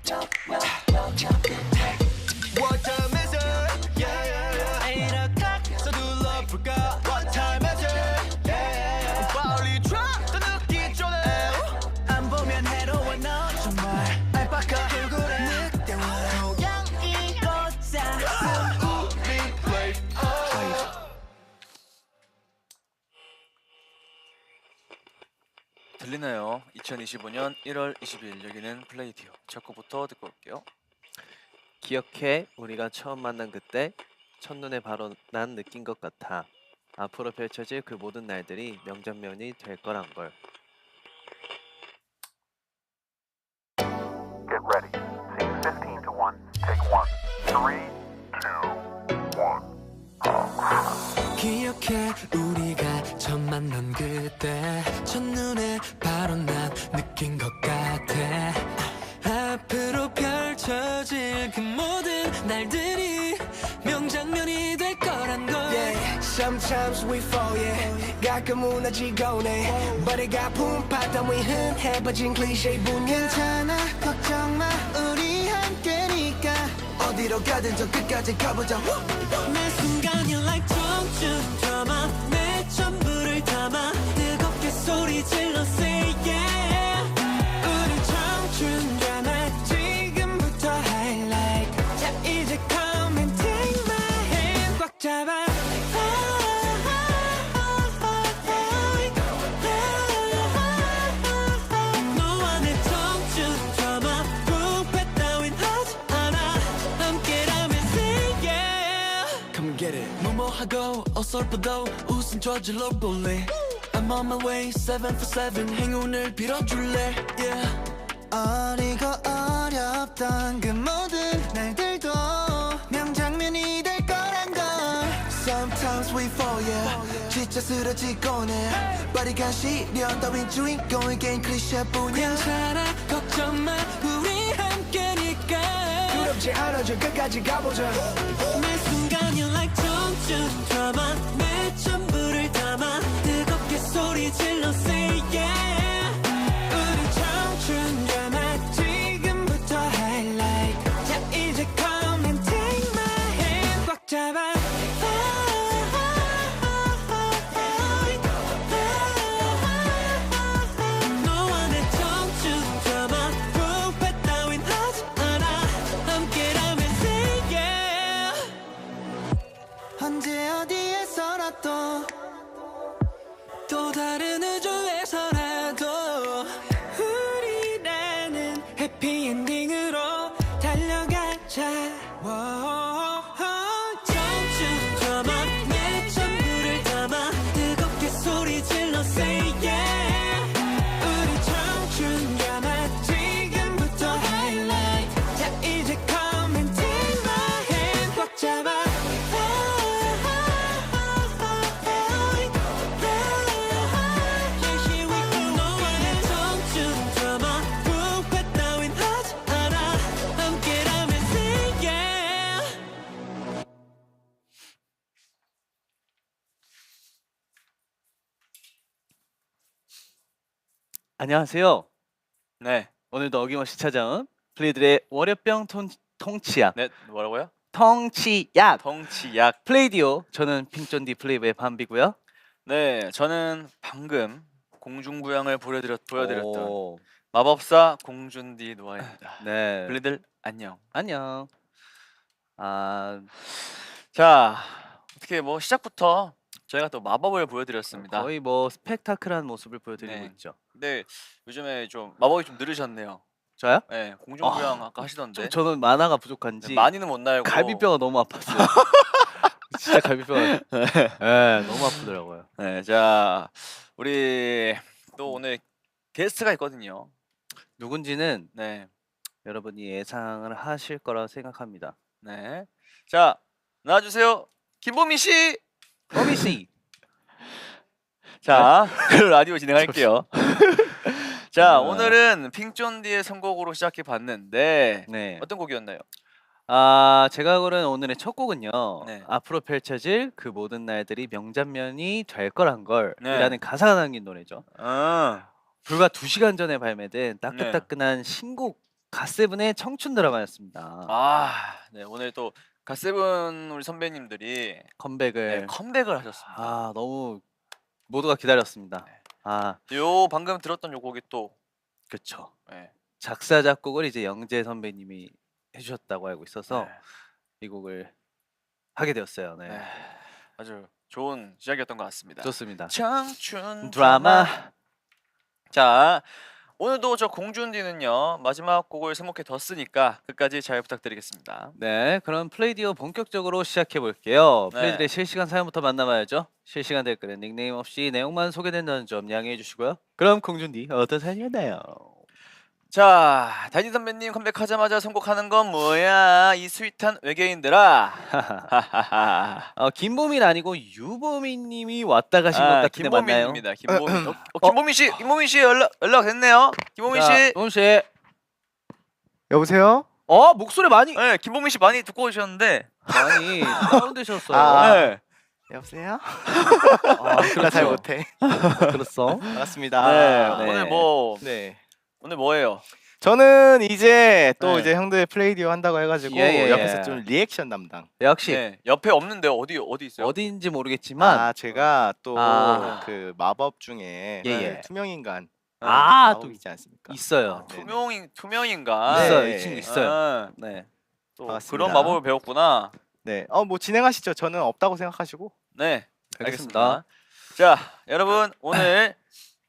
What time is it? Yeah, yeah, yeah. Ain't a clock, so do love forgot. What time is it? Yeah, yeah, yeah. 빨리 drop, 또 늦기 전에. 안 보면 해로워 너 정말. 알파카 돌고래 늑대와 고양이 걷자. 우리 play. 들리나요? 2025년 1월 20일 여기는 플레이디오. 첫 곡부터 듣고 올게요. 기억해 우리가 처음 만난 그때 첫눈에 바로 난 느낀 것 같아. 앞으로 펼쳐질 그 모든 날들이 명장면이 될 거란 걸. Get ready. Scene 15 to 1. Take 1. 3, 2, 1. 기억해 우리가 처음 만난 그때 첫눈에 바로 난 느낀 것 같아. 앞으로 펼쳐질 그 모든 날들이 명장면이 될 거란 걸. Yeah, sometimes we fall, yeah. 가끔 무너지곤 해. But it got 품팠던 위 흔해버진 클리셰뿐이야. 괜찮아, 걱정 마, 우리 함께니까. 어디로 가든 저 끝까지 가보자. 매 순간이 like 청춘 드라마. 내 전부를 담아 뜨겁게 소리 질러 say yeah. 우리 청춘 드라마 지금부터 highlight. 자 이제 come and take my hand 꽉 잡아. 너와 내 청춘 드라마 부패 따윈 하지 않아. 함께라면 say yeah. Come get it. 뭐뭐하고 어설퍼도 웃음 저질러 볼래. I'm on my way 7 for 7 행운을 빌어줄래. Yeah. 어리고 어렵던 그 모든 날들도 명장면이 될 거란 걸. Sometimes we fall, yeah. 지쳐 쓰러지곤 해. 빠르간 시련 따윈 주인공에겐 클리셰뿐이야. 괜찮아 걱정 마 우리 함께니까. 두렵지 않아 저 끝까지 가보자. 매 순간이 like 청춘 드라마. 내 전부를 담아 뜨겁게 소리 질러 say yeah. 우리 청춘 드라마 지금부터 highlight. 자 이제 come and take my hand 꽉 잡아. 너와 내 청춘 드라마 부패 따윈 하지 않아. 함께라면 say yeah. 언제 어디에서라도 또 다른 우주에서라도 우리라는 해피엔딩으로 달려가자. 청춘 드라마 내 전부를 담아 뜨겁게 소리 질러 say yeah. 우리 청춘 드라마 지금부터 highlight. 자 이제 come and take my hand 꽉 잡아. 너와 내 청춘 드라마 부패 따윈 하지 않아. 함께라면 say yeah. 안녕하세요. 네. 오늘도 어김없이 찾아온 플레이들의 월요병 통치약. 네, 뭐라고요? 통치약. 덩치약. 플레이디오. 저는 핑존디 플레이브의 밤비고요. 네, 저는 방금 공중부양을 보여드렸던 오, 마법사 공준디 노아입니다. 네. 블리들 안녕. 안녕. 아, 자, 어떻게 뭐 시작부터 저희가 또 마법을 보여드렸습니다. 거의 뭐 스펙타클한 모습을 보여드리고 네. 있죠. 근데 요즘에 좀 마법이 좀 늘으셨네요. 저요? 네, 공중부양 아까 하시던데. 저는 만화가 네, 부족한지 많이는 못 날고. 갈비뼈가 너무 아팠어요. 진짜 갈비뼈가 너무 아프더라고요. 네, 자, 우리 또 오늘 게스트가 있거든요. 누군지는 네, 여러분이 예상을 하실 거라 생각합니다. 네. 자, 나와주세요, 김보미 씨. 허미 씨. 자, 라디오 진행할게요. 자, 아. 오늘은 핑존디의 선곡으로 시작해 봤는데 네. 어떤 곡이었나요? 제가 고른 오늘의 첫 곡은요. 네. 앞으로 펼쳐질 그 모든 날들이 명장면이 될 거란 걸 네. 이라는 가사가 담긴 노래죠. 아, 불과 2시간 전에 발매된 따끈따끈한 신곡 갓세븐의 청춘 드라마였습니다. 네 오늘 또 갓세븐 우리 선배님들이 컴백을 네, 컴백을 하셨습니다. 너무 모두가 기다렸습니다. 요 방금 들었던 요 곡이 또 그렇죠. 네, 작사 작곡을 이제 영재 선배님이 해주셨다고 알고 있어서 네, 이 곡을 하게 되었어요. 네, 네, 아주 좋은 시작이었던 것 같습니다. 좋습니다. 청춘 드라마. 자 오늘도 저 공준디는요 마지막 곡을 세목해 뒀으니까 끝까지 잘 부탁드리겠습니다. 네, 그럼 플레이디오 본격적으로 시작해 볼게요. 네. 플레이들의 실시간 사연부터 만나봐야죠. 실시간 댓글은 닉네임 없이 내용만 소개된다는 점 양해해 주시고요. 그럼 공준디 어떤 사연이었나요? 자 다니 선배님 컴백하자마자 선곡하는 건 뭐야 이 스윗한 외계인들아. 김보민 아니고 유보민님이 왔다 가신 것 같은데 맞나요? 김보민입니다. 김보민. 김보민 씨 연락 됐네요. 김보민 씨. 보민 씨. 여보세요? 목소리 많이 네, 김보민 씨 많이 듣고 오셨는데. 많이 다운되셨어요. 네. 여보세요? 그렇죠. 나 잘 못해. 그렇어. 반갑습니다. 네. 네. 오늘 뭐예요? 저는 이제 또 네. 이제 형들 플레이디오 한다고 해가지고 예. 옆에서 좀 리액션 담당. 역시 네, 옆에 없는데 어디 있어요? 어디인지 모르겠지만 제가 또 아. 그 마법 중에 예. 그 투명인간 또 마법 있지 않습니까? 있어요. 네. 투명인가? 네. 있어요. 이 친구 있어요. 아, 네. 또 반갑습니다. 그런 마법을 배웠구나. 네. 뭐 진행하시죠. 저는 없다고 생각하시고. 네, 알겠습니다. 알겠습니다. 자, 여러분 오늘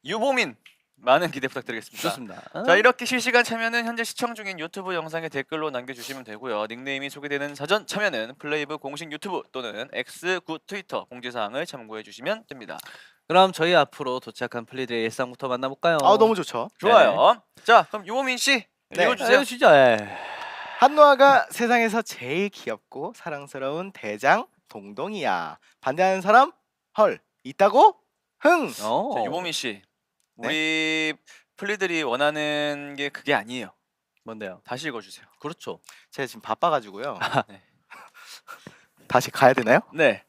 유보민 많은 기대 부탁드리겠습니다. 좋습니다. 자, 이렇게 실시간 참여는 현재 시청 중인 유튜브 영상에 댓글로 남겨주시면 되고요. 닉네임이 소개되는 사전 참여는 플레이브 공식 유튜브 또는 X9 트위터 공지사항을 참고해 주시면 됩니다. 그럼 저희 앞으로 도착한 플레이들의 일상부터 만나볼까요? 너무 좋죠. 좋아요. 자, 그럼 유보민 씨 네. 읽어주세요. 진짜. 한노아가 세상에서 제일 귀엽고 사랑스러운 대장 동동이야. 반대하는 사람? 헐. 있다고? 흥. 자, 유보민 씨, 우리 플리들이 원하는 게 그게 아니에요. 뭔데요? 다시 읽어주세요. 그렇죠. 제가 지금 바빠가지고요. 네. 다시 가야 되나요? 네.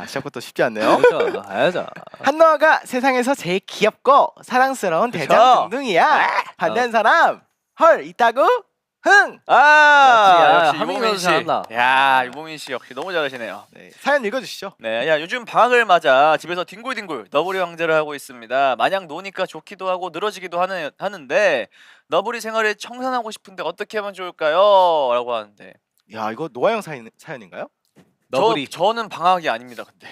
시작부터 쉽지 않네요. 그렇죠. 가야죠. 한노아가 세상에서 제일 귀엽고 사랑스러운 그쵸? 대장 동동이야. 반대하는 사람? 헐. 있다고? 흥. 역시 하민이 유보민 너도 씨. 잘한다. 야, 유보민 씨 역시 너무 잘하시네요. 네, 사연 읽어주시죠. 네, 야 요즘 방학을 맞아 집에서 뒹굴뒹굴 너구리 왕자를 하고 있습니다. 마냥 노니까 좋기도 하고 늘어지기도 하는데 너구리 생활을 청산하고 싶은데 어떻게 하면 좋을까요? 라고 하는데 야, 이거 노아 형 사연인가요? 너구리. 저는 방학이 아닙니다. 근데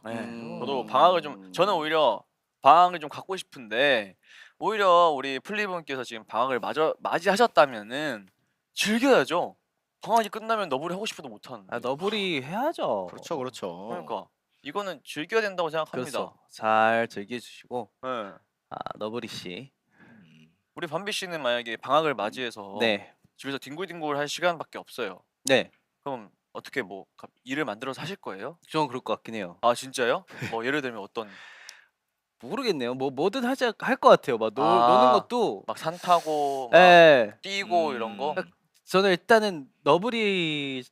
음. 저도 방학을 좀 저는 오히려 방학을 좀 갖고 싶은데 오히려 우리 플리분께서 지금 방학을 맞이하셨다면은 즐겨야죠. 방학이 끝나면 너구리 하고 싶어도 못 하는데. 너구리 해야죠. 그렇죠, 그렇죠. 그러니까 이거는 즐겨야 된다고 생각합니다. 그렇죠. 잘 즐겨주시고 네. 너구리 씨. 우리 밤비 씨는 만약에 방학을 맞이해서 네. 집에서 뒹굴뒹굴 할 시간밖에 없어요. 네. 그럼 어떻게 뭐 일을 만들어서 하실 거예요? 좀 그럴 것 같긴 해요. 아 진짜요? 뭐 예를 들면 어떤 모르겠네요. 뭐든 할 것 같아요. 막 아. 노는 것도. 막 산 타고 막 예. 뛰고 이런 거? 저는 일단은 너구리를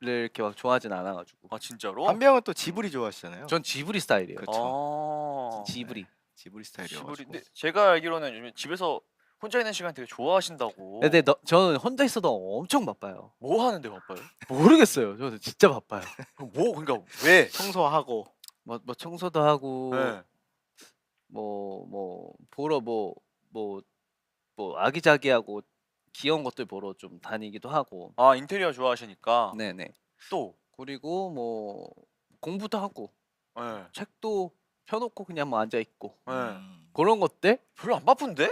이렇게 막 좋아하진 않아가지고. 아 진짜로? 한비 형은 또 지브리 좋아하시잖아요. 전 지브리 스타일이에요. 아. 지브리. 지브리 스타일이요. 지브리. 근데 제가 알기로는 요즘 집에서 혼자 있는 시간 되게 좋아하신다고. 근데 저는 혼자 있어도 엄청 바빠요. 뭐 하는데 바빠요? 모르겠어요. 저는 진짜 바빠요. 뭐 그러니까 왜? 청소하고. 뭐 청소도 하고 네. 뭐 보러 뭐 아기자기하고 귀여운 것들 보러 좀 다니기도 하고. 아 인테리어 좋아하시니까. 네네. 또. 그리고 뭐 공부도 하고 네. 책도 펴놓고 그냥 뭐 앉아 있고 네. 그런 것들. 별로 안 바쁜데?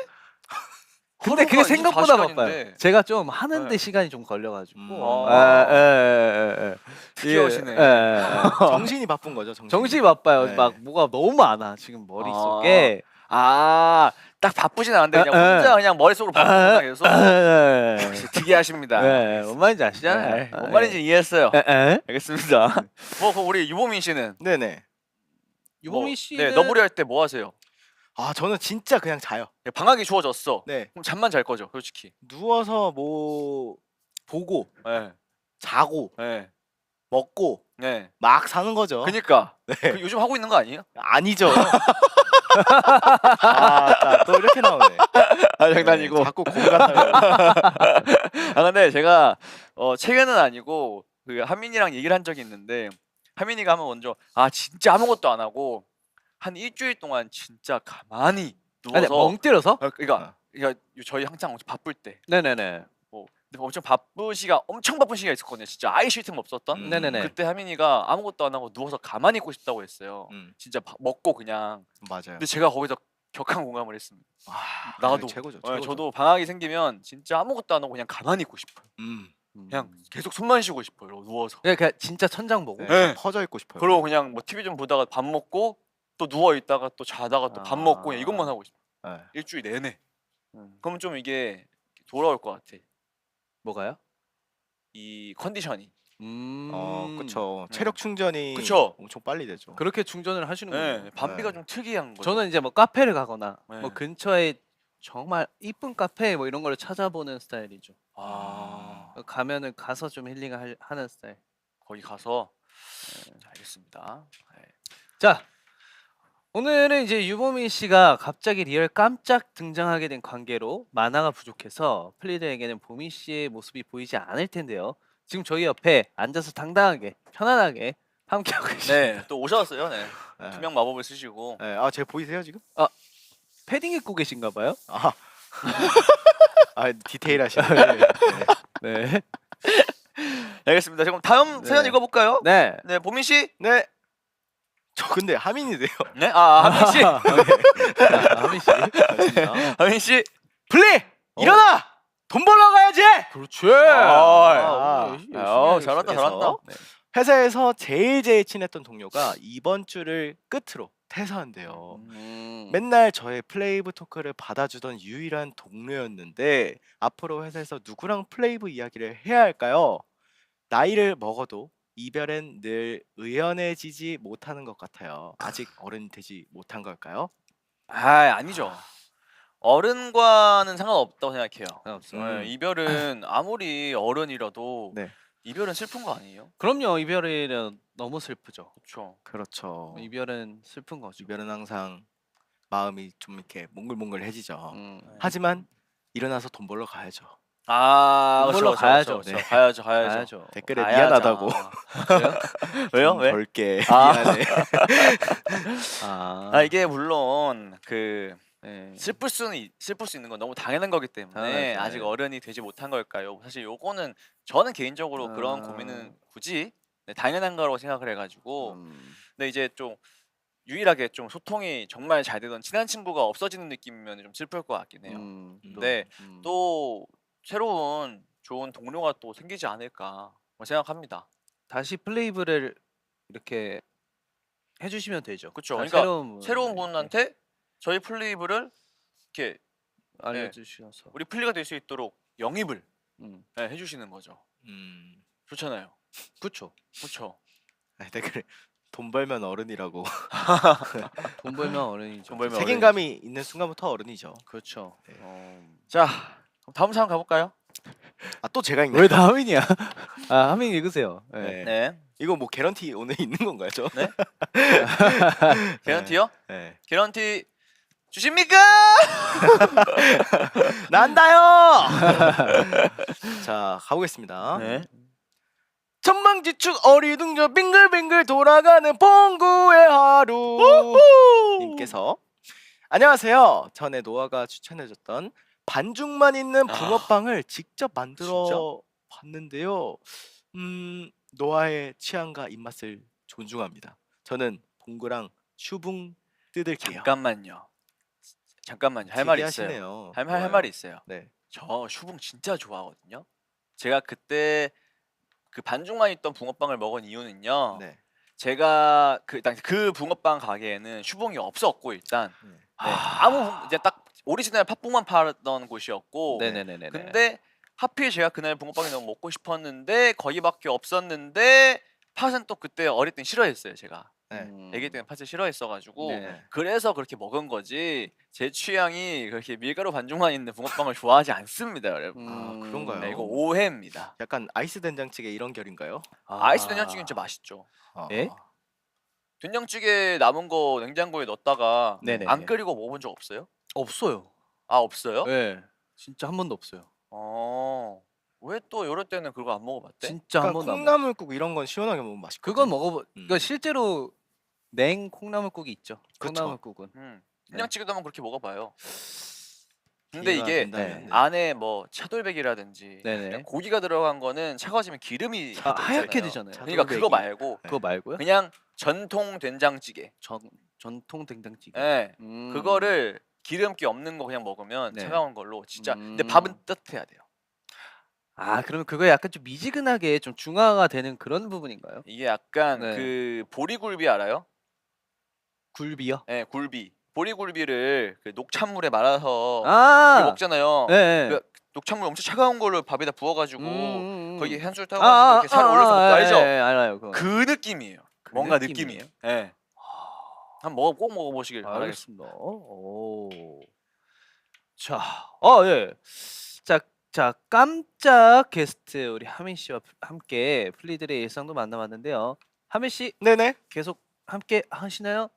근데 그게 하루가 생각보다 24시간인데. 바빠요. 제가 좀 하는데 네. 시간이 좀 걸려가지고. 아. 특이하시네. 정신이 바쁜 거죠. 정신이 바빠요. 네. 막 뭐가 너무 많아 지금 머릿속에. 딱 바쁘진 않은데 그냥 혼자 그냥 머릿속으로 바쁘구나 계속. 역시 특이하십니다. 네, 뭔 말인지 아시잖아요. 네, 뭔 말인지 이해했어요. 에? 알겠습니다. 뭐 그럼 우리 유보민 씨는 네네. 유보민 뭐, 씨는 네, 너구리 할 때 뭐 하세요? 저는 진짜 그냥 자요. 방학이 주어졌어. 네. 그럼 잠만 잘 거죠, 솔직히. 누워서 뭐 보고 네, 자고 네, 먹고 네. 막 사는 거죠. 그니까 네. 그 요즘 하고 있는 거 아니에요? 아니죠. 또 이렇게 나오네. 아 장난이고. 네, 자꾸 곰 같아요. 아 근데 제가 최근은 아니고 그 하민이랑 얘기를 한 적이 있는데 하민이가 하면 먼저 아 진짜 아무것도 안 하고 한 일주일 동안 진짜 가만히 아니 누워서 멍 때려서? 그러니까 저희 항상 엄청 바쁠 때 네네네. 뭐 근데 엄청 바쁜 시기가 있었거든요. 진짜 아예 쉴 틈 없었던. 네네네. 그때 하민이가 아무것도 안 하고 누워서 가만히 있고 싶다고 했어요. 진짜 먹고 그냥. 맞아요. 근데 제가 거기서 격한 공감을 했습니다. 나도 최고죠. 저도 방학이 생기면 진짜 아무것도 안 하고 그냥 가만히 있고 싶어요. 그냥 계속 숨만 쉬고 싶어요. 누워서. 그냥 진짜 천장 보고. 네. 퍼져 있고 싶어요. 그리고 그냥 뭐 TV 좀 보다가 밥 먹고 또 누워 있다가 또 자다가 또 밥 먹고 그냥 이것만 하고 싶어요. 네. 일주일 내내. 그러면 좀 이게 돌아올 것 같아. 뭐가요? 이 컨디션이. 그쵸. 네. 체력 충전이 그쵸. 엄청 빨리 되죠. 그렇게 충전을 하시는군요. 네, 밤비가 네. 좀 특이한 거죠. 저는 이제 뭐 카페를 가거나 네. 뭐 근처에 정말 이쁜 카페 뭐 이런 걸 찾아보는 스타일이죠. 가면은 가서 좀 힐링하는 스타일. 거기 가서 자, 알겠습니다. 네. 자, 오늘은 이제 유보민 씨가 갑자기 리얼 깜짝 등장하게 된 관계로 만화가 부족해서 플리드에게는 보민 씨의 모습이 보이지 않을 텐데요. 지금 저희 옆에 앉아서 당당하게 편안하게 함께하고 계십니다. 네, 또 오셨어요. 네. 네. 투명 마법을 쓰시고. 네. 아, 제가 보이세요 지금? 패딩 입고 계신가 봐요? 디테일하시네. 네. 알겠습니다. 그럼 다음 네. 사연 읽어볼까요? 네. 네, 보민 씨. 네. 저 근데 하민이세요. 네, 하민 씨. 하민 씨. 하민 씨. 플리 일어나. 돈 벌러 가야지. 그렇지. 잘한다, 그래서 잘한다. 네. 회사에서 제일 친했던 동료가 이번 주를 끝으로 퇴사한대요. 맨날 저의 플레이브 토크를 받아주던 유일한 동료였는데 앞으로 회사에서 누구랑 플레이브 이야기를 해야 할까요? 나이를 먹어도 이별엔 늘 의연해지지 못하는 것 같아요. 아직 어른 되지 못한 걸까요? 아니죠. 어른과는 상관없다고 생각해요. 없어. 네, 이별은 아무리 어른이라도 네. 이별은 슬픈 거 아니에요? 그럼요. 이별은 너무 슬프죠. 그렇죠. 그렇죠. 이별은 슬픈 거죠. 이별은 항상 마음이 좀 이렇게 몽글몽글해지죠. 음. 하지만 일어나서 돈 벌러 가야죠. 돈 벌러 가야죠. 네. 가야죠. 가야죠. 댓글에 가야죠. 미안하다고. 그래요? 왜요? 돈 왜? 벌게 아. 미안해. 이게 물론 그 네. 슬플 수 있는 건 너무 당연한 거기 때문에 당연하죠. 아직 어른이 되지 못한 걸까요? 사실 요거는 저는 개인적으로 그런 아. 고민은 굳이 당연한 거라고 생각을 해가지고 음. 근데 이제 좀 유일하게 좀 소통이 정말 잘 되던 친한 친구가 없어지는 느낌이면 좀 슬플 것 같긴 해요. 근데 또 새로운 좋은 동료가 또 생기지 않을까 생각합니다. 다시 플레이브를 이렇게 해주시면 되죠. 그쵸. 다 그러니까 새로운 이렇게 분한테 저희 플레이브를 이렇게 알려주셔서. 우리 플리가 될 수 있도록 영입을 음. 해주시는 거죠. 좋잖아요. 그렇죠. 그렇죠. 댓글에 돈 벌면 어른이라고. 돈 벌면 어른이죠. 돈 벌면 책임감이 있는 순간부터 어른이죠. 그렇죠. 네. 자, 그럼 다음 사람 가볼까요? 또 제가 읽네요. 왜 다 하민이야? 하민 읽으세요. 네. 네. 이거 뭐 개런티 오늘 있는 건가요, 저? 네? 개런티요? 네. 개런티 주십니까? 난다요. 자, 가보겠습니다. 네. 천방지축 어리둥절 빙글빙글 돌아가는 봉구의 하루 님께서 안녕하세요. 전에 노아가 추천해줬던 반죽만 있는 붕어빵을 직접 만들어 봤는데요. 노아의 취향과 입맛을 존중합니다. 저는 봉구랑 슈붕 뜯을게요. 잠깐만요. 할 말이 있어요. 특이하시네요. 할 좋아요. 말이 있어요. 네. 저 슈붕 진짜 좋아하거든요. 제가 그때 그 반죽만 있던 붕어빵을 먹은 이유는요. 네. 제가 그 붕어빵 가게에는 슈붕이 없었고 일단 아무 이제 딱 오리지널 팥붕만 팔던 곳이었고 네네네네. 근데 하필 제가 그날 붕어빵이 너무 먹고 싶었는데 거기밖에 없었는데 팥은 또 그때 어릴 땐 싫어했어요 제가. 네. 애기 때는 팥을 싫어했어가지고 네. 그래서 그렇게 먹은 거지 제 취향이 그렇게 밀가루 반죽만 있는 붕어빵을 좋아하지 않습니다 여러분. 그런가요? 네, 이거 오해입니다. 약간 아이스 된장찌개 이런 결인가요? 아이스 된장찌개는 진짜 맛있죠. 예? 된장찌개 남은 거 냉장고에 넣었다가 네네. 안 끓이고 먹어본 적 없어요? 없어요. 아 없어요? 네, 진짜 한 번도 없어요. 왜 또 이럴 때는 그거 안 먹어봤대? 진짜 한 그러니까 번도 안 먹어요. 콩나물국 이런 건 시원하게 먹으면 맛있거든. 그건 먹어보. 음. 그러니까 실제로 냉 콩나물국이 있죠. 그쵸. 콩나물국은. 그냥 네. 찍어도 한번 그렇게 먹어봐요. 근데 기회가 이게 된다면, 네. 안에 뭐 차돌백이라든지 네네. 그냥 고기가 들어간 거는 차가워지면 기름이 아, 하얗게 되잖아요. 되잖아요. 그러니까 그거 차돌백이. 말고 그거 말고요? 그냥 전통 된장찌개. 전통 된장찌개. 예. 음. 그거를 기름기 없는 거 그냥 먹으면 네. 차가운 걸로 진짜. 근데 음. 밥은 따뜻해야 돼요. 아, 그러면 그거 약간 좀 미지근하게 좀 중화가 되는 그런 부분인가요? 이게 약간 네. 그 보리굴비 알아요? 굴비요? 예, 굴비. 보리굴비를 그 녹찬물에 말아서 아, 이렇게 먹잖아요. 네. 그 녹찬물 엄청 차가운 걸로 밥에다 부어가지고 거기 한술 타고 이렇게 살 올려서 먹고 알죠? 알아요. 그거. 그 느낌이에요. 그 뭔가 느낌이에요? 느낌이에요. 예. 꼭 먹어보시길 바라겠습니다. 알겠습니다. 오. 자, 예. 자, 깜짝 게스트 우리 하민 씨와 함께 플리들의 일상도 만나봤는데요. 하민 씨 네네. 계속 함께 하시나요?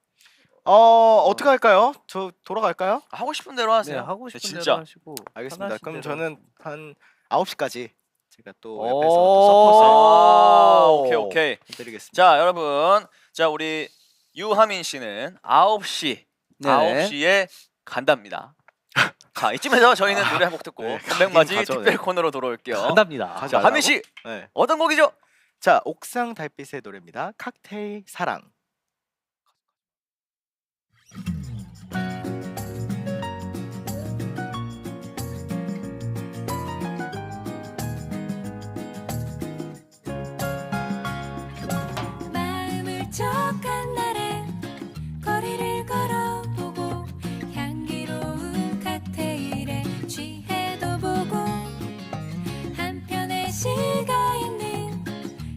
어떻게 할까요? 저 돌아갈까요? 하고 싶은 대로 하세요. 네, 하고 싶은 대로 진짜. 하시고. 알겠습니다. 편하신 그럼 대로 저는 하시고. 한 9시까지 제가 또 오. 옆에서 또 서포트 오케이. 해드리겠습니다. 자, 여러분. 자, 우리 유하민 씨는 9시. 네. 9시에 간답니다. 자, 이쯤에서 저희는 노래 한 곡 듣고 네, 건백맞이 가죠, 특별 네. 코너로 돌아올게요. 간답니다. 가자. 자, 하민 씨 네. 어떤 곡이죠? 자, 옥상 달빛의 노래입니다. 칵테일 사랑. 마음을 쩍한 날에 거리를 걸어보고 향기로운 칵테일에 취해도 보고 한편의 시가 있는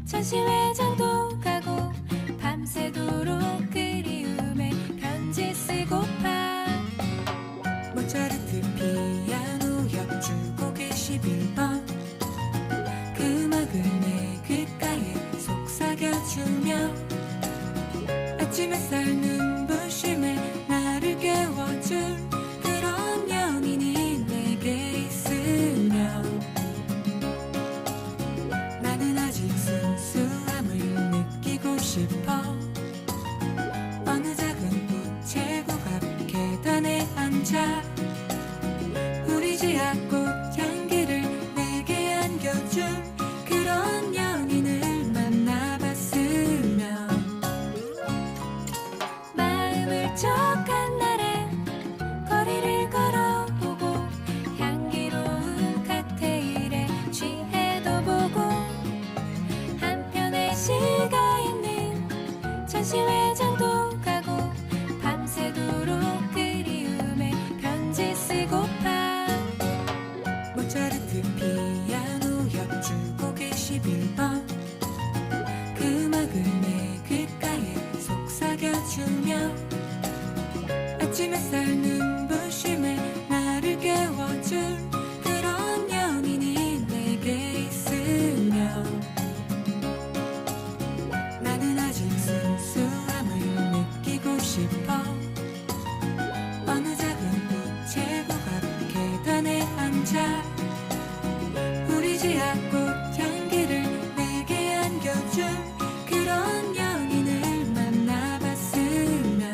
전시회장도 가고 밤새도록 그리움에 편지 쓰고파 모차르트 피아노 협주곡 21번 그 음악을 내 귓가에 속삭여주며 아침 햇살 눈부심에 나를 깨워줄 그런 연인이 내게 있으면 나는 아직 순수함을 느끼고 싶어 어느 작은 우체국 앞 계단에 앉아 우리 지하꽃 향기를 내게 안겨준 그런 연인을 만나봤으면 마음을 쩍한 날에 거리를 걸어보고 향기로운 칵테일에 취해도 보고 한편의 시가 있는 전시회장도 가고 밤새도록 그리움에 편지 쓰고파 모차르트 피아노 협주곡 21번 그 음악을 내 귓가에 속삭여주며 아침 햇살 눈부심에 나를 깨워줄 그런 연인이 내게 있으면 나는 아직 순수함을 느끼고 싶어 어느 작은 우체국 앞 계단에 앉아 우리 지하꽃 향기를 내게 안겨준 그런 연인을 만나봤으면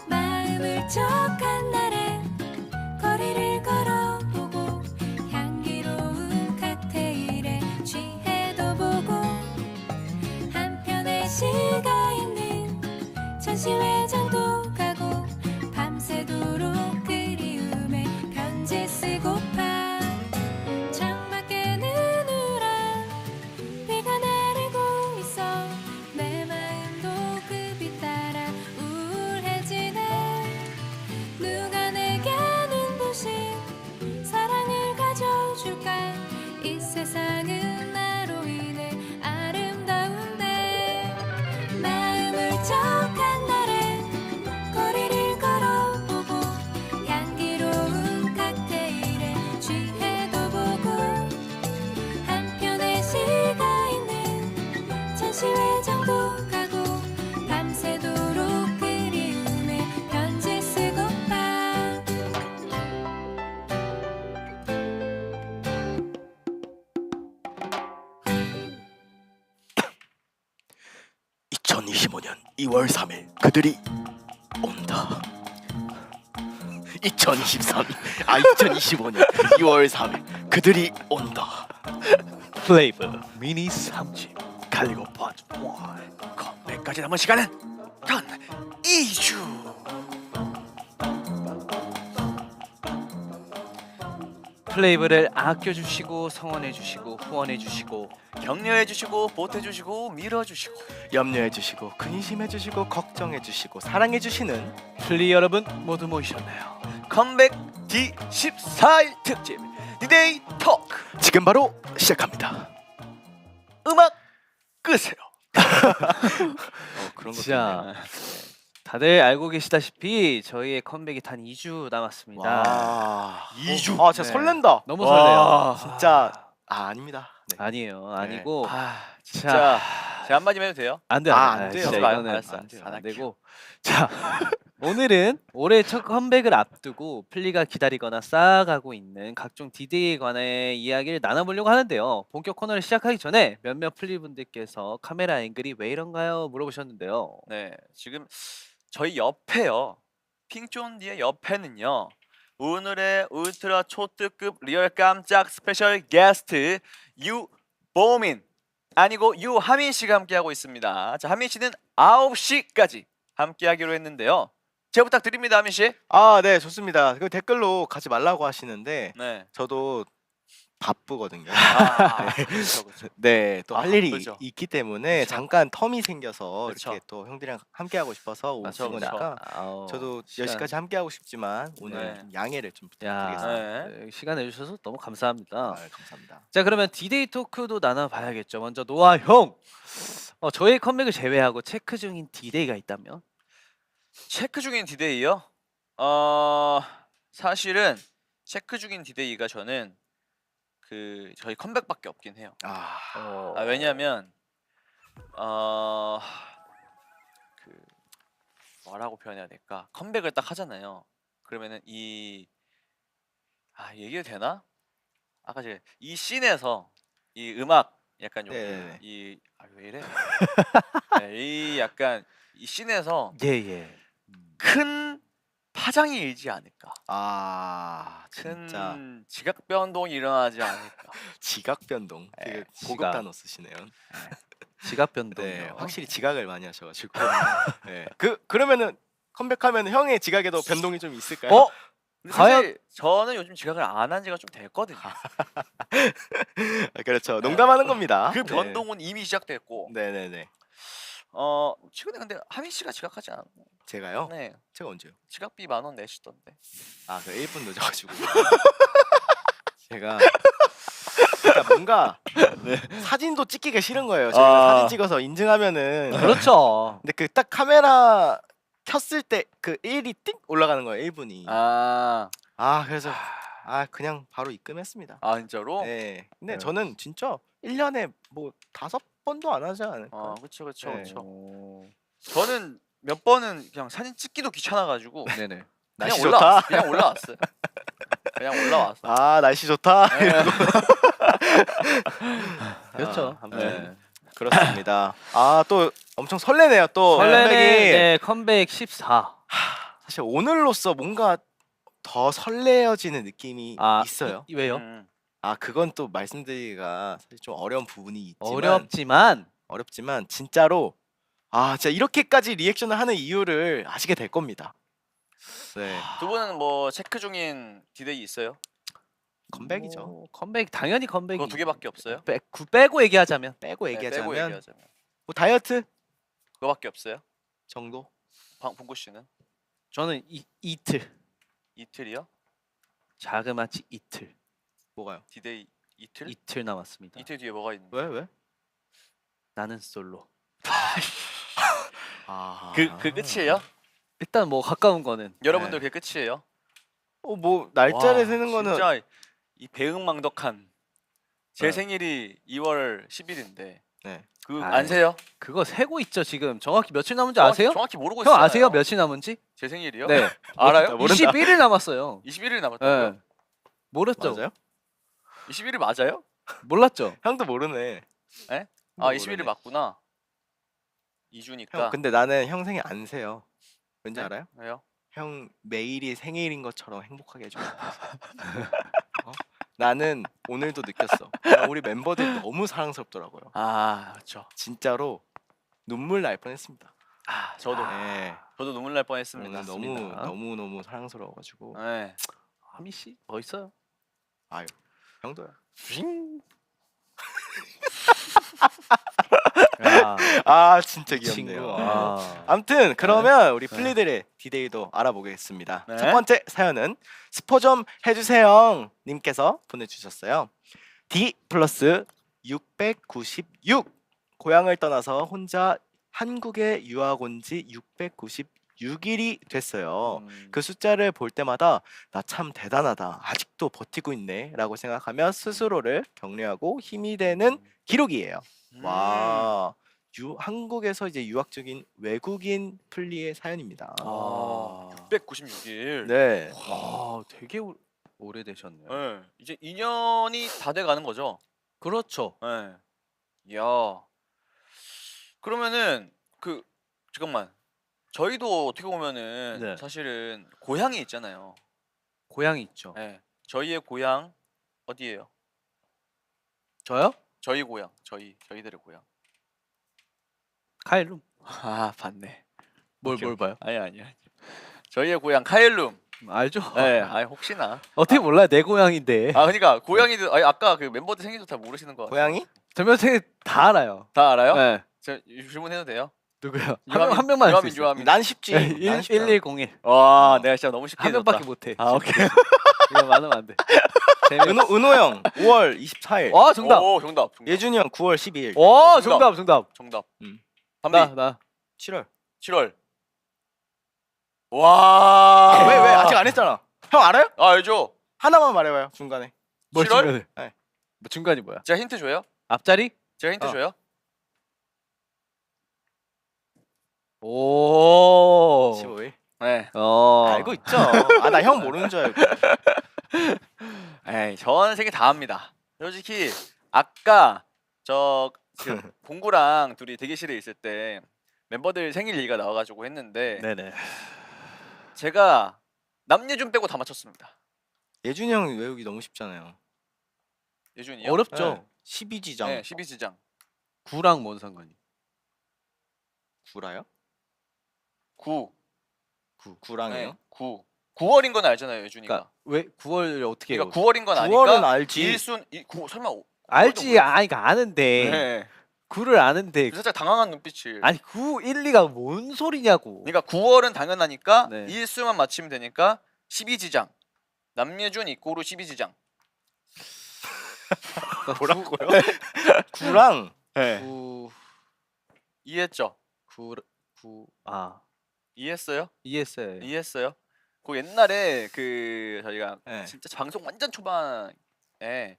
마음을 쩍한 날에 거리를 걸어보고 향기로운 칵테일에 취해도 보고 한편의 시가 있는 전시회장도 가고 밤새도록 그리움에 편지 쓰고파 창밖에는 우울한 비가 내리고 있어 내 마음도 급이 따라 우울해지네 누가 내게 눈부신 사랑을 가져줄까 이 세상은 나로 인해 아름다운데 마음을 쩍한 날에 거리를 걸어보고 향기로운 칵테일에 취해도 보고 한편의 시가 있는 전시회장도 가고 밤새도록 그리움에 편지 쓰고파 2025년 2월 3일 그들이 온다. 2025년 2월 3일 그들이 온다. 플레이브 미니 3집 갈리고 파트 1. 컴백까지 남은 시간은 단 2주. 플레이브를 아껴주시고 성원해주시고 후원해주시고 격려해주시고 보태주시고 밀어주시고 염려해주시고 근심해주시고 걱정해주시고 사랑해주시는 플리 여러분 모두 모이셨네요. 컴백 D14일 특집 디데이 토크. 지금 바로 시작합니다. 음악 끄세요. 그런 것도 자, 다들 알고 계시다시피 저희의 컴백이 단 2주 남았습니다. 와. 2주. 아, 진짜 네. 설렌다. 너무 와. 설레요. 진짜 아닙니다. 네. 아니에요, 아니고 진짜 제가 한마디 해도 돼요? 안 돼, 아, 안 안 돼. 돼요. 진짜 알았어, 이거는 알았어. 안 돼요. 안 안 할게요. 되고. 자, 오늘은 올해 첫 컴백을 앞두고 플리가 기다리거나 쌓아가고 있는 각종 디데이에 관해 이야기를 나눠보려고 하는데요. 본격 코너를 시작하기 전에 몇몇 플리 분들께서 카메라 앵글이 왜 이런가요? 물어보셨는데요. 네, 지금 저희 옆에요. 핑존디의 옆에는요. 오늘의 울트라 초특급 리얼 깜짝 스페셜 게스트 유보민 아니고 유하민 씨가 함께하고 있습니다. 자, 하민 씨는 9시까지 함께하기로 했는데요. 제 부탁드립니다, 하민 씨. 아, 네, 좋습니다. 그 댓글로 가지 말라고 하시는데 네. 저도 바쁘거든요. 그렇죠, 그렇죠. 네, 또 할 일이 바쁘죠. 있기 때문에 그쵸. 잠깐 텀이 생겨서 그쵸. 이렇게 또 형들이랑 함께 하고 싶어서 오는 그쵸, 그쵸. 거니까 아우, 저도 시간- 10시까지 함께 하고 싶지만 오늘 네. 좀 양해를 좀 야, 부탁드리겠습니다. 네. 시간 내주셔서 너무 감사합니다. 아, 감사합니다. 자, 그러면 디데이 토크도 나눠봐야겠죠. 먼저 노아 형, 저희 컴백을 제외하고 체크 중인 디데이가 있다면? 체크 중인 디데이요? 사실은 체크 중인 디데이가 저는 그 저희 컴백밖에 없긴 해요. 아, 왜냐면 그 뭐라고 표현해야 될까? 컴백을 딱 하잖아요. 그러면은 얘기해도 되나? 아까 제가 이 씬에서 이 음악 약간 네네네. 왜 이래? 네, 이 약간 이 씬에서 예. 큰 파장이 일지 않을까? 아, 큰 진짜 지각 변동이 일어나지 않을까? 지각 변동. 되게 네, 고급 지각. 단어 쓰시네요. 지각 변동이요. 네, 확실히 지각을 많이 하셔가지고. 네, 그러면은 컴백하면 형의 지각에도 변동이 좀 있을까요? 어? 근데 과연- 사실 저는 요즘 지각을 안 한 지가 좀 됐거든요. 그렇죠. 농담하는 겁니다. 그 네. 변동은 이미 시작됐고 네네네. 최근에 근데 하민 씨가 지각하지 않았나요? 제가요? 네, 제가 언제요? 지각비 10,000원 내시던데. 아, 그 1분 늦어가지고 제가 그러니까 뭔가 사진도 찍기가 싫은 거예요. 저희가 아. 사진 찍어서 인증하면은 그렇죠. 근데 그 딱 카메라 켰을 때 그 1이 띵 올라가는 거예요. 1분이. 아 그래서 그냥 바로 입금했습니다. 진짜로? 네. 근데 네. 저는 진짜 1년에 뭐 5번도 안 하지 않을까? 그렇죠, 네. 그렇죠. 저는 몇 번은 그냥 사진 찍기도 귀찮아가지고 네네. 그냥 날씨 올라왔어요. 좋다. 그냥 올라왔어요. 그냥 올라왔어. 날씨 좋다. 네. 그렇죠. 아무튼 네. 그렇습니다. 또 엄청 설레네요. 또 설레는 컴백이. 네, 컴백 14. 사실 오늘로써 뭔가 더 설레어지는 느낌이 있어요. 왜요? 그건 또 말씀드리기가 사실 좀 어려운 부분이 있지만 어렵지만 진짜로 진짜 이렇게까지 리액션을 하는 이유를 아시게 될 겁니다. 네, 두 분은 뭐 체크 중인 디데이 있어요? 컴백이죠. 컴백 당연히 컴백이. 그거 두 개밖에 없어요? 빼고 얘기하자면 빼고 네, 얘기하자면 빼고 얘기하자면 뭐 다이어트 그거밖에 없어요? 정도. 봉구 씨는 저는 이틀 이틀이요? 자그마치 이틀 뭐가요? 디데이 이틀? 이틀 남았습니다. 이틀 뒤에 뭐가 있는? 왜? 나는 솔로. 그 끝이에요? 일단 뭐 가까운 거는 여러분들 그게 끝이에요? 뭐 날짜를 와, 세는 거는 진짜 이 배응망덕한 제 네. 생일이 2월 10일인데 네. 그 아이, 안 세요? 그거 세고 있죠 지금. 정확히 며칠 남은지 아세요? 정확히 모르고 형 있어요. 아세요 며칠 남은지? 제 생일이요? 네. 알아요? 모른다. 21일 남았어요. 21일 남았다고요? 네. 모르죠? 맞아요? 21일 맞아요? 몰랐죠? 형도 모르네. 네? 형도 21일 모르네. 맞구나. 2주니까. 형 근데 나는 형 생일 안 세요. 왠지 네? 알아요? 왜요? 형 매일이 생일인 것처럼 행복하게 해줘. 어? 나는 오늘도 느꼈어. 우리 멤버들 너무 사랑스럽더라고요. 아 그렇죠. 진짜로 눈물 날 뻔했습니다. 아 저도 네. 저도 눈물 날 뻔했습니다. 오늘 너무 너무 너무 사랑스러워가지고. 네. 하미 씨 멋있어요. 아유 형도요. 야, 아 진짜 이 친구. 귀엽네요. 아. 아무튼 그러면 우리 플리들의 디데이도 알아보겠습니다. 네. 첫 번째 사연은 스포 좀 해주세요 님께서 보내주셨어요. D 플러스 696 고향을 떠나서 혼자 한국에 유학 온 지 696일이 됐어요. 그 숫자를 볼 때마다 나 참 대단하다 아직도 버티고 있네 라고 생각하며 스스로를 격려하고 힘이 되는 기록이에요. 와 한국에서 이제 유학 중인 외국인 플리의 사연입니다. 아 696일. 네. 와, 되게 오래되셨네요. 네. 이제 2년이 다 돼가는 거죠. 그렇죠. 네. 이야. 그러면은 그 잠깐만. 저희도 어떻게 보면은 네. 사실은 고향이 있잖아요. 고향이 있죠. 네. 저희의 고향 어디예요? 저요? 저희 고향. 저희들의 고향. 카일룸. 아 봤네. 뭘 봐요? 아니야. 저희의 고향 카일룸. 알죠? 네. 아니 혹시나. 어떻게 몰라요? 내 고향인데. 아 그러니까 고양이들 아니 아까 그 멤버들 생일도 다 모르시는 거 같아요. 고양이? 전면생 다 알아요. 다 알아요? 네. 제가 질문해도 돼요? 누구요? 유아민, 한 명만 알수 유아민, 있어요. 유아민. 난 쉽지. 난 쉽잖아. 1101. 와, 내가 진짜 너무 쉽게 한 해줬다. 명밖에 못 해. 아, 오케이. 이거 많으면 안 돼. 은호 형 5월 24일. 와, 정답. 오, 정답. 예준이 형 9월 12일. 와, 정답. 정답. 정답. 음. 담비 나 7월. 7월. 와. 왜 아직 안 했잖아. 형 알아요? 아, 알죠? 하나만 말해봐요 중간에. 뭘 7월? 중간에? 네. 뭐 중간이 뭐야? 제가 힌트 줘요? 앞자리? 제가 힌트 어. 줘요? 오. 15일. 네. 알고 있죠. 아 나 형 모르는 줄 알고. 에이, 저는 생일 다 합니다. 솔직히 아까 저 그 봉구랑 둘이 대기실에 있을 때 멤버들 생일 얘기가 나와가지고 했는데 네네. 제가 남예준 빼고 다 맞췄습니다. 예준이 형 외우기 너무 쉽잖아요. 예준이요? 어렵죠. 12지장. 네, 12지장. 구랑 뭔 상관이? 구라요? 9. 구랑이요? 네, 9. 9월인 건 알잖아요, 예준이가. 그러니까 왜 9월 어떻게 해요? 그러니까 9월인 건 9월은 아니까 알지. 1순 설마 알지. 아, 이거 아는데. 네. 9를 아는데. 살짝 당황한 눈빛을. 아니 9, 1, 2가 뭔 소리냐고. 그러니까 9월은 당연하니까 네. 1수만 맞히면 되니까 12지장. 남예준 이꼬르 12지장. 뭐라고요? 구랑 네. 9, 이해했죠? 9, 아, 이해했어요? 이해했어요. 이해했어요? 그 옛날에 그 저희가 네. 진짜 방송 완전 초반에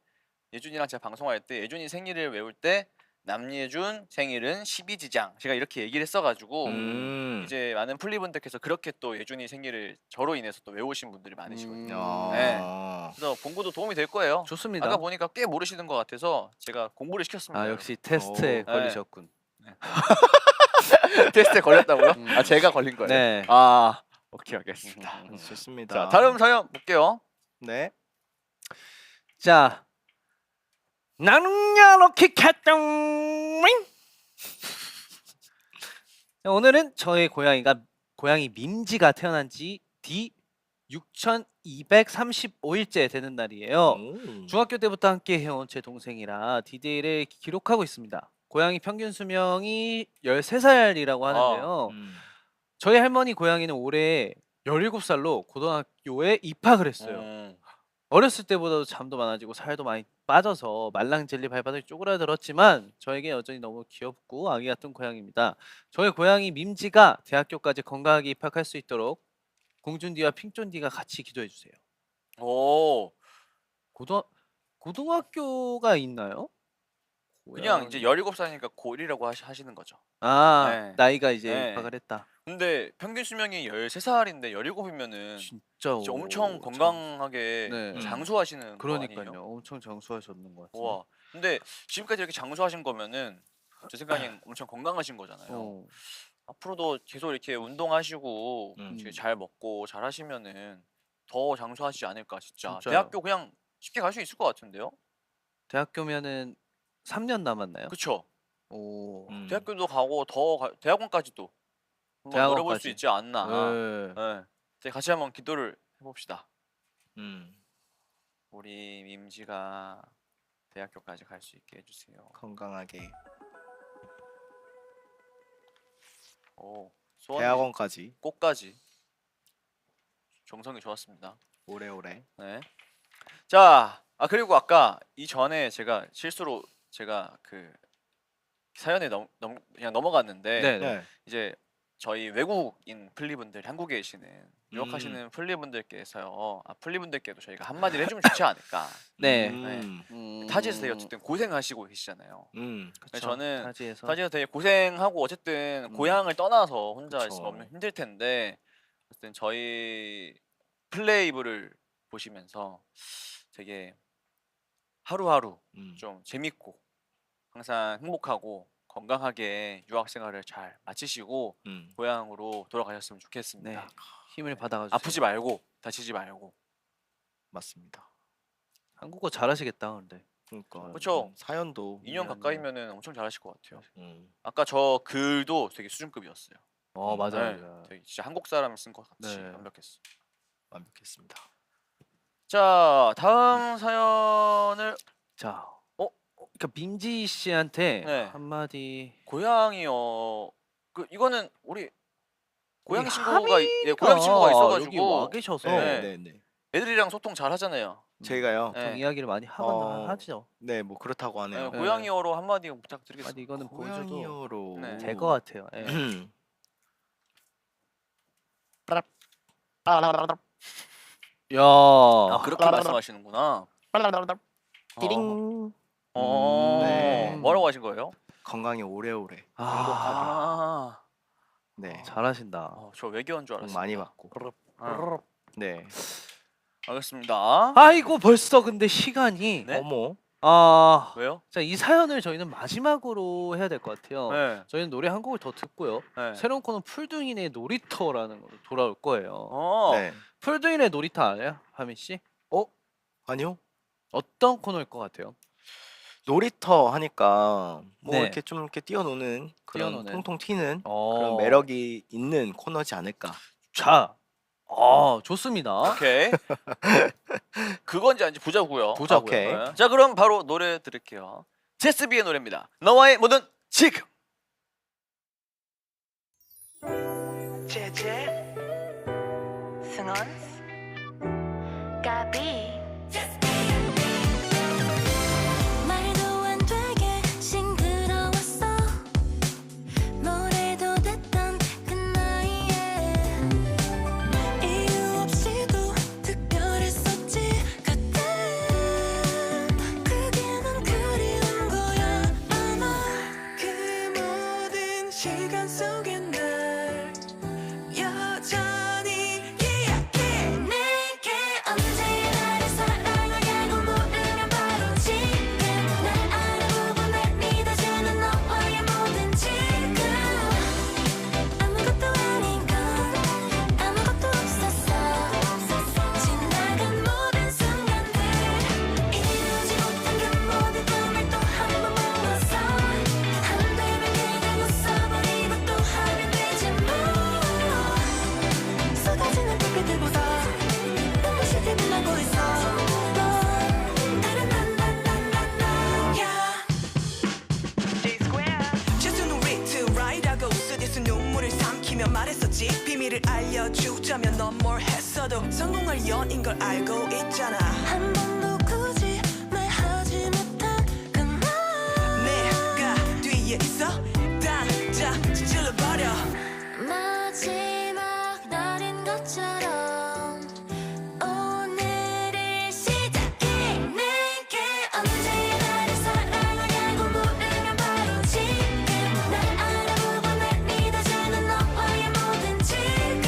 예준이랑 제가 방송할 때 예준이 생일을 외울 때 남예준 생일은 12지장 제가 이렇게 얘기를 했어가지고 이제 많은 플리분들께서 그렇게 또 예준이 생일을 저로 인해서 또 외우신 분들이 많으시거든요. 네. 그래서 봉구도 도움이 될 거예요. 좋습니다. 아까 보니까 꽤 모르시는 것 같아서 제가 공부를 시켰습니다. 아, 역시 테스트에 오. 걸리셨군. 테스트에 걸렸다고요? 음. 아 제가 걸린 거예요. 네. 아 오케이 알겠습니다. 좋습니다. 자 다음 사연 볼게요. 네. 자, 나는야 로키 캣똥. 오늘은 저의 고양이 민지가 태어난 지 D 6235일째 되는 날이에요. 중학교 때부터 함께 해온 제 동생이라 디데이를 기록하고 있습니다. 고양이 평균 수명이 13살이라고 하는데요. 저희 할머니 고양이는 올해 17살로 고등학교에 입학을 했어요. 어렸을 때보다도 잠도 많아지고 살도 많이 빠져서 말랑젤리 발바닥이 쪼그라들었지만 저에게 여전히 너무 귀엽고 아기 같은 고양이입니다. 저희 고양이 밈지가 대학교까지 건강하게 입학할 수 있도록 공준디와 핑쫀디가 같이 기도해 주세요. 오 고등학교가 있나요? 그냥 이제 17살이니까 고1이라고 하시는 거죠. 아, 네. 나이가 이제 네. 입학을 했다. 근데 평균 수명이 13살인데 17이면은 진짜, 엄청 건강하게 네. 장수하시는 거 그러니까요. 아니에요? 엄청 장수하셨는 것 같아요. 와. 근데 지금까지 이렇게 장수하신 거면은 제 생각엔 엄청 건강하신 거잖아요. 어. 앞으로도 계속 이렇게 운동하시고 이렇게 음. 잘 먹고 잘 하시면은 더 장수하시지 않을까 진짜. 진짜요. 대학교 그냥 쉽게 갈 수 있을 것 같은데요? 대학교면은 3년 남았나요? 그쵸? 오. 대학교도 가고 대학원까지도 한번 노려볼 수 대학원까지. 있지 않나. 네. 네. 이제 같이 한번 기도를 해봅시다. 음. 우리 밈지가 대학교까지 갈 수 있게 해주세요. 건강하게 오, 소원 대학원까지 꼭까지. 정성이 좋았습니다. 오래오래. 네. 자, 그리고 아까 이전에 제가 실수로 제가 그 사연에 그냥 넘어갔는데 네. 네. 이제 저희 외국인 플리분들 한국에 계시는 유학하시는 플리분들께서요. 플리분들께도 저희가 한마디를 해주면 좋지 않을까. 네. 타지에서 되게 어쨌든 고생하시고 계시잖아요. 그쵸. 저는 타지에서 타지에서 되게 고생하고 어쨌든 고향을 떠나서 혼자 그쵸. 있으면 힘들 텐데 어쨌든 저희 플레이브를 보시면서 되게 하루하루 좀 재밌고 항상 행복하고 건강하게 유학 생활을 잘 마치시고 고향으로 돌아가셨으면 좋겠습니다. 네. 힘을 받아가지고 아프지 말고 다치지 말고. 맞습니다. 한국어 잘하시겠다 근데. 그러니까 그쵸. 사연도 2년 가까이면은 엄청 잘하실 것 같아요. 아까 아까 저 글도 되게 수준급이었어요. 맞아요. 네, 맞아요. 되게 진짜 한국 사람이 쓴 것 같이 네. 완벽했어. 완벽했습니다. 자, 다음 사연을 자, 그러니까 민지 씨한테 네. 한마디. 고향이요. 이거는 우리 고향 우리 친구가 고향 그러니까 친구가 여기 있어가지고 와 계셔서 네. 네네. 애들이랑 소통 잘 하잖아요. 제가요. 네. 이야기를 많이 하죠. 네, 뭐 그렇다고 네, 하네요. 고향이어로 한마디 부탁드리겠습니다. 아니 이거는 보여줘도 고양이어로 네. 될 것 같아요. 예. 야. 그렇게 말씀하시는구나. 띠링. 네. 뭐라고 하신 거예요? 건강히 오래오래. 아, 네. 잘하신다. 저 외계어인 줄 복 알았어요. 많이 받고. 네. 알겠습니다. 아이고 벌써 근데 시간이 네? 어머. 왜요? 자, 이 사연을 저희는 마지막으로 해야 될 것 같아요. 네. 저희는 노래 한 곡을 더 듣고요. 네. 새로운 코너 풀둥이네 놀이터라는 걸로 돌아올 거예요. 네. 풀둥이네 놀이터 알아요, 하민 씨? 아니요. 어떤 코너일 것 같아요? 놀이터 하니까 뭐 네. 이렇게 좀 이렇게 뛰어노는 그런 뛰어노는. 통통 튀는 어. 그런 매력이 있는 코너지 않을까. 자, 좋습니다. 오케이. 그건지 아닌지 보자고요. 보자고요. 오케이. 네. 자, 그럼 바로 노래 들을게요. 제스비의 노래입니다. 너와의 모든 지금. 제제 승원 까비 말도 안 되게 싱그러웠어 노래도 됐던 그 나이에 이유 없이도 특별했었지 그때 그게 난 그리운 거야 아마 그 모든 시간 속에 날 여전히 기억해 내게 언제 나를 사랑하냐고 물으면 바로 지금 날 알아보고 날 믿어주는 너와의 모든 지금 아무것도 아닌 건 아무것도 없었어 지나간 모든 순간들 이루지 못한 그 모든 꿈을 또 한 번 모았어 안 되면 그냥 웃어버리고 또 하면 되지 뭐 쏟아지는 빛들보다 눈부시게 빛나고 있어 넌 다른 나야 지수는 위트 라이라고 쓰디쓴 눈물을 삼키며 말했었지 비밀을 알려주자면 넌 뭘 했어도 성공할 연인 걸 알고 있잖아 한 번도 굳이 말하지 못한 그말 내가 뒤에 있어 당장 찔러버려 마지막 날인 것처럼 오늘을 시작해 내게 언제 나를 사랑하냐고 물으면 바로 지금 날 알아보고 날 믿어주는 너와의 모든 지금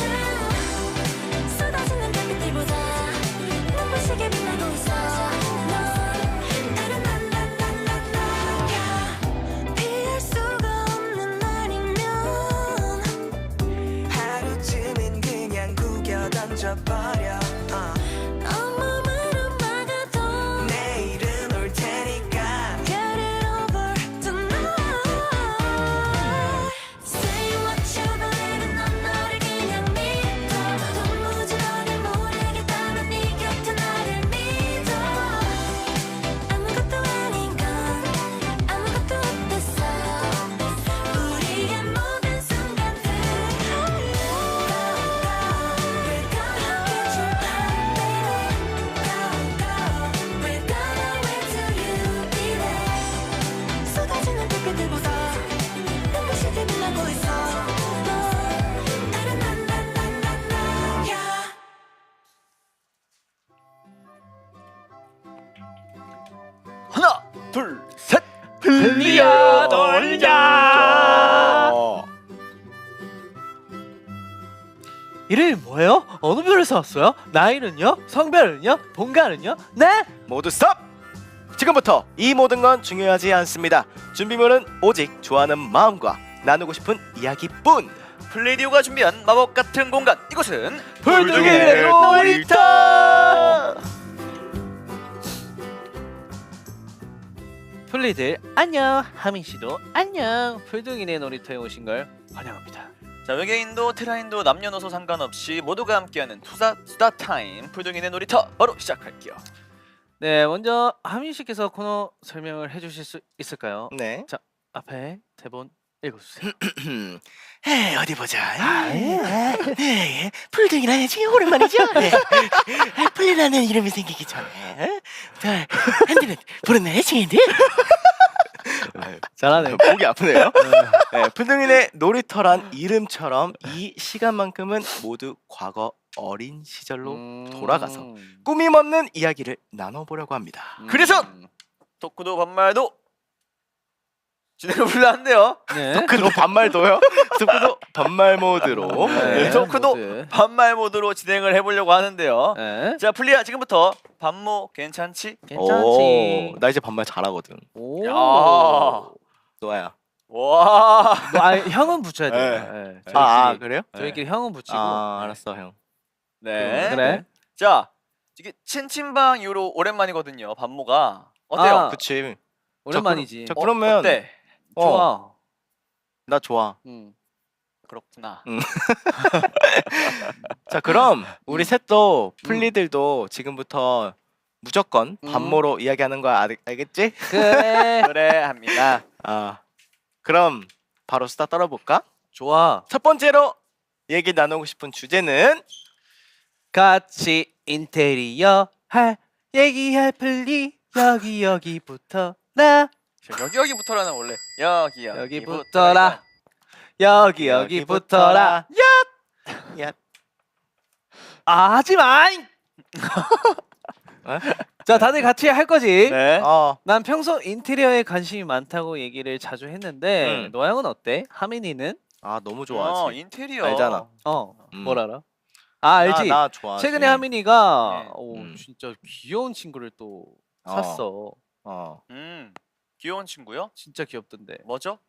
쏟아지는 별빛들보다 눈부시게 빛나고 있어 잊어버려 온몸으로 막아도 내일은 올 테니까 Get it over tonight. Say what you believe, 넌 너를 그냥 믿어. 도무지 너를 모르겠다면 네 곁에 나를 믿어. 아무것도 아닌 건 아무것도 어땠어. 우리의 모든 순간들 We're gonna get you right, baby. We're gonna wait till you be there. 쏟아지는 빛들보다 눈부시게 빛나고 있어. 나나나나나나야. 하나, 둘, 셋. 플리야 놀자. 이름이 뭐예요? 어느 별에서 왔어요? 나이는요? 성별은요? 본가는요? 네? 모두 스톱! 지금부터 이 모든 건 중요하지 않습니다. 준비물은 오직 좋아하는 마음과 나누고 싶은 이야기뿐. 플레이디오가 준비한 마법 같은 공간. 이곳은 불독의 놀이터. 플리들 안녕. 하민 씨도 안녕. 풀둥이네 놀이터에 오신 걸 환영합니다. 자, 외계인도 테라인도 남녀노소 상관없이 모두가 함께하는 수다 타임 풀둥이네 놀이터 바로 시작할게요. 네, 먼저 하민 씨께서 코너 설명을 해주실 수 있을까요? 네. 앞에 대본 읽어주세요. 어디 보자. 풀둥이라는 지금 오랜만이죠. 풀리라는 이름이 생기기 전에 한들은 부르는 친구들. 잘하네. 목이 아프네요. 네, 풀둥이네 놀이터란 이름처럼 이 시간만큼은 모두 과거 어린 시절로 돌아가서 꾸밈 없는 이야기를 나눠보려고 합니다. 그래서 토크도 반말도 진행을 불러한대요. 네. 토크도 반말도요? 토크도 반말 모드로. 네, 토크도 모두. 반말 모드로 진행을 해보려고 하는데요. 네. 자, 플리야 지금부터 반모 괜찮지? 괜찮지. 나 이제 반말 잘하거든. 오. 야. 노아야. 와. 형은 붙여야 돼. 네. 네. 아 그래요? 저희끼리 형은 붙이고. 알았어 형. 네. 그래. 자, 이게 친친방 이후로 오랜만이거든요. 반모가 어때요? 아, 그치. 오랜만이지. 자 그러면 어때? 좋아. 나 좋아. 그렇구나. 자 그럼 우리 셋도 플리들도 지금부터 무조건 반모로 이야기하는 거 알겠지? 그래. 그래 합니다. 그럼 바로 수다 떨어볼까? 좋아. 첫 번째로 얘기 나누고 싶은 주제는 같이 인테리어 할 얘기할 플리 여기부터 나 여기부터라는 원래 여기부터라 여기부터라 야. 하지마. 어? 자 다들 같이 할 거지? 네. 난 평소 인테리어에 관심이 많다고 얘기를 자주 했는데 노영은 어때? 하민이는? 너무 좋아하지. 인테리어 알잖아. 뭘 알아? 알지? 나 좋아하지. 최근에 하민이가 네. 진짜 귀여운 친구를 또 샀어. 귀여운 친구요? 진짜 귀엽던데. 뭐죠?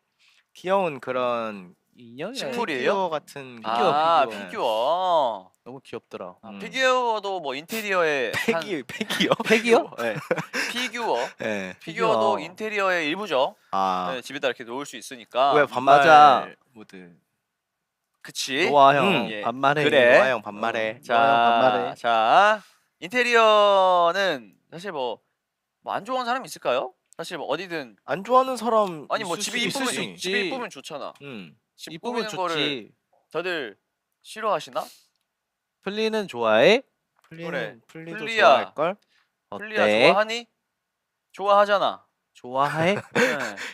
귀여운 그런 인형이라 식물이에요? 피규어 같은 피규어. 피규어. 너무 귀엽더라. 피규어도 뭐 인테리어의 패기요? 팩이요? 네. 피규어. 네. 피규어도 피규어. 인테리어의 일부죠. 네, 집에다 이렇게 놓을 수 있으니까. 왜 반말 맞아. 모드? 그치? 좋아 형. 예. 반말해. 그래. 노아 형 반말해. 자, 반말해. 자, 인테리어는 사실 뭐 안 좋아하는 사람 있을까요? 사실 뭐 어디든 안 좋아하는 사람 아니 뭐 있을 집이 수 이쁘면 있지. 집이 이쁘면 좋잖아. 집 이쁘면 꾸미는 거를 좋지. 다들 싫어하시나? 플리는 좋아해? 그래. 플리도 플리야. 좋아할 걸. 플리야 어때? 좋아하니? 좋아하잖아. 좋아해? 네.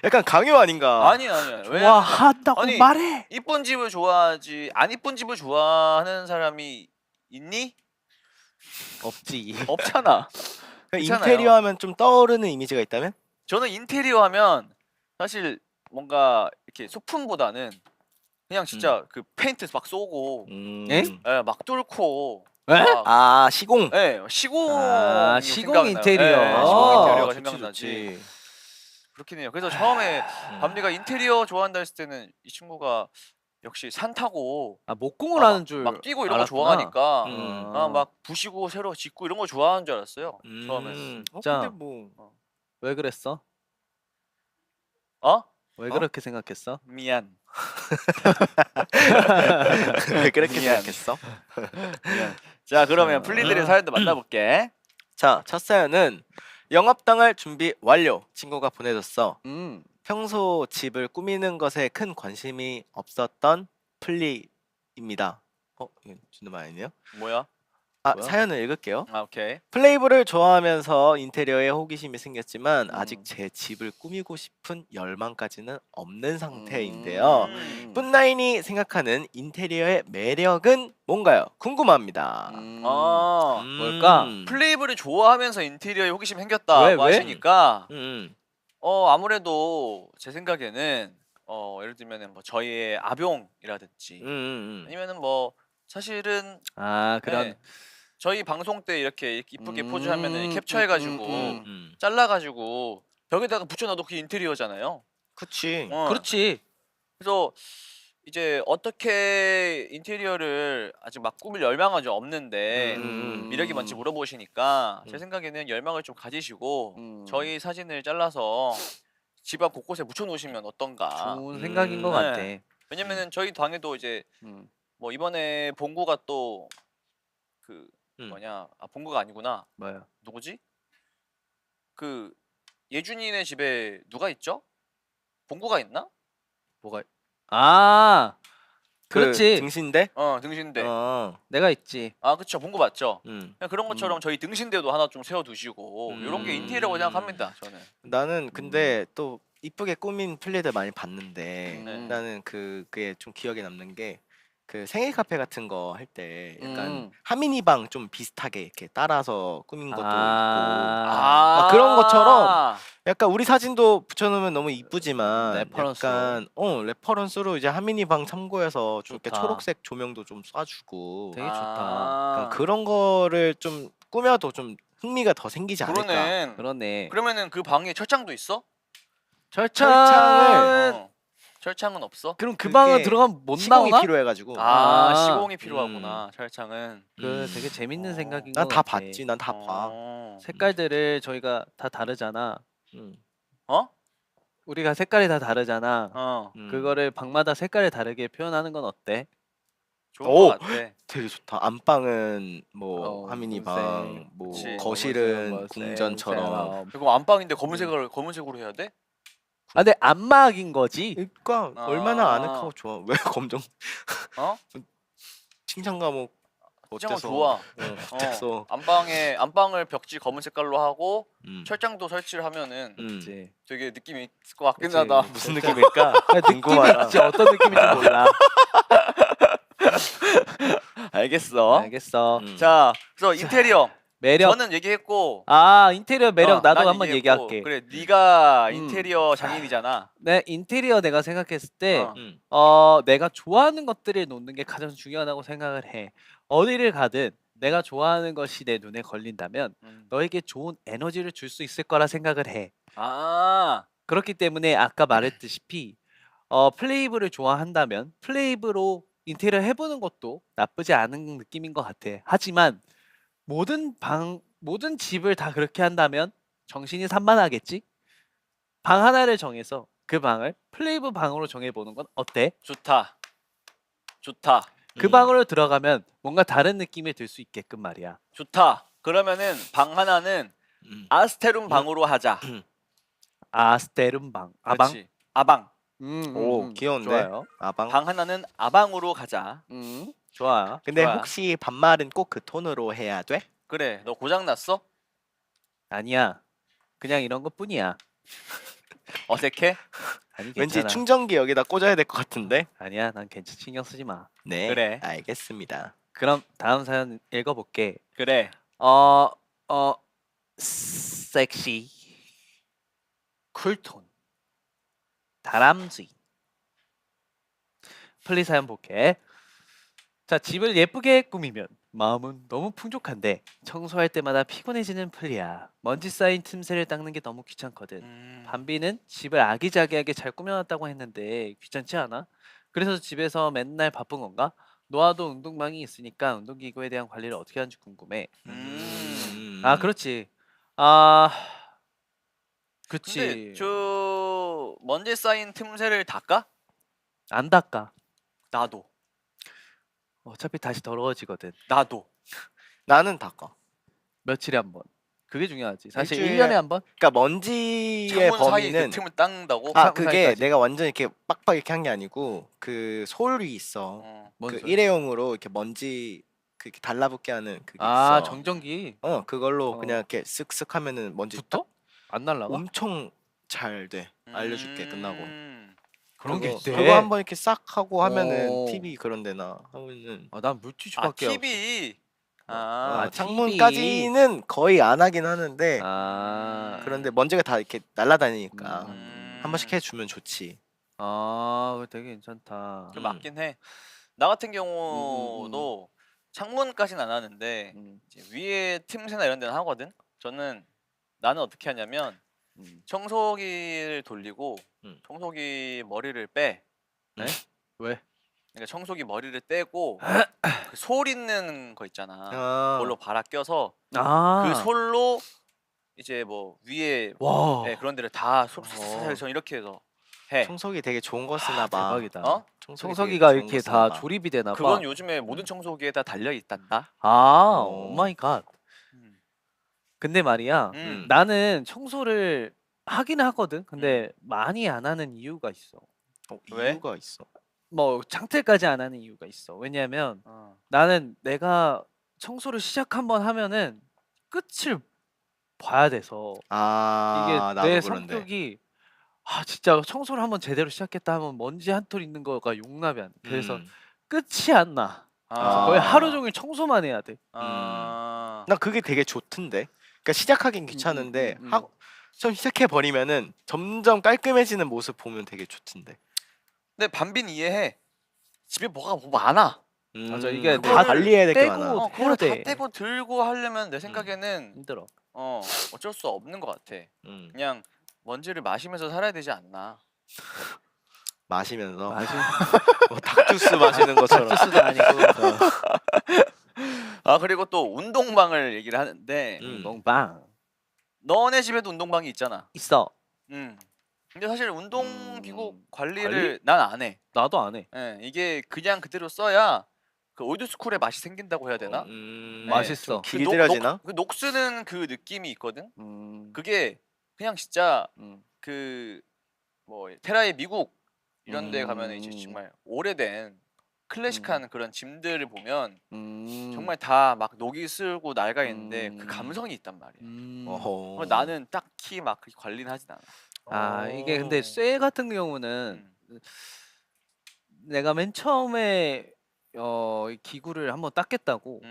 약간 강요 아닌가? 아니야. 왜? 좋아한다고 아니, 말해. 이쁜 집을 좋아하지 안 이쁜 집을 좋아하는 사람이 있니? 없지. 없잖아. 그러니까 괜찮아요. 인테리어 하면 좀 떠오르는 이미지가 있다면? 저는 인테리어 하면 사실 뭔가 이렇게 소품보다는 그냥 진짜 그 페인트 막 쏘고 에? 막 뚫고 에? 막, 시공. 시공 시공 인테리어. 시공 인테리어가 좋지, 생각나지. 좋지. 그렇긴 해요. 그래서 처음에 밤리가 인테리어 좋아한다 했을 때는 이 친구가 역시 산 타고 아 목공을 하는 줄 막 뛰고 이런 거 알았구나. 좋아하니까 음. 막 부시고 새로 짓고 이런 거 좋아하는 줄 알았어요. 처음에는. 자. 근데 뭐 왜 그랬어? 어? 왜 어? 그렇게 생각했어? 미안. 왜 그렇게 미안. 생각했어? 자 그러면 플리들의 사연도 만나볼게. 자, 첫 사연은 영업당할 준비 완료. 친구가 보내줬어. 평소 집을 꾸미는 것에 큰 관심이 없었던 플리입니다. 이거 준우만 아니네요? 뭐야? 뭐야? 사연을 읽을게요. 아 오케이. 플레이브를 좋아하면서 인테리어에 호기심이 생겼지만 아직 음. 제 집을 꾸미고 싶은 열망까지는 없는 상태인데요. 음. 뿜나인이 생각하는 인테리어의 매력은 뭔가요? 궁금합니다. 아 뭘까? 플레이브를 좋아하면서 인테리어에 호기심이 생겼다고 왜? 하시니까 음, 아무래도 제 생각에는 예를 들면은 뭐 저희의 아병이라든지 아니면은 뭐 사실은 아 그런 네, 저희 방송 때 이렇게 이쁘게 포즈하면은 캡처해가지고 음. 잘라가지고 벽에다가 붙여놔도 그게 인테리어잖아요. 그치. 그렇지. 그래서 이제 어떻게 인테리어를 아직 막 꾸밀 열망은 좀 없는데 미력이 뭔지 물어보시니까 제 생각에는 열망을 좀 가지시고 저희 사진을 잘라서 집 앞 곳곳에 묻혀놓으시면 어떤가. 좋은 생각인 것 음. 같아. 네. 왜냐면은 저희 방에도 이제 뭐 이번에 봉구가 또 그 뭐냐 봉구가 아니구나. 뭐야? 누구지? 그 예준이네 집에 누가 있죠? 봉구가 있나? 뭐가? 아 그 그렇지. 등신대? 등신대. 내가 있지. 아 그쵸 봉구 맞죠? 음. 그냥 그런 것처럼 저희 등신대도 하나 좀 세워두시고 이런 게 인테리어라고 생각합니다 저는. 나는 근데 또 이쁘게 꾸민 플레이들 많이 봤는데 네. 나는 그게 좀 기억에 남는 게 그 생일 카페 같은 거 할 때 약간 음. 하민이 방 좀 비슷하게 이렇게 따라서 꾸민 것도 있고 아, 막 그런 것처럼 약간 우리 사진도 붙여놓으면 너무 이쁘지만 레퍼런스로. 약간 레퍼런스로 이제 하민이 방 참고해서 좀 이렇게 좋다. 초록색 조명도 좀 쏴주고 되게 좋다. 약간 그런 거를 좀 꾸며도 좀 흥미가 더 생기지 않을까. 그러네. 그러네. 그러면은 그 방에 철장도 있어? 철창은 철창은 없어? 그럼 그 그게 방은 들어가면 못 시공이 나오나? 필요해가지고 아, 아. 시공이 필요하구나 철창은. 그 되게 재밌는 생각인 것 난 다 같아. 봤지. 난 다 봐. 색깔들을 저희가 다 다르잖아. 음. 우리가 색깔이 다 다르잖아. 음. 그거를 방마다 색깔을 다르게 표현하는 건 어때? 좋은 오! 것 같아. 되게 좋다. 안방은 뭐 하민이 검은색. 방, 뭐 그치. 거실은 검은색, 뭐 궁전처럼. 그리고 안방인데 검은색으로 해야 돼? 아, 근데 안막인 거지. 그러니까 아. 얼마나 아늑하고 좋아. 왜 검정? 어? 칭찬 과목 철창은 어때서? 좋아. 어때서? 안방을 벽지 검은 색깔로 하고 음. 철장도 설치를 하면은 그치. 되게 느낌이 있을 것 같긴 그치. 하다. 무슨 느낌일까? 느낌이 궁금하다. 있지. 어떤 느낌인지 몰라. 알겠어. 알겠어. 자, 그래서 인테리어 매력. 저는 얘기했고 아, 인테리어 매력 나도 난 한번 얘기했고, 얘기할게. 그래, 네가 음. 인테리어 장인이잖아. 네, 인테리어 내가 생각했을 때 어. 내가 좋아하는 것들을 놓는 게 가장 중요하다고 생각을 해. 어디를 가든 내가 좋아하는 것이 내 눈에 걸린다면 너에게 좋은 에너지를 줄 수 있을 거라 생각을 해. 아, 그렇기 때문에 아까 말했듯이 플레이브를 좋아한다면 플레이브로 인테리어 해보는 것도 나쁘지 않은 느낌인 것 같아. 하지만 모든 집을 다 그렇게 한다면 정신이 산만하겠지? 방 하나를 정해서 그 방을 플레이브 방으로 정해보는 건 어때? 좋다. 좋다. 그 방으로 들어가면 뭔가 다른 느낌이 들 수 있게끔 말이야. 좋다. 그러면은 방 하나는 아스테룸 방으로 하자. 아스테름 방. 아방? 그렇지. 아방. 오, 귀여운데? 좋아요. 아방. 방 하나는 아방으로 가자. 좋아. 근데 좋아. 혹시 반말은 꼭 그 톤으로 해야 돼? 그래, 너 고장 났어? 아니야. 그냥 이런 것 뿐이야. 어색해? 아니 왠지 괜찮아. 충전기 여기다 꽂아야 될 것 같은데? 아니야. 난 괜찮. 신경 쓰지 마. 네, 그래. 알겠습니다. 그럼 다음 사연 읽어볼게. 그래. 섹시 쿨톤 다람쥐 플리 사연 볼게. 자, 집을 예쁘게 꾸미면 마음은 너무 풍족한데 청소할 때마다 피곤해지는 플리야. 먼지 쌓인 틈새를 닦는 게 너무 귀찮거든. 밤비는 집을 아기자기하게 잘 꾸며놨다고 했는데 귀찮지 않아? 그래서 집에서 맨날 바쁜 건가? 노아도 운동방이 있으니까 운동기구에 대한 관리를 어떻게 하는지 궁금해. 아 그렇지. 아 그치. 근데 저 먼지 쌓인 틈새를 닦아? 안 닦아. 나도. 어차피 다시 더러워지거든. 나도. 나는 닦아. 며칠에 한 번. 그게 중요하지. 사실 일주일에 1년에 한 번? 그러니까 먼지의 창문 사이 그 범위는 틈을 닦는다고? 아 창문 그게 사이까지. 내가 완전 이렇게 빡빡 이렇게 한 게 아니고 그 솔이 있어. 어. 뭔 그 소리? 일회용으로 이렇게 먼지 그렇게 달라붙게 하는 그게 아 있어. 정전기. 그걸로 어. 그냥 이렇게 쓱쓱 하면은 먼지 붙어? 안 날라가? 엄청 잘 돼. 알려줄게 끝나고. 그런 게 그거- 있대. 그거 한번 이렇게 싹 하고 하면은 오. TV 그런 데나 하면은 아, 난 아 물티슈밖에 없어. TV. 아, 아, 창문까지는 거의 안 하긴 하는데 아. 그런데 먼지가 다 이렇게 날아다니니까 음. 한 번씩 해주면 좋지. 아, 그거 되게 괜찮다. 그 맞긴 해. 나 같은 음. 경우도 창문까지는 안 하는데 이제 위에 틈새나 이런 데는 하거든. 나는 어떻게 하냐면 청소기를 돌리고 음. 청소기 머리를 빼. 네? 왜? 그러니까 청소기 머리를 떼고 그 솔 있는 거 있잖아. 그걸로 발아 껴서 아. 그 솔로 이제 뭐 위에 와. 네, 그런 데를 다 솔솔솔 전 이렇게 해서 해. 청소기 되게 좋은 거 쓰나 봐. 대박이다. 어? 청소기가 되게 좋은 이렇게 거 쓰나 다 봐. 조립이 되나 봐. 그건 요즘에 모든 청소기에다 달려 있단다. 아, 오 마이 갓. 음. 근데 말이야. 나는 청소를 하긴 하거든. 근데 많이 안 하는 이유가 있어. 왜? 이유가 있어. 뭐 창틀까지 안 하는 이유가 있어. 왜냐면 어. 나는 내가 청소를 시작 한번 하면은 끝을 봐야 돼서 아 이게 나도 내 그런데. 성격이 아 진짜 청소를 한번 제대로 시작했다 하면 먼지 한 톨 있는 거가 용납이 안 돼. 그래서 끝이 안 나. 그래서 거의 하루 종일 청소만 해야 돼. 아. 나 그게 되게 좋던데. 그러니까 시작하긴 귀찮은데 하고 좀 시작해 버리면은 점점 깔끔해지는 모습 보면 되게 좋던데. 근데 반빈 이해해. 집에 뭐가 뭐 많아. 맞아, 이게 그걸 다 관리해야 될 게 떼고 많아. 해야 그걸 다 돼. 떼고 들고 하려면 내 생각에는 힘들어. 어쩔 수 없는 것 같아. 음. 그냥 먼지를 마시면서 살아야 되지 않나. 마시면서 마시 뭐 닭주스 마시는 것처럼. 닭주스도 아니고 아 그리고 또 운동방을 얘기를 하는데 운동방 너네 집에도 운동방이 있잖아. 있어. 근데 사실 운동기구 관리를 관리? 난 안 해. 나도 안 해. 예, 이게 그냥 그대로 써야 그 올드스쿨의 맛이 생긴다고 해야 되나? 맛있어. 그 길들여지나? 그 녹쓰는 그 느낌이 있거든. 음. 그게 그냥 진짜 음. 그 뭐 테라의 미국 이런 데 가면 이제 음. 정말 오래된 클래식한 그런 짐들을 보면 음. 정말 다 막 녹이 슬고 낡아 있는데 그 음. 감성이 있단 말이야. 어허. 그래서 나는 딱히 막 그렇게 관리는 하진 않아. 아 이게 근데 쇠 같은 경우는 내가 맨 처음에 이 기구를 한번 닦겠다고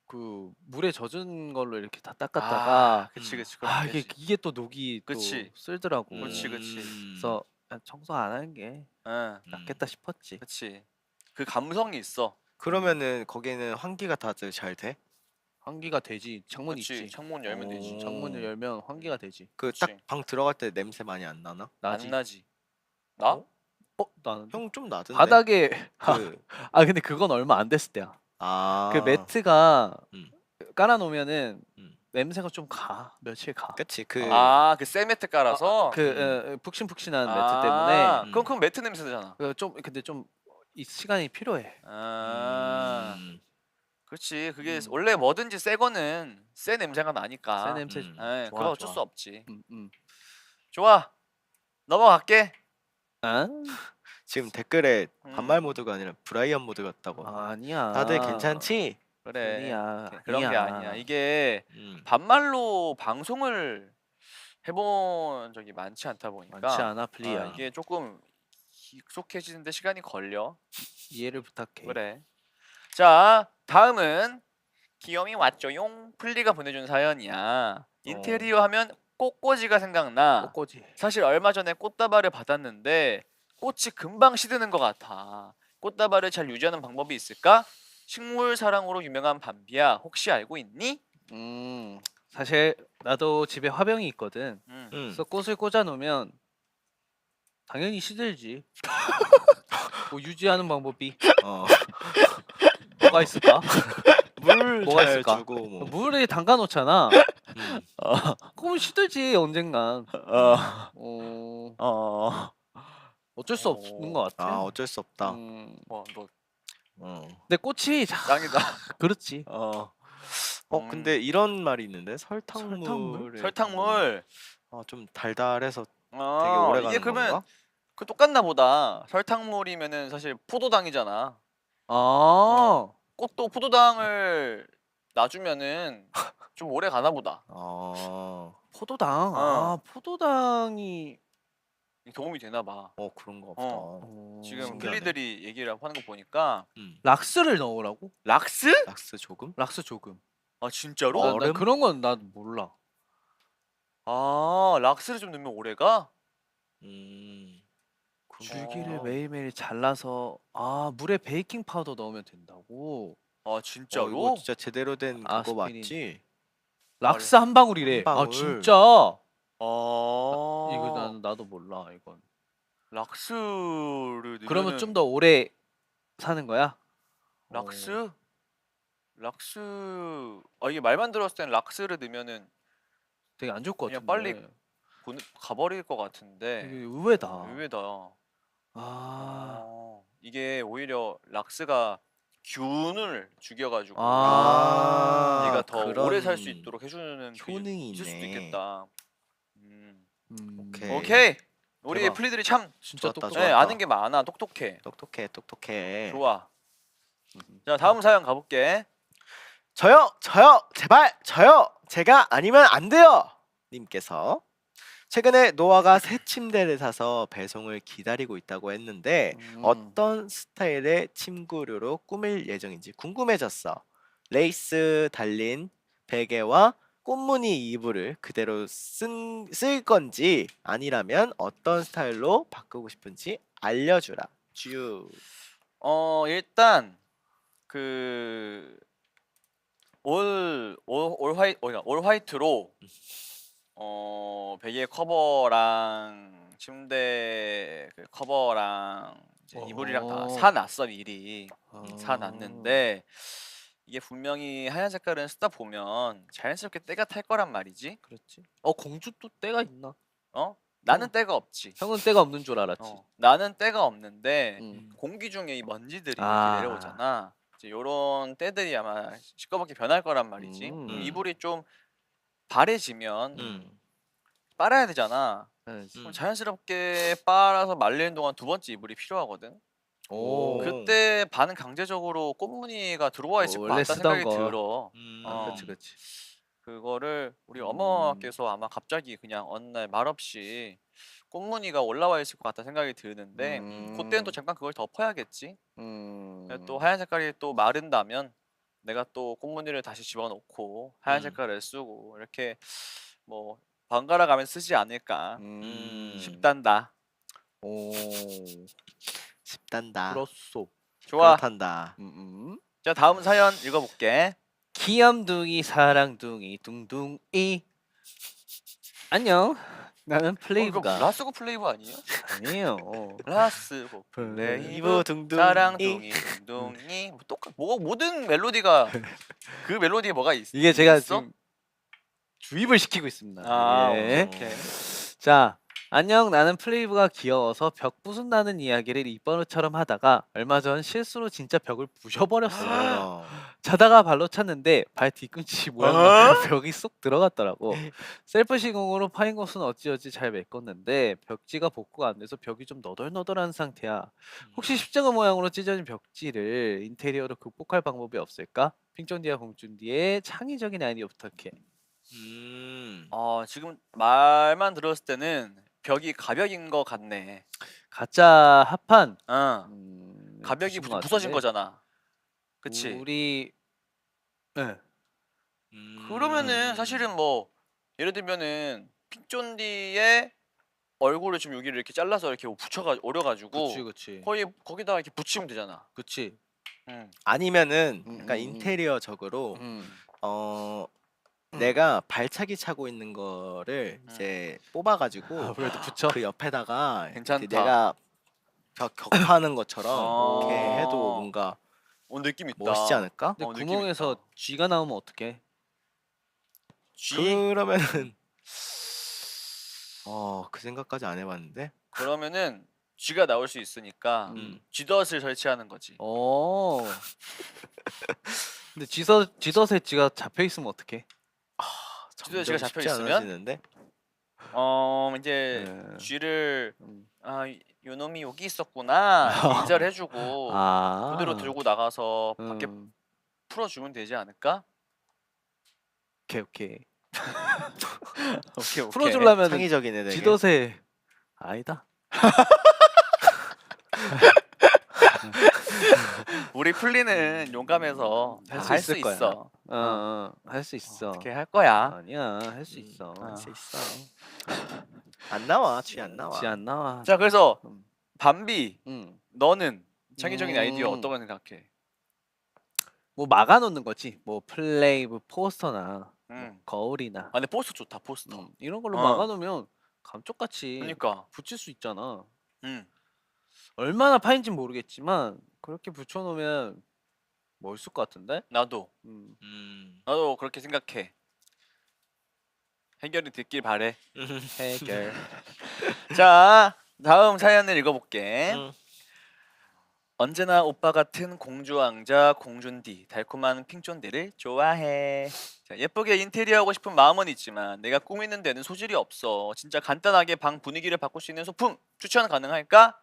그 물에 젖은 걸로 이렇게 다 닦았다가 그치 그치 아 그럼 되지. 이게 또 녹이 그치. 또 쓸더라고. 그치 그치. 그래서 아, 청소 안 하는 게 응 낫겠다 싶었지. 그치. 그 감성이 있어. 그러면은 거기는 환기가 다들 잘 돼? 환기가 되지. 창문 그치. 있지. 창문 열면 되지. 창문을 열면 환기가 되지. 그 그치. 딱 방 들어갈 때 냄새 많이 안 나나? 나지. 안 나지. 나? 나는 형 좀 나던데. 바닥에 그, 아 근데 그건 얼마 안 됐을 때야. 아. 그 매트가 음. 깔아놓으면은 음. 냄새가 좀 가. 며칠 가. 그치 그 그 세매트 깔아서. 그 푹신푹신한 매트 때문에 그럼 매트 냄새잖아. 좀 근데 좀 이 시간이 필요해. 그렇지. 그게 원래 뭐든지 새 거는 새 냄새가 나니까. 새 냄새. 예, 좋아, 그거 어쩔 좋아. 수 없지. 음. 좋아. 넘어갈게. 아? 지금 댓글에 반말 모드가 아니라 브라이언 모드 같다고. 아니야. 다들 괜찮지? 그래. 아니야. 그런 게 아니야. 아니야. 이게 음. 반말로 방송을 해본 적이 많지 않다 보니까 많지 않아 플리야. 이게 조금 익숙해지는데 시간이 걸려. 이해를 부탁해. 그래. 자, 다음은 귀염이 왔죠용 플리가 보내준 사연이야. 인테리어 하면 꽃꽂이가 생각나. 꽃꽂이. 사실 얼마 전에 꽃다발을 받았는데 꽃이 금방 시드는 것 같아. 꽃다발을 잘 유지하는 방법이 있을까? 식물 사랑으로 유명한 밤비야. 혹시 알고 있니? 사실 나도 집에 화병이 있거든. 그래서 꽃을 꽂아 놓으면 당연히 시들지. 뭐 유지하는 방법이 어, 뭐가 있을까? 물 뭐가 잘 있을까? 주고 뭐. 물에 담가 놓잖아. 음. 그럼 시들지 언젠간. 어. 어, 어. 어쩔 수 없는 것 같아. 아 어쩔 수 없다. 와, 너 근데 꽃이 짱이다. 그렇지. 근데 이런 말이 있는데 설탕물에 설탕물. 좀 달달해서 되게 아, 오래 이게 가는 그러면 건가? 그 똑같나 보다. 설탕물이면은 사실 포도당이잖아. 아, 꽃도 포도당을 놔주면은 좀 오래 가나 보다. 포도당. 아, 포도당이 도움이 되나 봐. 그런 거 없다. 지금 신기하네. 플리들이 얘기를 하는 거 보니까 락스를 넣으라고? 락스? 락스 조금? 락스 조금. 아 진짜로? 나 얼음? 그런 건 난 몰라. 아 락스를 좀 넣으면 오래 가? 줄기를 어. 매일매일 잘라서 물에 베이킹 파우더 넣으면 된다고. 아 이거 진짜로? 진짜 제대로 된 그거 아스피린. 맞지? 락스 한 방울이래. 한 아 방울. 진짜? 이거 나도 몰라 이건. 락스를 넣으면 그러면 좀 더 오래 사는 거야? 락스? 락스 이게 말만 들었을 땐 락스를 넣으면은 되게 안 좋을 것 그냥 같은데. 빨리 가버릴 것 되게 같은데 의외다. 의외다. 아, 이게 오히려 락스가 균을 죽여가지고 아, 얘가 더 오래 살 수 그런 있도록 해주는 그게 효능이 있을 수도 있네. 있겠다. 오케이. 오케이. 우리 대박. 플리들이 참 진짜 좋았다, 똑똑해. 네, 아는 게 많아. 똑똑해. 똑똑해. 좋아. 자 다음 사연 가볼게. 저요, 제발 저요. 제가 아니면 안 돼요. 님께서 최근에 노아가 새 침대를 사서 배송을 기다리고 있다고 했는데 어떤 스타일의 침구류로 꾸밀 예정인지 궁금해졌어. 레이스 달린 베개와 꽃무늬 이불을 그대로 쓸 건지 아니라면 어떤 스타일로 바꾸고 싶은지 알려주라. 쭈. 일단 그 올 화이트로 베개 커버랑 침대 그 커버랑 이제 이불이랑 다 사놨어 미리. 사놨는데 이게 분명히 하얀 색깔은 쓰다 보면 자연스럽게 때가 탈 거란 말이지. 그렇지. 공주 또 때가 있나? 나는 때가 없지. 형은 때가 없는 줄 알았지. 나는 때가 없는데 음. 공기 중에 이 먼지들이 아. 이렇게 내려오잖아. 이제 요런 때들이 아마 시꺼멓게 변할 거란 말이지. 이불이 좀 바래지면 빨아야 되잖아. 그럼 자연스럽게 빨아서 말리는 동안 두 번째 이불이 필요하거든. 오. 그때 반은 강제적으로 꽃무늬가 들어와 있을 것 원래 같다 쓰던 생각이 거. 들어. 그렇지. 그거를 우리 어머께서 아마 갑자기 그냥 어느 날 말없이 꽃무늬가 올라와 있을 것 같다 생각이 드는데 그때는 또 잠깐 그걸 덮어야겠지. 또 하얀 색깔이 또 마른다면 내가 또 꽃무늬를 다시 집어넣고 하얀 색깔을 쓰고 이렇게 뭐 번갈아 가면 쓰지 않을까 싶단다. 오. 쉽단다. 그렇소. 좋아. 그렇단다. 자 다음 사연 읽어볼게. 귀염둥이 사랑둥이 둥둥이. 안녕. 나는 이거 플레이브가 라스고 플레이브 아니에요? 아니에요. 라스고 플레이브 플레이브 둥둥이. 사랑둥이 둥둥이 뭐 모든 멜로디가 그 멜로디에 뭐가 이게 제가 있어? 지금 주입을 시키고 있습니다. 아 예. 오케이. 자, 안녕. 나는 플레이브가 귀여워서 벽 부순다는 이야기를 이번호처럼 하다가 얼마 전 실수로 진짜 벽을 부셔버렸어요. 자다가 발로 찼는데 발 뒤꿈치 모양으로 벽이 쏙 들어갔더라고. 셀프 시공으로 파인 곳은 어찌어찌 잘 메꿨는데 벽지가 복구가 안 돼서 벽이 좀 너덜너덜한 상태야. 혹시 십자가 모양으로 찢어진 벽지를 인테리어로 극복할 방법이 없을까? 핑쫀디와 봉쫀디의 창의적인 아이디어 부탁해. 지금 말만 들었을 때는 벽이 가벽인 것 같네. 가짜 합판. 가벽이 부신 것 부서진 같은데. 거잖아. 그치? 우리 네. 그러면은 사실은 뭐 예를 들면은 핑쫀디의 얼굴을 좀 여기를 이렇게 잘라서 이렇게 오려가지고 그치. 거의 거기다가 이렇게 붙이면 되잖아. 그치. 아니면은 약간 인테리어적으로 내가 발차기 차고 있는 거를 이제 뽑아가지고 그래도 붙여. 그 옆에다가 괜찮다. 이렇게 내가 격하는 것처럼 아. 이렇게 해도 뭔가 느낌 있다. 멋있지 않을까? 근데 느낌 구멍에서 있다. 쥐가 나오면 어떡해? G? 그러면은 그 생각까지 안 해봤는데. 그러면은 G가 나올 수 있으니까 G덫을 설치하는 거지. 어. 근데 쥐덫에 쥐가 잡혀 있으면 어떡해? 지도에 점점 쥐가 잡혀 쉽지 있으면? 않아지는데? 이제 네. G를 음. 요놈이 여기 있었구나 이렇게 인사를 해주고 아. 그대로 들고 나가서 밖에 음. 풀어주면 되지 않을까? 오케이 오케이. 오케이. 풀어주려면 창의적이네 되게. 쥐덫에 아니다. 우리 풀리는 용감해서 할 수 할 수 있을 거야. 있어. 할 수 있어. 어떻게 할 거야? 아니야, 할 수 있어. 할 수 있어. 안 나와. 쥐 안 나와. 쥐 안 나와. 자 그래서 음. 밤비 너는 창의적인 아이디어 음. 어떤 거 생각해? 뭐 막아놓는 거지. 뭐 플레이브 포스터나 음. 거울이나 근데 포스터 좋다 포스터. 이런 걸로 어. 막아놓으면 감쪽같이 그러니까. 붙일 수 있잖아. 음. 얼마나 파인진 모르겠지만 그렇게 붙여놓으면 멋있을 것 같은데? 나도 나도 그렇게 생각해. 해결이 됐길 바래. 해결. 자 다음 사연을 읽어볼게. 음. 언제나 오빠 같은 공주왕자 공준디 달콤한 핑쫀디를 좋아해. 자, 예쁘게 인테리어하고 싶은 마음은 있지만 내가 꾸미는 데는 소질이 없어. 진짜 간단하게 방 분위기를 바꿀 수 있는 소품 추천 가능할까?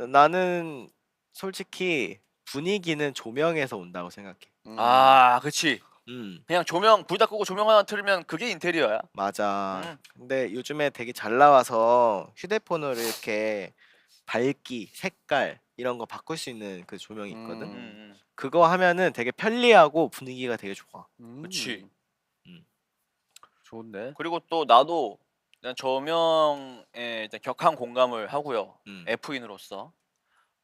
나는 솔직히 분위기는 조명에서 온다고 생각해. 아 그치. 음. 그냥 조명 불 다 끄고 조명 하나 틀면 그게 인테리어야. 맞아. 근데 요즘에 되게 잘 나와서 휴대폰으로 이렇게 밝기, 색깔 이런 거 바꿀 수 있는 그 조명이 있거든. 그거 하면은 되게 편리하고 분위기가 되게 좋아. 그치. 좋은데? 그리고 또 나도 일단 조명에 일단 격한 공감을 하고요. F인으로서.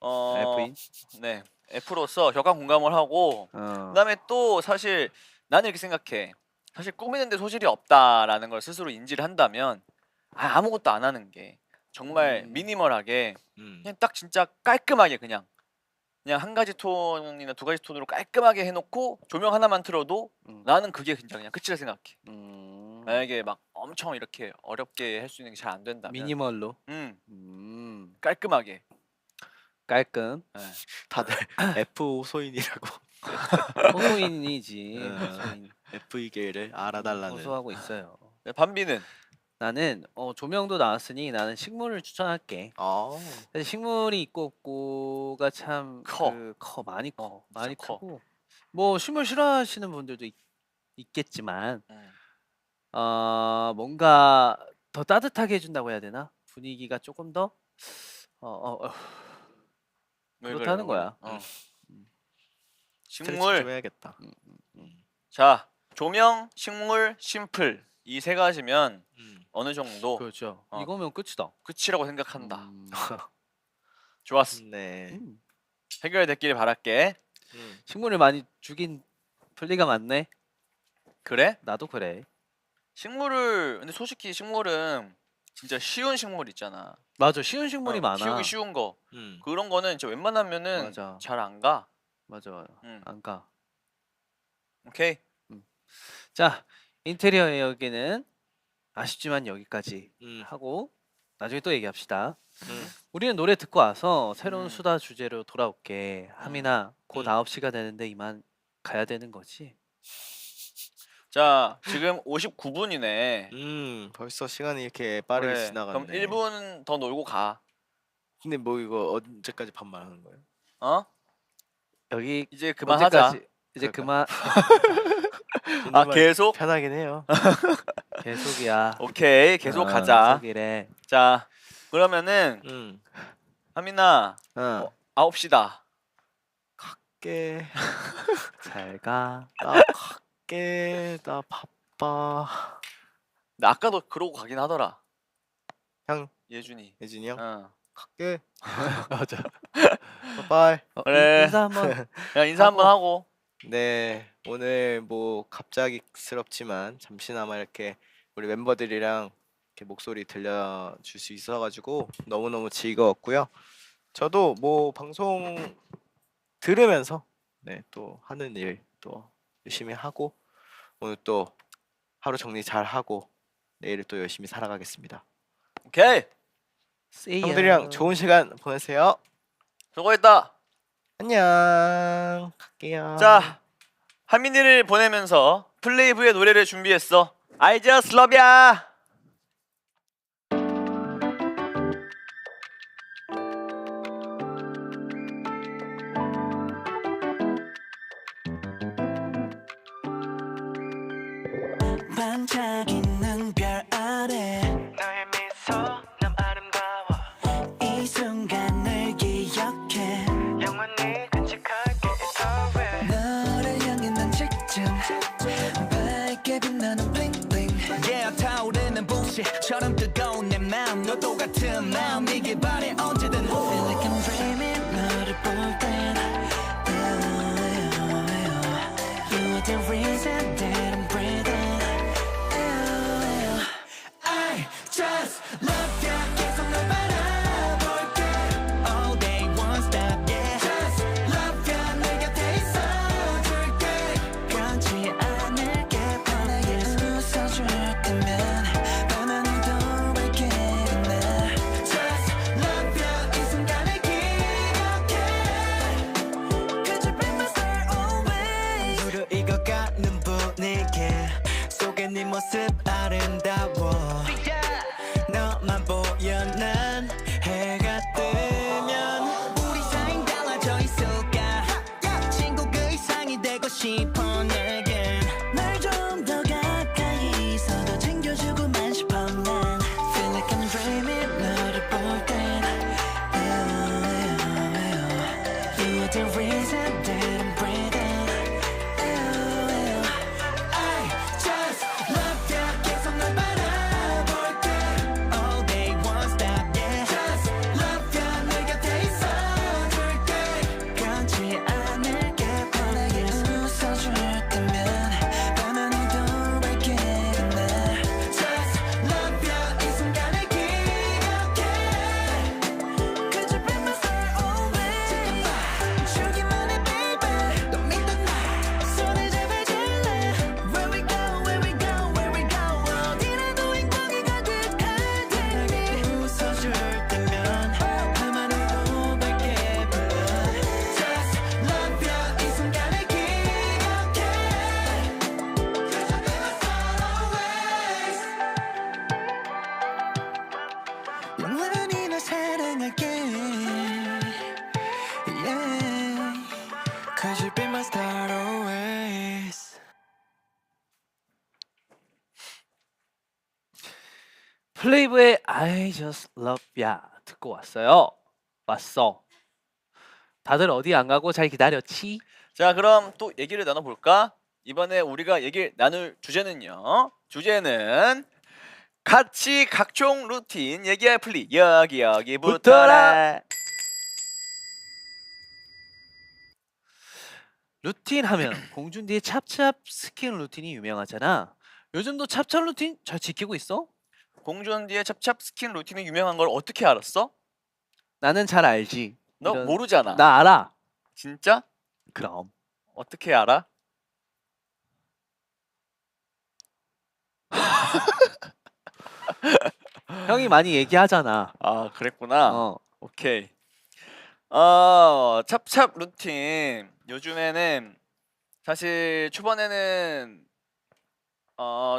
F인? 네. F로서 격한 공감을 하고 그다음에 또 사실 나는 이렇게 생각해. 사실 꾸미는데 소질이 없다라는 걸 스스로 인지를 한다면 아무것도 안 하는 게 정말 미니멀하게 그냥 딱 진짜 깔끔하게 그냥 한 가지 톤이나 두 가지 톤으로 깔끔하게 해놓고 조명 하나만 틀어도 나는 그게 진짜 그냥 끝이라 생각해. 만약에 막 엄청 이렇게 어렵게 할 수 있는 게 잘 안 된다면 미니멀로. 깔끔하게. 깔끔. 네. 다들 F 소인이라고. 호소인이지. 호소인. FE계를 알아달라는. 호소하고 있어요. 밤비는 나는 조명도 나왔으니 나는 식물을 추천할게. 사실 식물이 있고 없고가 참 커 많이 커 많이 커. 크고 뭐 식물 싫어하시는 분들도 있겠지만 뭔가 더 따뜻하게 해준다고 해야 되나? 분위기가 조금 더 왜 그렇다는 그래, 거야. 스트레칭 식물. 좀 해야겠다. 자 조명, 식물, 심플 이 세 가지면 어느 정도 그렇죠. 이거면 끝이다. 끝이라고 생각한다. 좋았어. 네. 해결됐기를 바랄게. 식물을 많이 죽인 플리가 많네. 그래? 나도 그래. 식물을 근데 솔직히 식물은 진짜 쉬운 식물 있잖아. 맞아. 쉬운 식물이 많아. 키우기 쉬운 거. 그런 거는 진짜 웬만하면은 맞아. 잘 안 가. 맞아. 안 가. 오케이. 자, 인테리어 이야기는 아쉽지만 여기까지 하고 나중에 또 얘기합시다. 우리는 노래 듣고 와서 새로운 수다 주제로 돌아올게. 하민아, 곧 9시가 되는데 이만 가야 되는 거지? 자, 지금 59분이네. 벌써 시간이 이렇게 빠르게 그래. 지나갔네. 그럼 1분 더 놀고 가. 근데 뭐 이거 언제까지 반말하는 거예요? 어? 여기 이제 그만하자. 언제까지? 이제 그만. 아 계속? 편하긴 해요. 계속이야. 오케이 계속 가자. 계속이래. 자 그러면은 하민아 9시다. 갈게. 잘 가. 나 갈게. 나 바빠. 나 아까도 그러고 가긴 하더라. 형 예준이. 예준이 형 어. 갈게. 맞아. 바이바이. 그래. 인사 한번. 야 인사 한번 하고. 네 오늘 뭐 갑작스럽지만 잠시나마 이렇게 우리 멤버들이랑 이렇게 목소리 들려줄 수 있어가지고 너무너무 즐거웠고요. 저도 뭐 방송 들으면서 네, 또 하는 일 또 열심히 하고 오늘 또 하루 정리 잘 하고 내일을 또 열심히 살아가겠습니다. 오케이. See ya. 형들이랑 좋은 시간 보내세요. 수고했다. 안녕. 갈게요. 자, 한민이를 보내면서 플레이브의 노래를 준비했어. I just love ya. 반짝이는 별 아래 너의 미소 참 아름다워 이 순간을 기억해 영원히 간직할게 It's alright 너를 향해 난 직진 밝게 빛나는 bling bling Yeah 타오르는 불씨처럼 뜨거운 내 마음 너도 같은 마음 이길 바래 언제든 Feel like I'm dreaming 너를 볼땐 You are the reason that I'm breathing I just love you 계속 널 바라볼게 All day one stop yeah Just love you 내 곁에 있어줄게 변치 않을게 편하게 웃어줄 때면 밤하늘도 밝게 빛나 Just love you 이 순간을 기억해 Could you be my star always 무르익어가는 분위기 속에 네 모습 아름다워 너만 보여 난 해가 뜨면 우리 사이 달라져 있을까 친구 그 이상이 되고 싶어 내겐 날 좀 더 가까이 있어도 챙겨주고만 싶어 난 Feel like I'm dreaming 너를 볼땐 You are the reason that I'm breathing I just love you 계속 널 바라볼게 All day one stop yeah Just love you 내 곁에 있어줄게 변치 않을게 편하게 웃어줄 때면 밤하늘도 밝게 빛나 Just love you 이 순간을 기억해 Could you be my star always 주기만 해 baby Don't meet the night 손을 잡아줄래 Where we go where we go where we go 어디라도 행복이 가득할 테니 웃어줄 때면 밤하늘도 밝게 빛나 Just love you 이 순간을 기억해 Could you be my star always 영원히 널 사랑할게 Yeah Could you be my star always 플레이브의 I just love ya 듣고 왔어요. 왔어. 다들 어디 안 가고 잘 기다렸지? 자, 그럼 또 얘기를 나눠볼까? 이번에 우리가 얘기를 나눌 주제는요. 주제는 같이 각종 루틴 얘기할 플리 여기부터라. 루틴 하면 공준디의 찹찹 스킨 루틴이 유명하잖아. 요즘도 찹찹 루틴 잘 지키고 있어? 공준디의 찹찹 스킨 루틴이 유명한 걸 어떻게 알았어? 나는 잘 알지. 너 이런- 모르잖아. 나 알아. 진짜? 그럼. 어떻게 알아? 형이 많이 얘기하잖아. 아, 그랬구나. 어. 오케이. 찹찹 루틴 요즘에는 사실 초반에는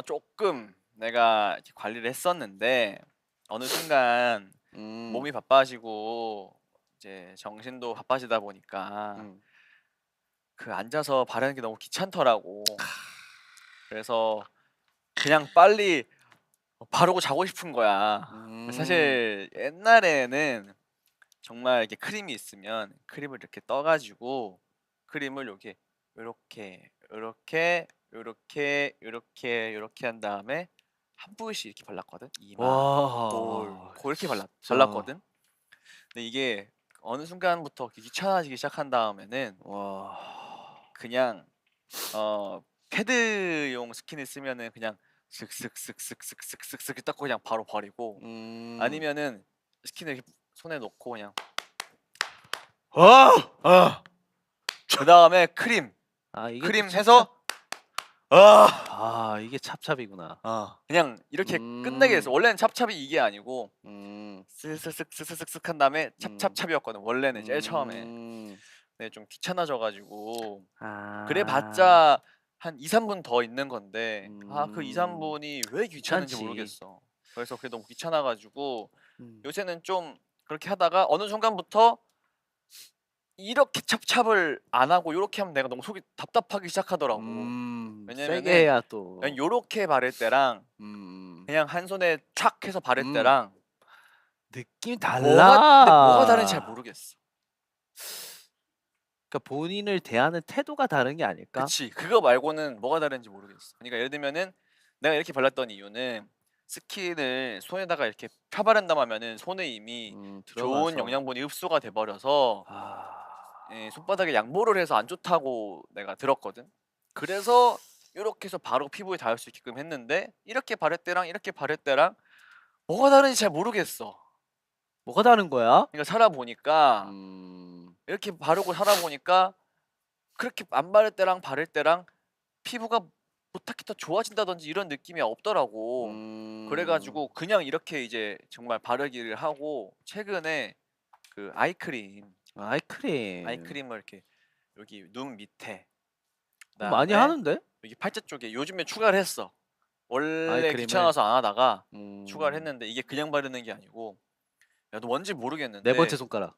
조금 내가 이렇게 관리를 했었는데 어느 순간 몸이 바빠지고 이제 정신도 바빠지다 보니까 그 앉아서 바르는 게 너무 귀찮더라고. 그래서 그냥 빨리 바르고 자고 싶은 거야. 사실 옛날에는 정말 이렇게 크림이 있으면 크림을 이렇게 떠가지고 크림을 요렇게 한 다음에 한 부위씩 이렇게 발랐거든. 이마, 볼 이렇게 발랐거든. 근데 이게 어느 순간부터 귀찮아지기 시작한 다음에는 그냥 패드용 스킨을 쓰면은 그냥 슥슥슥슥슥슥슥슥 닦고 그냥 바로 버리고 음. 아니면은 스킨을 이렇게 손에 놓고 그냥 그 다음에 크림 이게 또 크림 찹찹. 해서 이게 찹찹이구나. 그냥 이렇게 끝내게 됐어. 원래는 찹찹이 이게 아니고 슬슬슥슥슥슥 한 다음에 찹찹찹이었거든. 원래는 제일 처음에. 근데 좀 귀찮아져가지고 그래봤자 한 2, 3분 더 있는 건데 그 2, 3분이 왜 귀찮은지 귀찮지. 모르겠어. 그래서 그게 너무 귀찮아가지고 음. 요새는 좀 그렇게 하다가 어느 순간부터 이렇게 찹찹을 안 하고 이렇게 하면 내가 너무 속이 답답하기 시작하더라고. 왜냐면은 세게 해야 또. 그냥 요렇게 바를 때랑 그냥 한 손에 촥 해서 바를 때랑 느낌이 근데 달라. 뭐가 다른지 잘 모르겠어. 그러니까 본인을 대하는 태도가 다른 게 아닐까? 그치. 그거 말고는 뭐가 다른지 모르겠어. 그러니까 예를 들면은 내가 이렇게 발랐던 이유는 스킨을 손에다가 이렇게 펴바른다고 하면은 손에 이미 좋은 들어가서. 영양분이 흡수가 돼 버려서 손바닥에 양보를 해서 안 좋다고 내가 들었거든. 그래서 이렇게 해서 바로 피부에 닿을 수 있게끔 했는데 이렇게 바를 때랑 이렇게 바를 때랑 뭐가 다른지 잘 모르겠어. 뭐가 다른 거야? 그러니까 살아보니까 이렇게 바르고 살아보니까 그렇게 안 바를 때랑 바를 때랑 피부가 뭐 딱히 더 좋아진다든지 이런 느낌이 없더라고. 그래가지고 그냥 이렇게 이제 정말 바르기를 하고 최근에 그 아이크림 아이크림. 아이크림을 이렇게 여기 눈 밑에 많이 그다음에 하는데? 여기 팔자 쪽에 요즘에 추가를 했어. 원래 아이크림을? 귀찮아서 안 하다가 음. 추가를 했는데 이게 그냥 바르는 게 아니고 야너 뭔지 모르겠는데 네 번째 손가락.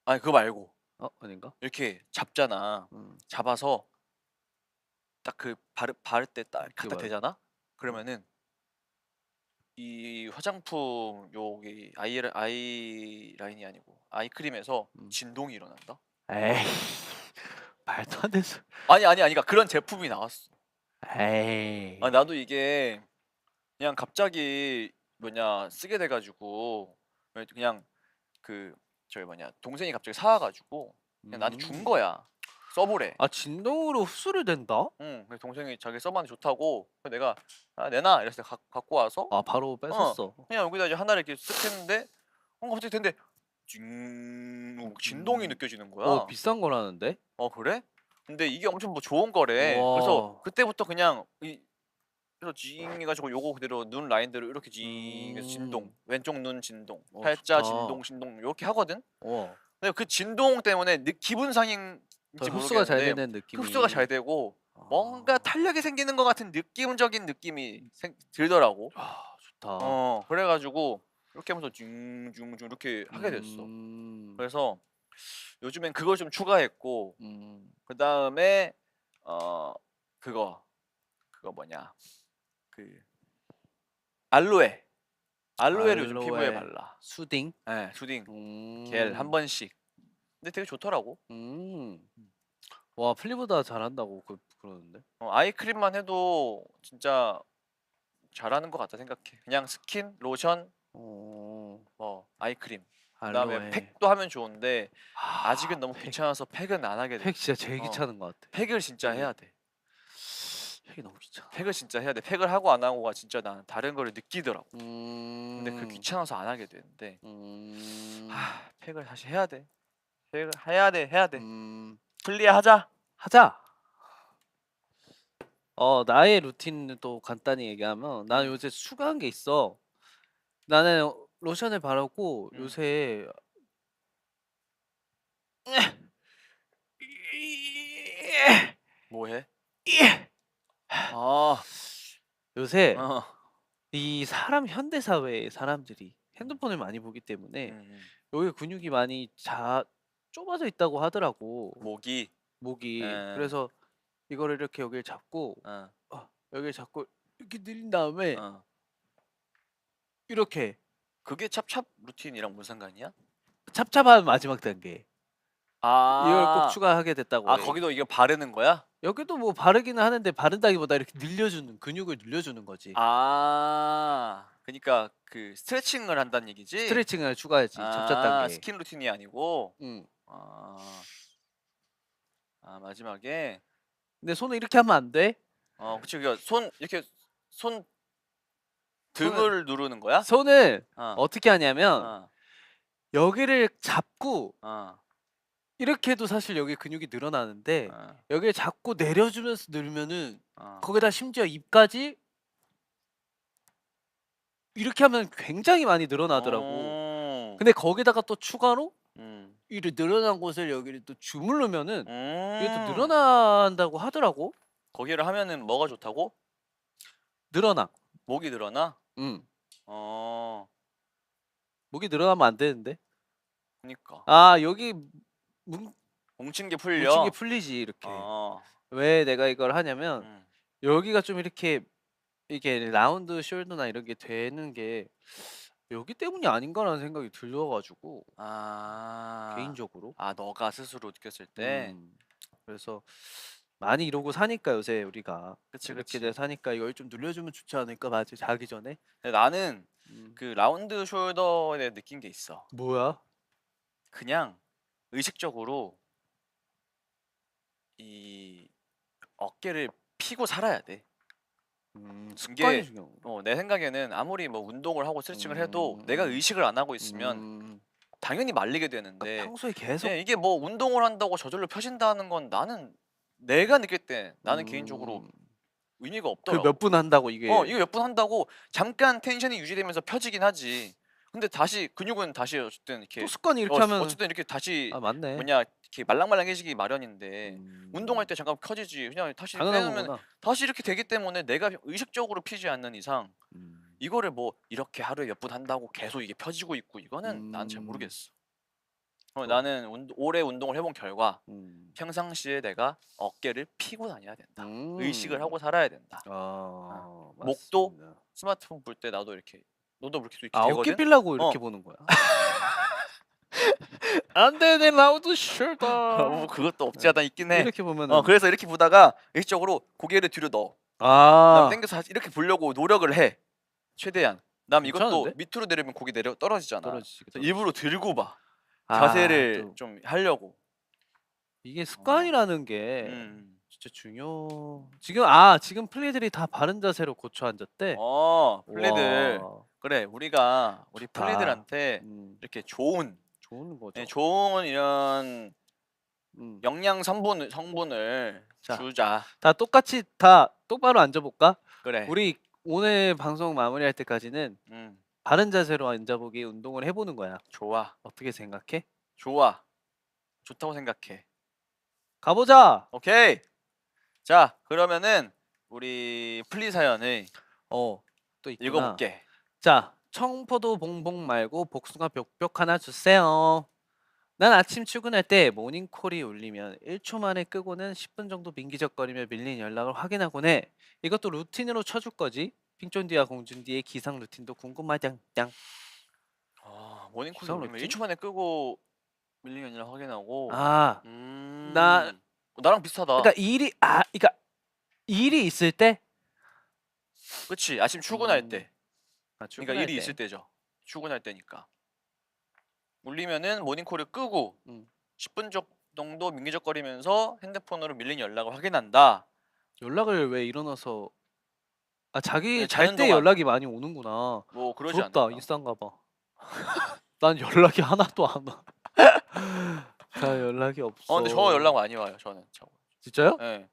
아니 그거 말고 아닌가? 이렇게 잡잖아. 잡아서 딱 그 바를 때 딱 갖다 말고. 대잖아. 그러면은 이 화장품 여기 아이라인이 아니고 아이크림에서 진동이 일어난다. 에이. 말도 안 되는 소리. 아니 그러니까 그런 제품이 나왔어. 에이. 나도 이게 그냥 갑자기 뭐냐 쓰게 돼가지고 그냥 그 저기 뭐냐 동생이 갑자기 사와가지고 그냥 나한테 준 거야. 써보래. 진동으로 흡수를 된다? 응. 그래서 동생이 자기 써봤는데 좋다고. 그래서 내가 내놔 이래서 갖고 와서 바로 뺏었어. 그냥 여기다 이제 하나를 이렇게 쓱 했는데 갑자기 됐는데 진동이 느껴지는 거야. 비싼 거라는데? 그래? 근데 이게 엄청 뭐 좋은 거래. 와. 그래서 그때부터 그냥 그래서 징 해가지고 요거 그대로 눈 라인대로 이렇게 징 해서 진동 왼쪽 눈 진동 팔자 좋다. 진동 이렇게 하거든. 와. 근데 그 진동 때문에 기분 상인지 더 흡수가 잘 모르겠는데 되는 느낌이. 흡수가 잘 되고 뭔가 탄력이 생기는 것 같은 느낌적인 느낌이 들더라고. 좋다. 그래가지고 이렇게 하면서 징징징 이렇게 하게 됐어. 그래서 요즘엔 그걸 좀 추가했고 그 다음에 그거 뭐냐 그 알로에를 요즘 피부에 알로에. 발라. 수딩. 네, 수딩 겔 한 번씩. 근데 되게 좋더라고. 와, 플리보다 잘한다고 그러는데. 아이크림만 해도 진짜 잘하는 것 같다 생각해. 그냥 스킨, 로션, 아이크림. 그다음에 알로에. 팩도 하면 좋은데 아직은 너무 팩. 귀찮아서 팩은 안 하게 돼. 팩 진짜 제일 어. 귀찮은 것 같아. 팩을 진짜 해야 돼. 팩이 너무 귀찮아. 팩을 진짜 해야 돼. 팩을 하고 안 하고가 진짜 나는 다른 거를 느끼더라고. 근데 그 귀찮아서 안 하게 되는데 팩을 다시 해야 돼. 팩을 해야 돼. 플리하자. 하자. 나의 루틴을 또 간단히 얘기하면 나는 요새 추가한 게 있어. 나는 로션을 바르고 요새 뭐해? 요새 이 사람 현대 사회의 사람들이 핸드폰을 많이 보기 때문에 여기 근육이 많이 좁아져 있다고 하더라고. 목이. 목이. 에. 그래서 이거를 이렇게 여기를 잡고 여기를 잡고 이렇게 늘린 다음에 이렇게 그게 찹찹 루틴이랑 무슨 상관이야? 찹찹한 마지막 단계. 이걸 꼭 아, 추가하게 됐다고. 해. 거기도 이거 바르는 거야? 여기도 뭐 바르기는 하는데 바른다기보다 이렇게 늘려주는 근육을 늘려주는 거지. 그러니까 그 스트레칭을 한다는 얘기지? 스트레칭을 추가했지. 찹찹 단계. 스킨 루틴이 아니고. 응. 마지막에. 근데 손을 이렇게 하면 안 돼. 그치. 그러니까 손 이렇게 손 등을 누르는 거야? 손을 어. 어떻게 하냐면 어. 여기를 잡고 어. 이렇게 해도 사실 여기 근육이 늘어나는데 어. 여기를 잡고 내려주면서 누르면은 어. 거기다 심지어 입까지 이렇게 하면 굉장히 많이 늘어나더라고. 오. 근데 거기다가 또 추가로 음. 이 늘어난 곳을 여기를 또 주물르면은 이게 또 음. 늘어난다고 하더라고. 거기를 하면은 뭐가 좋다고? 늘어나. 목이 늘어나? 음. 어. 목이 늘어나면 안 되는데. 그니까. 아 여기 뭉친 게 풀려. 뭉친 게 풀리지 이렇게. 어. 왜 내가 이걸 하냐면 음. 여기가 좀 이렇게 이게 라운드 숄더나 이런 게 되는 게 여기 때문이 아닌가라는 생각이 들어가지고 아. 개인적으로. 아, 너가 스스로 느꼈을 때. 그래서 많이 이러고 사니까 요새 우리가 그치, 이렇게 그치. 돼 사니까 이걸 좀 늘려주면 좋지 않을까 맞지 자기 전에. 근데 나는 음. 그 라운드 숄더에 대해 느낀 게 있어. 뭐야? 그냥 의식적으로 이 어깨를 피고 살아야 돼. 습관이 중요한 거. 내 생각에는 아무리 뭐 운동을 하고 스트레칭을 해도 내가 의식을 안 하고 있으면 당연히 말리게 되는데 평소에 계속 예, 이게 뭐 운동을 한다고 저절로 펴진다는 건 나는 내가 느낄 때 나는 개인적으로 의미가 없더라고. 그 몇 분 한다고 이게 이거 몇 분 한다고 잠깐 텐션이 유지되면서 펴지긴 하지. 근데 다시 근육은 다시 어쨌든 이렇게 또 습관이 이렇게 하면 어쨌든 이렇게 다시 아 맞네. 뭐냐 이렇게 말랑말랑해지기 마련인데 운동할 때 잠깐 펴지지. 그냥 다시 당연한 빼놓으면 거구나. 다시 이렇게 되기 때문에 내가 의식적으로 피지 않는 이상 이거를 뭐 이렇게 하루에 몇 분 한다고 계속 이게 펴지고 있고 이거는 난 잘 모르겠어. 나는 오래 운동을 해본 결과 평상시에 내가 어깨를 피고 다녀야 된다. 의식을 하고 살아야 된다. 목도 맞습니다. 스마트폰 볼 때 나도 이렇게 너도 그렇게 이렇게 아 되거든. 어깨 빌라고 이렇게 보는 거야. 안돼 내 라운드 숄더. 뭐 그것도 없지 않아 있긴 해. 이렇게 보면은 그래서 이렇게 보다가 의식적으로 고개를 뒤로 넣어. 아 당겨서 이렇게 보려고 노력을 해. 최대한. 남 이것도 괜찮은데? 밑으로 내리면 고기 내려 떨어지잖아. 떨어지지. 그래서 일부러 들고 봐. 아, 자세를 또 좀 하려고. 이게 습관이라는 게 음. 진짜 지금 플리들이 다 바른 자세로 고쳐 앉았대. 플리들. 와, 그래, 우리 좋다. 플리들한테 이렇게 좋은 거죠. 좋은 이런 음. 영양 성분을 자. 주자. 다 똑같이 다 똑바로 앉아볼까? 그래. 우리 오늘 방송 마무리할 때까지는 음, 바른 자세로 앉아보기 운동을 해보는 거야. 좋아. 어떻게 생각해? 좋아. 좋다고 생각해. 가보자. 오케이. 자, 그러면은 우리 플리 사연을 또 있구나. 읽어볼게. 자, 청포도 봉봉 말고 복숭아 벽벽 하나 주세요. 난 아침 출근할 때 모닝콜이 울리면 1초 만에 끄고는 10분 정도 민기적거리며 밀린 연락을 확인하곤 해. 이것도 루틴으로 쳐줄 거지? 핑쫀디와 공준디의 기상 루틴도 궁금하장짱. 모닝콜 기상 울리면 루틴? 1초 만에 끄고 밀린 연락 확인하고. 아, 나 나랑 비슷하다. 그러니까 일이 있을 때. 그치. 아침 출근할 때. 아, 그러니까 출근할 일이 때. 있을 때죠. 출근할 때니까. 울리면은 모닝콜을 끄고 10분 정도 민기적거리면서 핸드폰으로 밀린 연락을 확인한다. 연락을 왜 일어나서 자기 네, 잘 자는 때 동안. 연락이 많이 오는구나. 뭐 그러지 부럽다. 않나. 인싸인가 봐. 난 연락이 하나도 안 와. 나 연락이 없어. 근데 저 연락 많이 와요. 저는. 진짜요? 네.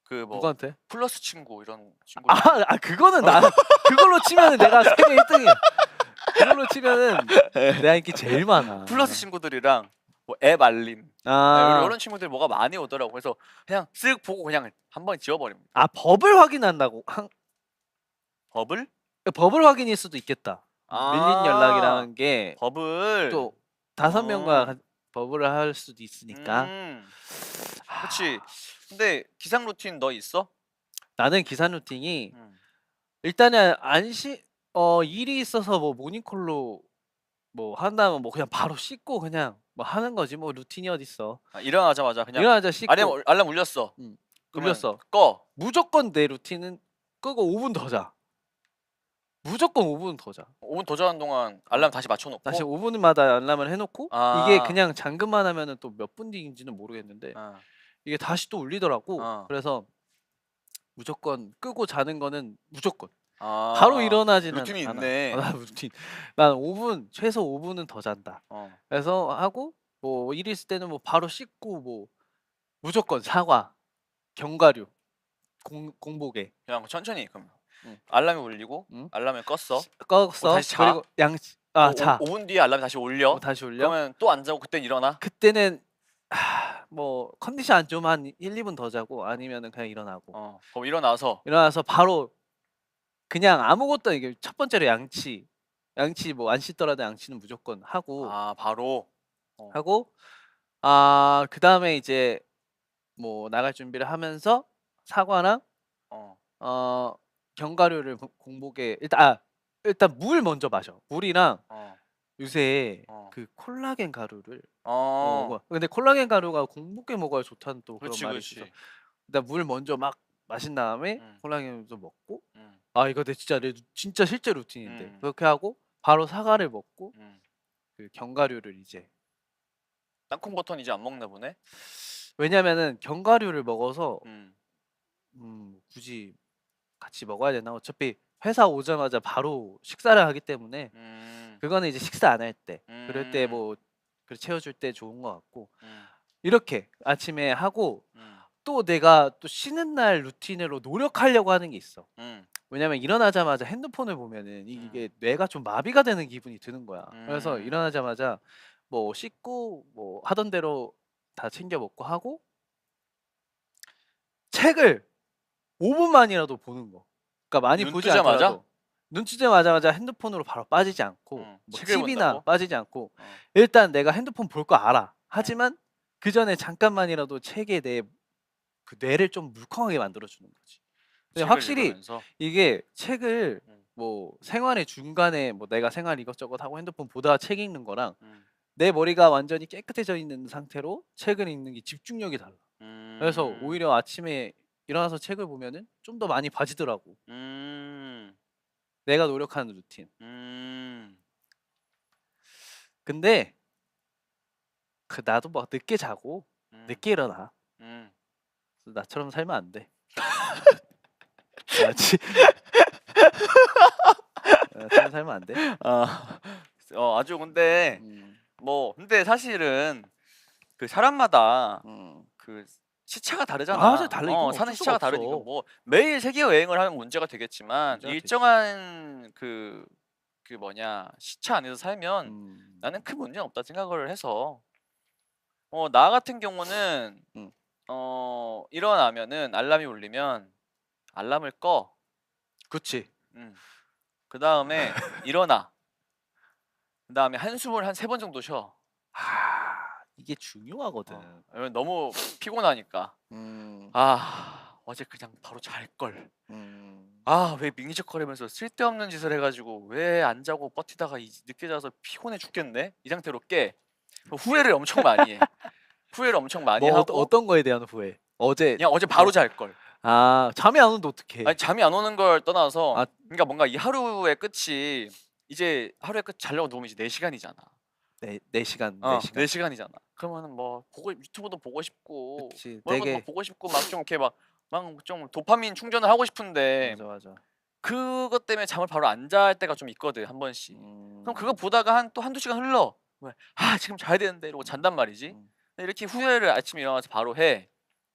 그 뭐 누구한테? 플러스 친구 이런 친구. 그거는 나 그걸로 치면은 내가 세계 1등이야. 그걸로 치면은 내가 인기 제일 많아. 플러스 친구들이랑 뭐 앱 알림. 이런 친구들 뭐가 많이 오더라고. 그래서 그냥 쓱 보고 그냥 한 번에 지워버립니다. 법을 확인한다고. 법을? 법을 확인일 수도 있겠다. 밀린 연락이라는 게 법을 또 5명과 법을 할 수도 있으니까. 그렇지. 근데 기상 루틴 너 있어? 나는 기산 루틴이 일단은 일이 있어서 뭐 모닝콜로 뭐 한다면 뭐 그냥 바로 씻고 그냥 뭐 하는 거지. 뭐 루틴이 어딨어. 일어나자마자 그냥 일어나자 씻고 알람 울렸어. 그러면 울렸어. 꺼. 무조건 내 루틴은 끄고 5분 더 자. 무조건 5분 더 자. 5분 더 자는 동안 알람 다시 맞춰놓고. 다시 5분마다 알람을 해놓고 아. 이게 그냥 잠금만 하면은 또 몇 분 뒤인지는 모르겠는데 아. 이게 다시 또 울리더라고. 어. 그래서 무조건 끄고 자는 거는 무조건. 아, 바로 일어나지는 루틴이 않아. 있네. 나 루틴. 난 5분 최소 5분은 더 잔다. 어. 그래서 하고 뭐 일 있을 때는 뭐 바로 씻고 뭐 무조건 사과, 견과류, 공복에 그냥 천천히 그럼. 응. 알람이 울리고 응? 알람을 껐어. 껐어. 다시 자? 그리고 양치 또 자. 5분 뒤에 알람이 다시 올려. 다시 올려. 그러면 또 안 자고 그땐 일어나? 그때는 뭐 컨디션 안 좋으면 한 1, 2분 더 자고 아니면은 그냥 일어나고. 그럼 일어나서 일어나서 바로 그냥 아무것도 이게 첫 번째로 양치 뭐 안 씻더라도 양치는 무조건 하고 바로 하고 그다음에 이제 뭐 나갈 준비를 하면서 사과랑 견과류를 공복에 일단 물 먼저 마셔. 물이랑 요새 그 콜라겐 가루를 근데 콜라겐 가루가 공복에 먹어야 좋다는 또 그런 그치 말이 그치. 있어서 일단 물 먼저 막 마신 다음에 콜라겐도 먹고 음. 이거 내 진짜 실제 루틴인데 음. 그렇게 하고 바로 사과를 먹고 음. 그 견과류를 이제 땅콩 버터는 이제 안 먹나 보네. 왜냐면은 견과류를 먹어서 음. 굳이 같이 먹어야 되나? 어차피 회사 오자마자 바로 식사를 하기 때문에 그거는 이제 식사 안 할 때 그럴 때 뭐 채워줄 때 좋은 것 같고 이렇게 아침에 하고 또 내가 또 쉬는 날 루틴으로 노력하려고 하는 게 있어. 왜냐면 일어나자마자 핸드폰을 보면은 이게 뇌가 좀 마비가 되는 기분이 드는 거야. 그래서 일어나자마자 뭐 씻고 뭐 하던 대로 다 챙겨 먹고 하고 책을 5분만이라도 보는 거. 그러니까 많이 눈 보지 뜨자마자? 않더라도 눈 뜨자마자 핸드폰으로 바로 빠지지 않고 뭐 책을 TV나 본다고? 빠지지 않고 일단 내가 핸드폰 볼 거 알아. 하지만 그 전에 잠깐만이라도 책에 내 그 뇌를 좀 물컹하게 만들어 주는 거지. 근데 책을 확실히 읽으면서? 이게 책을 뭐 생활의 중간에 뭐 내가 생활 이것저것 하고 핸드폰 보다가 책 읽는 거랑 내 머리가 완전히 깨끗해져 있는 상태로 책을 읽는 게 집중력이 달라. 그래서 오히려 아침에 일어나서 책을 보면은 좀 더 많이 봐지더라고. 내가 노력하는 루틴. 근데 나도 막 늦게 자고 늦게 일어나. 나처럼 살면 안 돼. 알았지? 나처럼 살면 안 돼. 아주 근데 근데 사실은 그 사람마다 그 시차가 다르잖아. 맞아, 달라. 이건 사는 어쩔 수가 시차가 없어. 다르니까 뭐 매일 세계 여행을 하면 문제가 되겠지만 문제가 일정한 그 뭐냐 시차 안에서 살면 나는 큰 문제는 없다 생각을 해서 나 같은 경우는 일어나면은 알람이 울리면 알람을 꺼. 그치. 그 다음에 일어나. 그 다음에 한숨을 한 3번 정도 쉬어. 이게 중요하거든. 왜냐면 너무 피곤하니까. 어제 그냥 바로 잘 걸. 왜 밍적거리면서 쓸데없는 짓을 해가지고 왜 안 자고 버티다가 늦게 자서 피곤해 죽겠네. 이 상태로 깨. 후회를 엄청 많이 해. 후회를 엄청 많이 뭐 하고. 어떤 거에 대한 후회? 어제 그냥 어제 바로 잘 걸. 잠이 안 오는데 어떡해? 아니 잠이 안 오는 걸 떠나서 아. 그러니까 뭔가 이 하루의 끝이 이제 하루의 끝 자려고 누우면 이제 4시간이잖아. 4시간. 4시간이잖아. 그러면은 뭐 유튜브도 보고 싶고 그치. 뭐 이런 되게 것도 보고 싶고 막 좀 이렇게 막 좀 도파민 충전을 하고 싶은데 맞아. 그것 때문에 잠을 바로 안 잘 때가 좀 있거든 한 번씩. 그럼 그거 보다가 또 한두 시간 흘러. 지금 자야 되는데 이러고 잔단 말이지. 이렇게 후회를 아침에 일어나서 바로 해.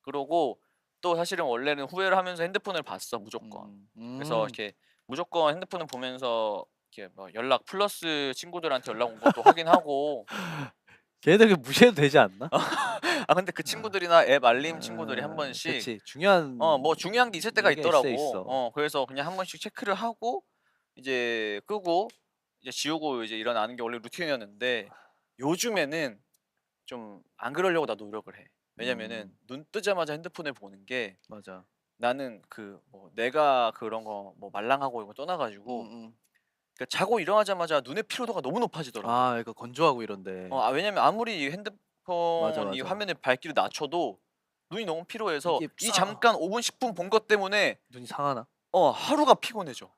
그러고 또 사실은 원래는 후회를 하면서 핸드폰을 봤어 무조건. 그래서 이렇게 무조건 핸드폰을 보면서 이렇게 뭐 연락 플러스 친구들한테 연락 온 것도 확인하고. 걔네들 무시해도 되지 않나? 근데 그 친구들이나 앱 알림 친구들이 한 번씩 그치. 중요한 뭐 중요한 게 있을 때가 얘기가 있더라고. 있어. 그래서 그냥 한 번씩 체크를 하고 이제 끄고 이제 지우고 이제 일어나는 게 원래 루틴이었는데 요즘에는 좀 안 그러려고 나 노력을 해. 왜냐면은 눈 뜨자마자 핸드폰을 보는 게 맞아. 나는 그 뭐 내가 그런 거 뭐 말랑하고 이거 떠나가지고 그러니까 자고 일어나자마자 눈의 피로도가 너무 높아지더라고. 그러니까 건조하고 이런데. 왜냐면 아무리 이 핸드폰 이 맞아. 화면의 밝기를 낮춰도 눈이 너무 피로해서 이게 이 잠깐 5분 10분 본 것 때문에 눈이 상하나? 하루가 피곤해져.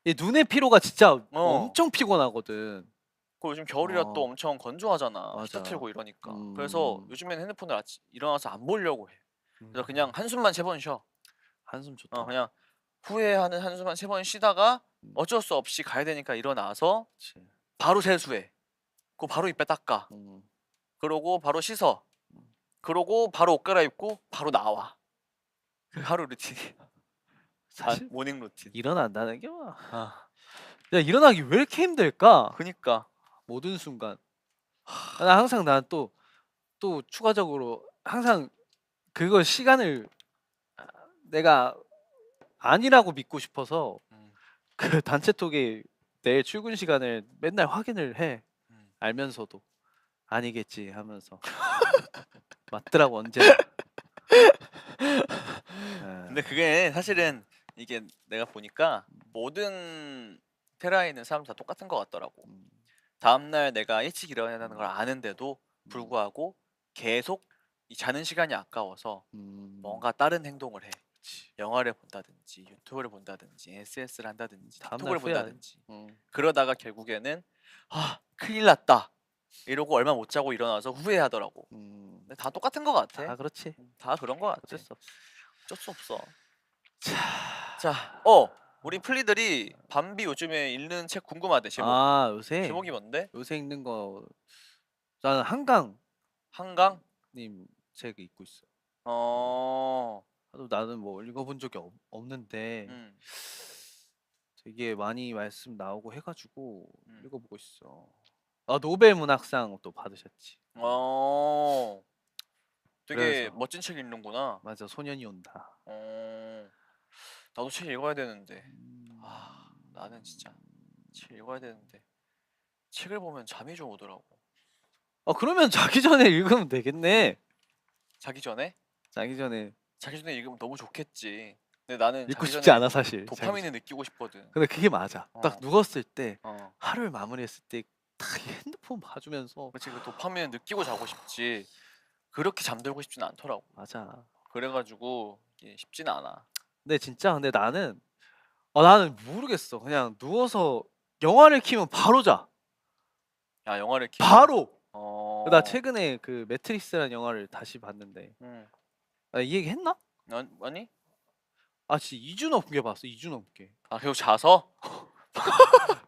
이 눈의 피로가 진짜 엄청 피곤하거든. 그리고 요즘 겨울이라 또 엄청 건조하잖아. 맞아. 히터 틀고 이러니까. 그래서 요즘에는 핸드폰을 일어나서 안 보려고 해. 그래서 그냥 한숨만 3번 쉬어. 한숨 좋다. 그냥 후회하는 한숨 한 3번 쉬다가 음. 어쩔 수 없이 가야 되니까 일어나서 그치. 바로 세수해. 그거 바로 이빨 닦아. 음. 그러고 바로 씻어. 그러고 바로 옷 갈아입고 바로 나와. 그 하루 루틴이 사실 모닝 루틴. 일어난다는 게 뭐. 아, 야, 일어나기 왜 이렇게 힘들까? 그니까. 모든 순간. 나 항상 난 또 추가적으로 항상 그걸 시간을 내가 아니라고 믿고 싶어서 음. 그 단체톡에 내일 출근 시간을 맨날 확인을 해. 음. 알면서도 아니겠지 하면서 맞더라고 언제나. 근데 그게 사실은 이게 내가 보니까 모든 테라에 있는 사람 다 똑같은 것 같더라고. 다음날 내가 일찍 일어나야 하는 걸 아는데도 불구하고 계속 이 자는 시간이 아까워서 뭔가 다른 행동을 해. 영화를 본다든지 유튜브를 본다든지 SNS를 한다든지 다음날 틱톡을 후회하네. 본다든지 그러다가 결국에는 아 큰일 났다 이러고 얼마 못 자고 일어나서 후회하더라고. 근데 다 똑같은 것 같아. 아 그렇지. 다 그런 것 같아. 어쩔 수 없어. 어쩔 수 없어. 자, 우리 플리들이 밤비 요즘에 읽는 책 궁금하대. 제목. 아 요새 제목이 뭔데? 요새 읽는 거 나는 한강님 한강? 책 읽고 있어. 어, 나도 나는 뭐 읽어본 적이 없는데 음, 되게 많이 말씀 나오고 해가지고 음. 읽어보고 있어. 아 노벨 문학상 또 받으셨지. 어, 되게 그래서. 멋진 책 읽는구나. 맞아 소년이 온다. 나도 책 읽어야 되는데. 음. 나는 진짜 책 읽어야 되는데 책을 보면 잠이 좀 오더라고. 그러면 자기 전에 읽으면 되겠네. 자기 전에? 자기 전에 자기 전에 읽으면 너무 좋겠지. 근데 나는 읽고 자기 싶지 전에 않아 사실. 도파민을 느끼고 싶거든. 근데 그게 맞아. 딱 어. 누웠을 때 어, 하루를 마무리했을 때 딱 핸드폰 봐주면서 그렇지. 그 도파민을 느끼고 자고 싶지. 그렇게 잠들고 싶지는 않더라고. 맞아. 그래가지고 이게 쉽지는 않아. 근데 나는 모르겠어. 그냥 누워서 영화를 키면 바로 자. 야 영화를 바로. 나 어. 최근에 그 매트릭스라는 영화를 다시 봤는데 음. 이 얘기 했나? 아니? 아 진짜 2주 넘게 봤어. 2주 넘게. 아 계속 자서?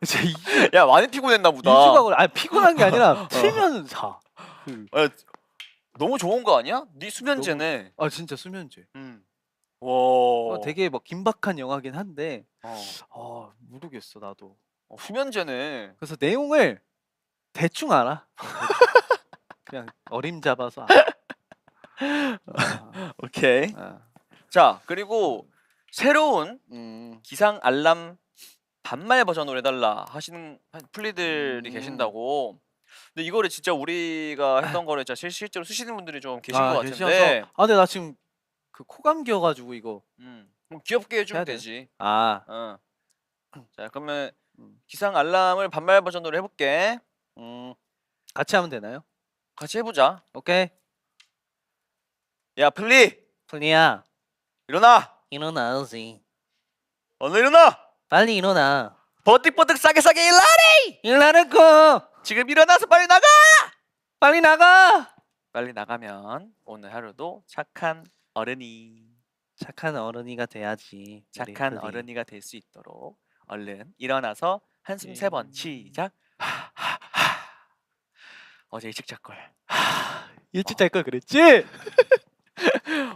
진짜 2주 야 많이 피곤했나 보다. 2주가 걸려. 아니 피곤한 게 아니라 틀면 자. 야, 너무 좋은 거 아니야? 네 수면제네. 아 진짜 수면제. 와. 되게 뭐 긴박한 영화긴 한데 어. 모르겠어 나도. 수면제네. 그래서 내용을 대충 알아. 그냥 어림잡아서 알아. 오케이. 아. 자 그리고 새로운 음. 기상 알람 반말 버전으로 해달라 하시는 플리들이 음. 계신다고. 근데 이거를 진짜 우리가 했던 거를 진짜 실제로 쓰시는 분들이 좀 계신 것 계셔서. 같은데. 근데 나 지금 그 코감 기어가지고 이거. 그럼 귀엽게 해주면 해야 돼? 되지. 아. 자 그러면 음. 기상 알람을 반말 버전으로 해볼게. 같이 하면 되나요? 같이 해보자. 오케이. 야 플리 플리야 일어나. 일어나지. 오늘 일어나. 빨리 일어나. 버뜩버뜩 싸게 일어나. 일어나라고. 지금 일어나서 빨리 나가. 빨리 나가. 빨리 나가면 오늘 하루도 착한 어른이 착한 어른이가 돼야지. 우리 착한 플리. 어른이가 될 수 있도록 얼른 일어나서 한숨 3번 시작. 어제 일찍 잘 걸. 일찍 잘 걸 그랬지?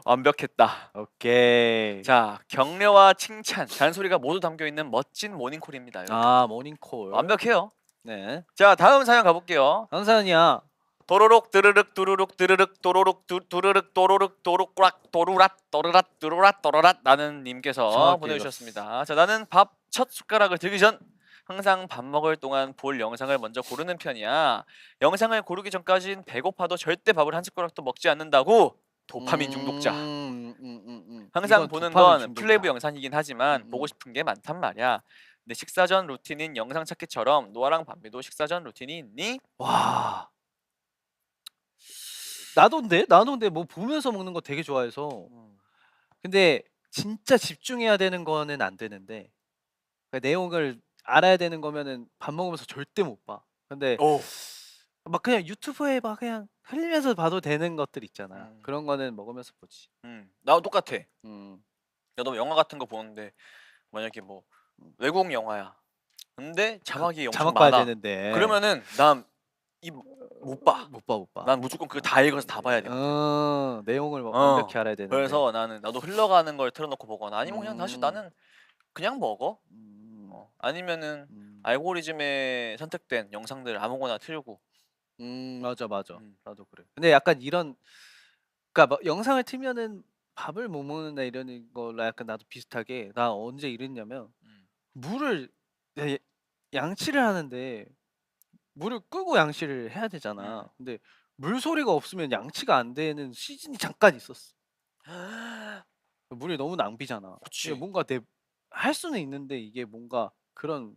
완벽했다. 오케이. 자 격려와 칭찬 잔소리가 모두 담겨 있는 멋진 모닝콜입니다. 여러분. 모닝콜. 완벽해요. 네. 자 다음 사연 가볼게요. 강사연이야. 도로록 드르륵 두루룩 드르륵 도로록 두르륵 도로륵 도로꾸락 도루랏 도르랏 두루랏 도로랏 나는 님께서 정확히 보내주셨습니다. 자 나는 밥 첫 숟가락을 들기 전 항상 밥 먹을 동안 볼 영상을 먼저 고르는 편이야. 영상을 고르기 전까진 배고파도 절대 밥을 한 숟가락도 먹지 않는다고. 도파민 중독자. 항상 이건 보는 도파민 건 중독이다. 플레이브 영상이긴 하지만 보고 싶은 게 많단 말이야. 내 식사 전 루틴인 영상 찾기처럼 노아랑 밤비도 식사 전 루틴이 있니? 와. 나도인데 뭐 보면서 먹는 거 되게 좋아해서. 근데 진짜 집중해야 되는 거는 안 되는데 그 내용을 알아야 되는 거면은 밥 먹으면서 절대 못 봐. 근데 막 그냥 유튜브에 막 그냥 흘리면서 봐도 되는 것들 있잖아. 그런 거는 먹으면서 보지. 나도 똑같아. 음. 나도 영화 같은 거 보는데 만약에 뭐 외국 영화야. 근데 자막이 엄청 자막 봐야 많아. 되는데. 그러면은 난 이 못 봐. 못 봐, 못 봐. 난 무조건 그거 다 읽어서 다 봐야 돼. 내용을 막 어. 완벽히 알아야 되는데. 그래서 나도 흘러가는 걸 틀어놓고 보거나 아니면 그냥 사실 음. 나는 그냥 먹어. 아니면은 음. 알고리즘에 선택된 영상들 아무거나 틀고. 맞아, 맞아. 음. 나도 그래. 근데 약간 이런, 그러니까 막 영상을 틀면은 밥을 못 먹는다 이런 거랑 약간 나도 비슷하게 나 언제 이랬냐면 물을 양치를 하는데 물을 끄고 양치를 해야 되잖아. 근데 물 소리가 없으면 양치가 안 되는 시즌이 잠깐 있었어. 물이 너무 낭비잖아. 그치. 이게 뭔가 할 수는 있는데 이게 뭔가 그런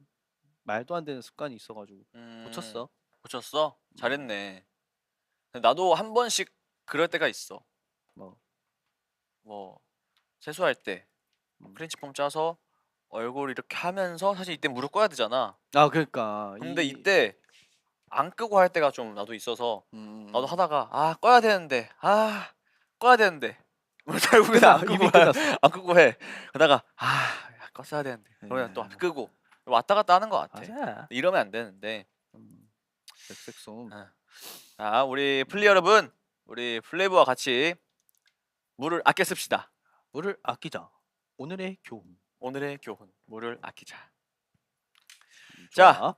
말도 안 되는 습관이 있어가지고 고쳤어. 고쳤어? 잘했네. 근데 나도 한 번씩 그럴 때가 있어. 뭐 세수할 때 프렌치폼 짜서 얼굴 이렇게 하면서 사실 이때 무릎 꺼야 되잖아. 아 그러니까. 근데 이때 안 끄고 할 때가 좀 나도 있어서 음. 나도 하다가 꺼야 되는데 꺼야 되는데 결국엔 근데 안 이미 끄고 끝났어. 안 끄고 해. 그러다가 야, 껐어야 되는데 그러면 또 끄고 왔다 갔다 하는 것 같아. 맞아. 이러면 안 되는데. 백색솜. 자, 우리 플리 여러분, 우리 플레이브와 같이 물을 아껴 씁시다. 물을 아끼자. 오늘의 교훈. 오늘의 교훈, 물을 아끼자. 좋아. 자,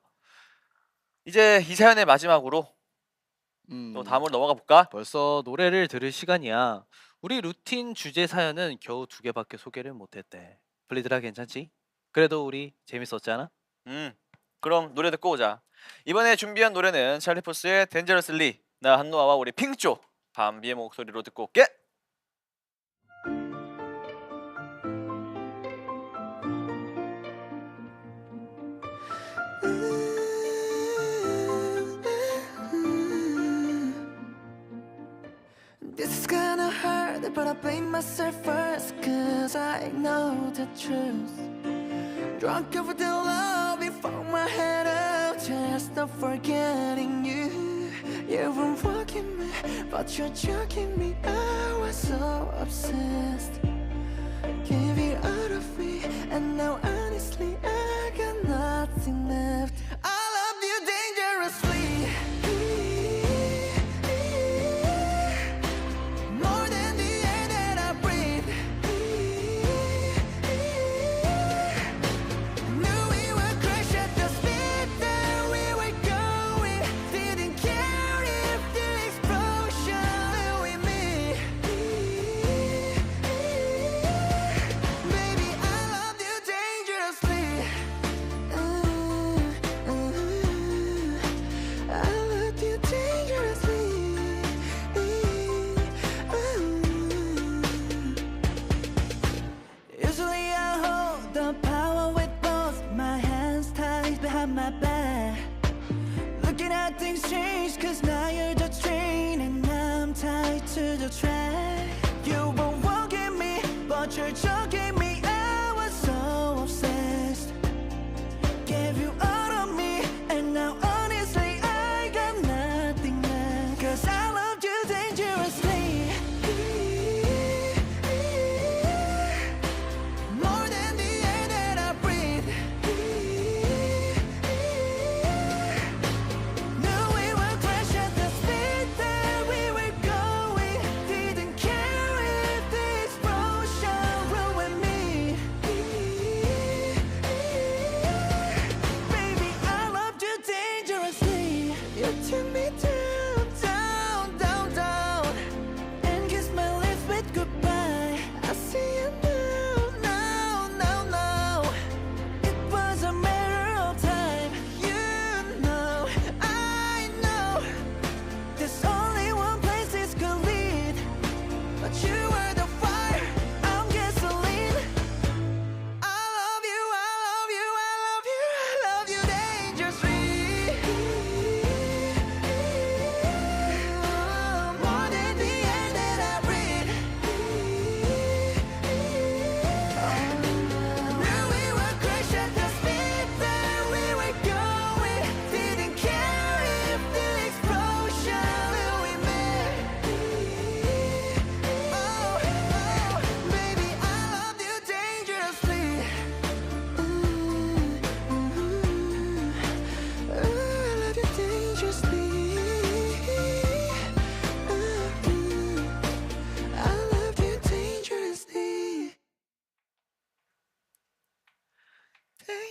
이제 이 사연의 마지막으로 또 다음으로 넘어가 볼까? 벌써 노래를 들을 시간이야. 우리 루틴 주제 사연은 겨우 2개밖에 소개를 못했대. 플리드라 괜찮지? 그래도 우리 재밌었잖아. 그럼 노래 듣고 오자. 이번에 준비한 노래는 찰리푸스의 덴저러슬리. 나 한노아와 우리 핑조 밤비의 목소리로 듣고 올게. This is gonna hurt, but I blame myself first, cause I know the truth. Drunk over the love, we found my head up, just not forgetting you. You were walking me, but you're joking me. I was so obsessed. Gave you out of me, and now honestly, I got nothing left. I love you dangerously. More than the air that I breathe. Knew we would crash at the speed that we were going. Didn't care if the explosion flew with me. Baby, I love you dangerously.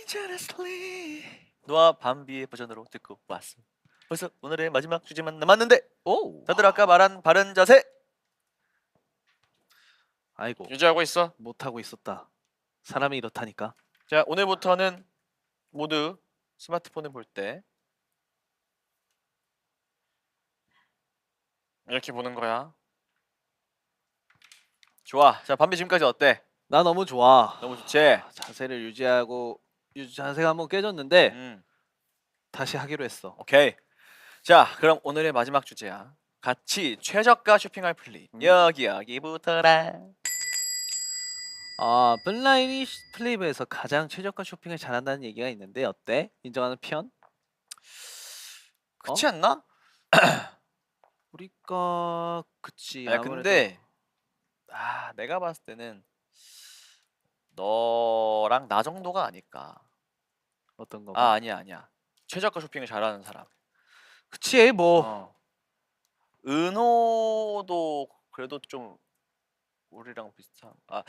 Dangerously 노아 밤비의 버전으로 듣고 왔어. 벌써 오늘의 마지막 주제만 남았는데 오. 다들 아까 말한 바른 자세 아이고 유지하고 있어. 못하고 있었다. 사람이 이렇다니까. 자 오늘부터는 모두 스마트폰을 볼 때 이렇게 보는 거야. 좋아. 자 밤비 지금까지 어때? 나 너무 좋아. 너무 좋지? 자세를 유지하고 자세가 한번 깨졌는데 음. 다시 하기로 했어. 오케이. 자, 그럼 오늘의 마지막 주제야. 같이 최저가 쇼핑할 플리. 여기부터라. 블라인이 플레이브에서 가장 최저가 쇼핑을 잘한다는 얘기가 있는데 어때? 인정하는 편? 그렇지 않나? 우리가 그치. 야, 근데 내가 봤을 때는 너랑 나 정도가 아닐까. 어떤 거? 아니야. 최저가 쇼핑을 잘하는 사람. 그치 뭐. 은호도 그래도 좀 우리랑 비슷한. 은호?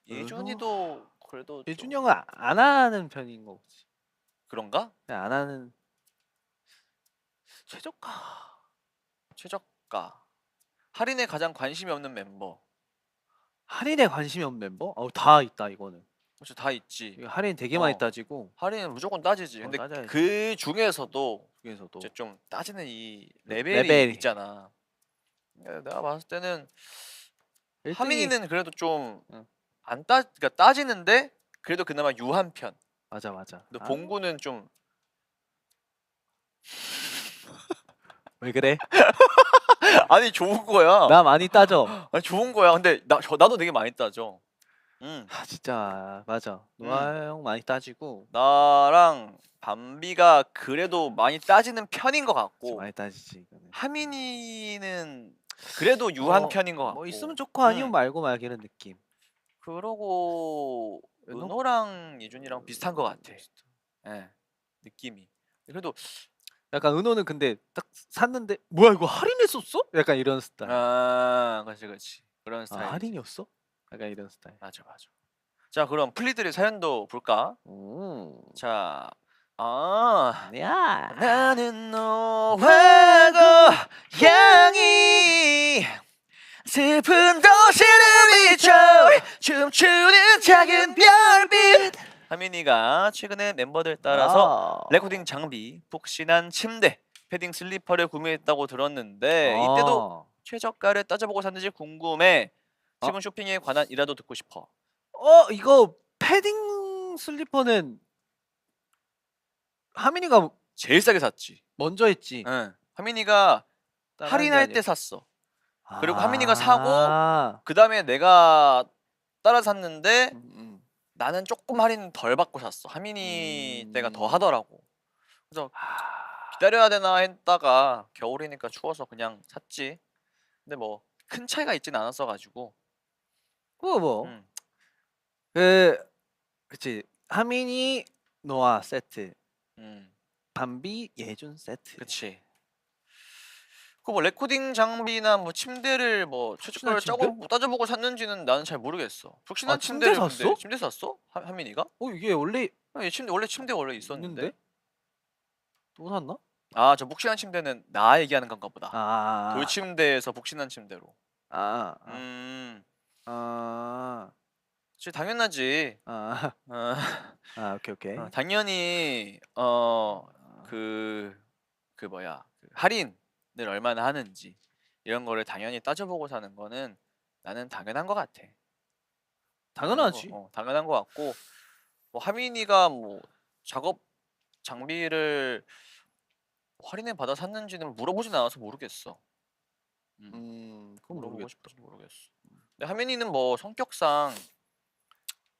예준이도 그래도 좀 예준이 형은 안 하는 편인 거지. 그런가? 그냥 안 하는 최저가. 최저가. 할인에 가장 관심이 없는 멤버. 할인에 관심이 없는 멤버? 다 있다 이거는. 그렇죠, 다 있지. 이거 할인 되게 많이 어. 따지고 할인은 무조건 따지지. 근데 따져야지. 그 중에서도 중에서도 이제 좀 따지는 이 레벨이. 레벨이 있잖아. 내가 봤을 때는 1등이 하민이는 그래도 좀 응. 그러니까 따지는데 그래도 그나마 유한 편. 맞아. 근데 봉구는 좀 왜 그래? 아니 좋은 거야. 나 많이 따져. 아니 좋은 거야. 근데 나도 되게 많이 따져. 진짜 맞아. 노아 형 많이 따지고 나랑 밤비가 그래도 많이 따지는 편인 것 진짜 같고 많이 따지지. 이거는. 하민이는 그래도 유한 편인 것 같고. 뭐 있으면 좋고 아니면 말고 막 이런 느낌. 그러고 은호? 은호랑 예준이랑 비슷한 것 같아. 예, 느낌이. 그래도 약간 은호는 근데 딱 샀는데 뭐야 이거 할인했었어? 약간 이런 스타일. 그렇지. 그런 스타일. 할인이었어? 약간 이런 스타일. 맞아. 자, 그럼 플리들의 사연도 볼까? 자, 야. 나는 너와 고향이 슬픈 도시를 비춰 춤추는 작은 별빛. 하민이가 최근에 멤버들 따라서 레코딩 장비, 푹신한 침대, 패딩 슬리퍼를 구매했다고 들었는데 이때도 최저가를 따져보고 샀는지 궁금해. 최근 쇼핑에 관한 일화도 듣고 싶어. 이거 패딩 슬리퍼는 하민이가 제일 싸게 샀지. 먼저 했지. 응. 하민이가 따라한 게 할인할 아니라. 때 샀어. 그리고 하민이가 사고 그 다음에 내가 따라 샀는데 나는 조금 할인 덜 받고 샀어. 하민이 때가 더 하더라고. 그래서 기다려야 되나 했다가 겨울이니까 추워서 그냥 샀지. 근데 뭐 큰 차이가 있진 않았어 가지고. 그거 뭐. 음. 그치. 하민이 노아 세트. 음. 밤비 예준 세트. 그치. 그 뭐 레코딩 장비나 뭐 침대를 뭐 최저가를 침대? 따져보고 샀는지는 나는 잘 모르겠어. 푹신한 침대 침대를 샀어? 근데 침대 샀어? 하민이가? 이게 원래 얘 침대 원래 있었는데. 있는데? 또 샀나? 저 푹신한 침대는 나 얘기하는 건가 보다. 돌침대에서 푹신한 침대로. 그치, 당연하지. 오케이. 당연히 그 뭐야 그 할인을 얼마나 하는지 이런 거를 당연히 따져보고 사는 거는 나는 당연한 것 같아. 당연하지. 당연한 것 같고 뭐 하민이가 뭐 작업 장비를 할인에 받아 샀는지는 물어보진 않아서 모르겠어. 그건 물어보고 모르겠다. 싶어서 모르겠어. 근데 하민이는 뭐 성격상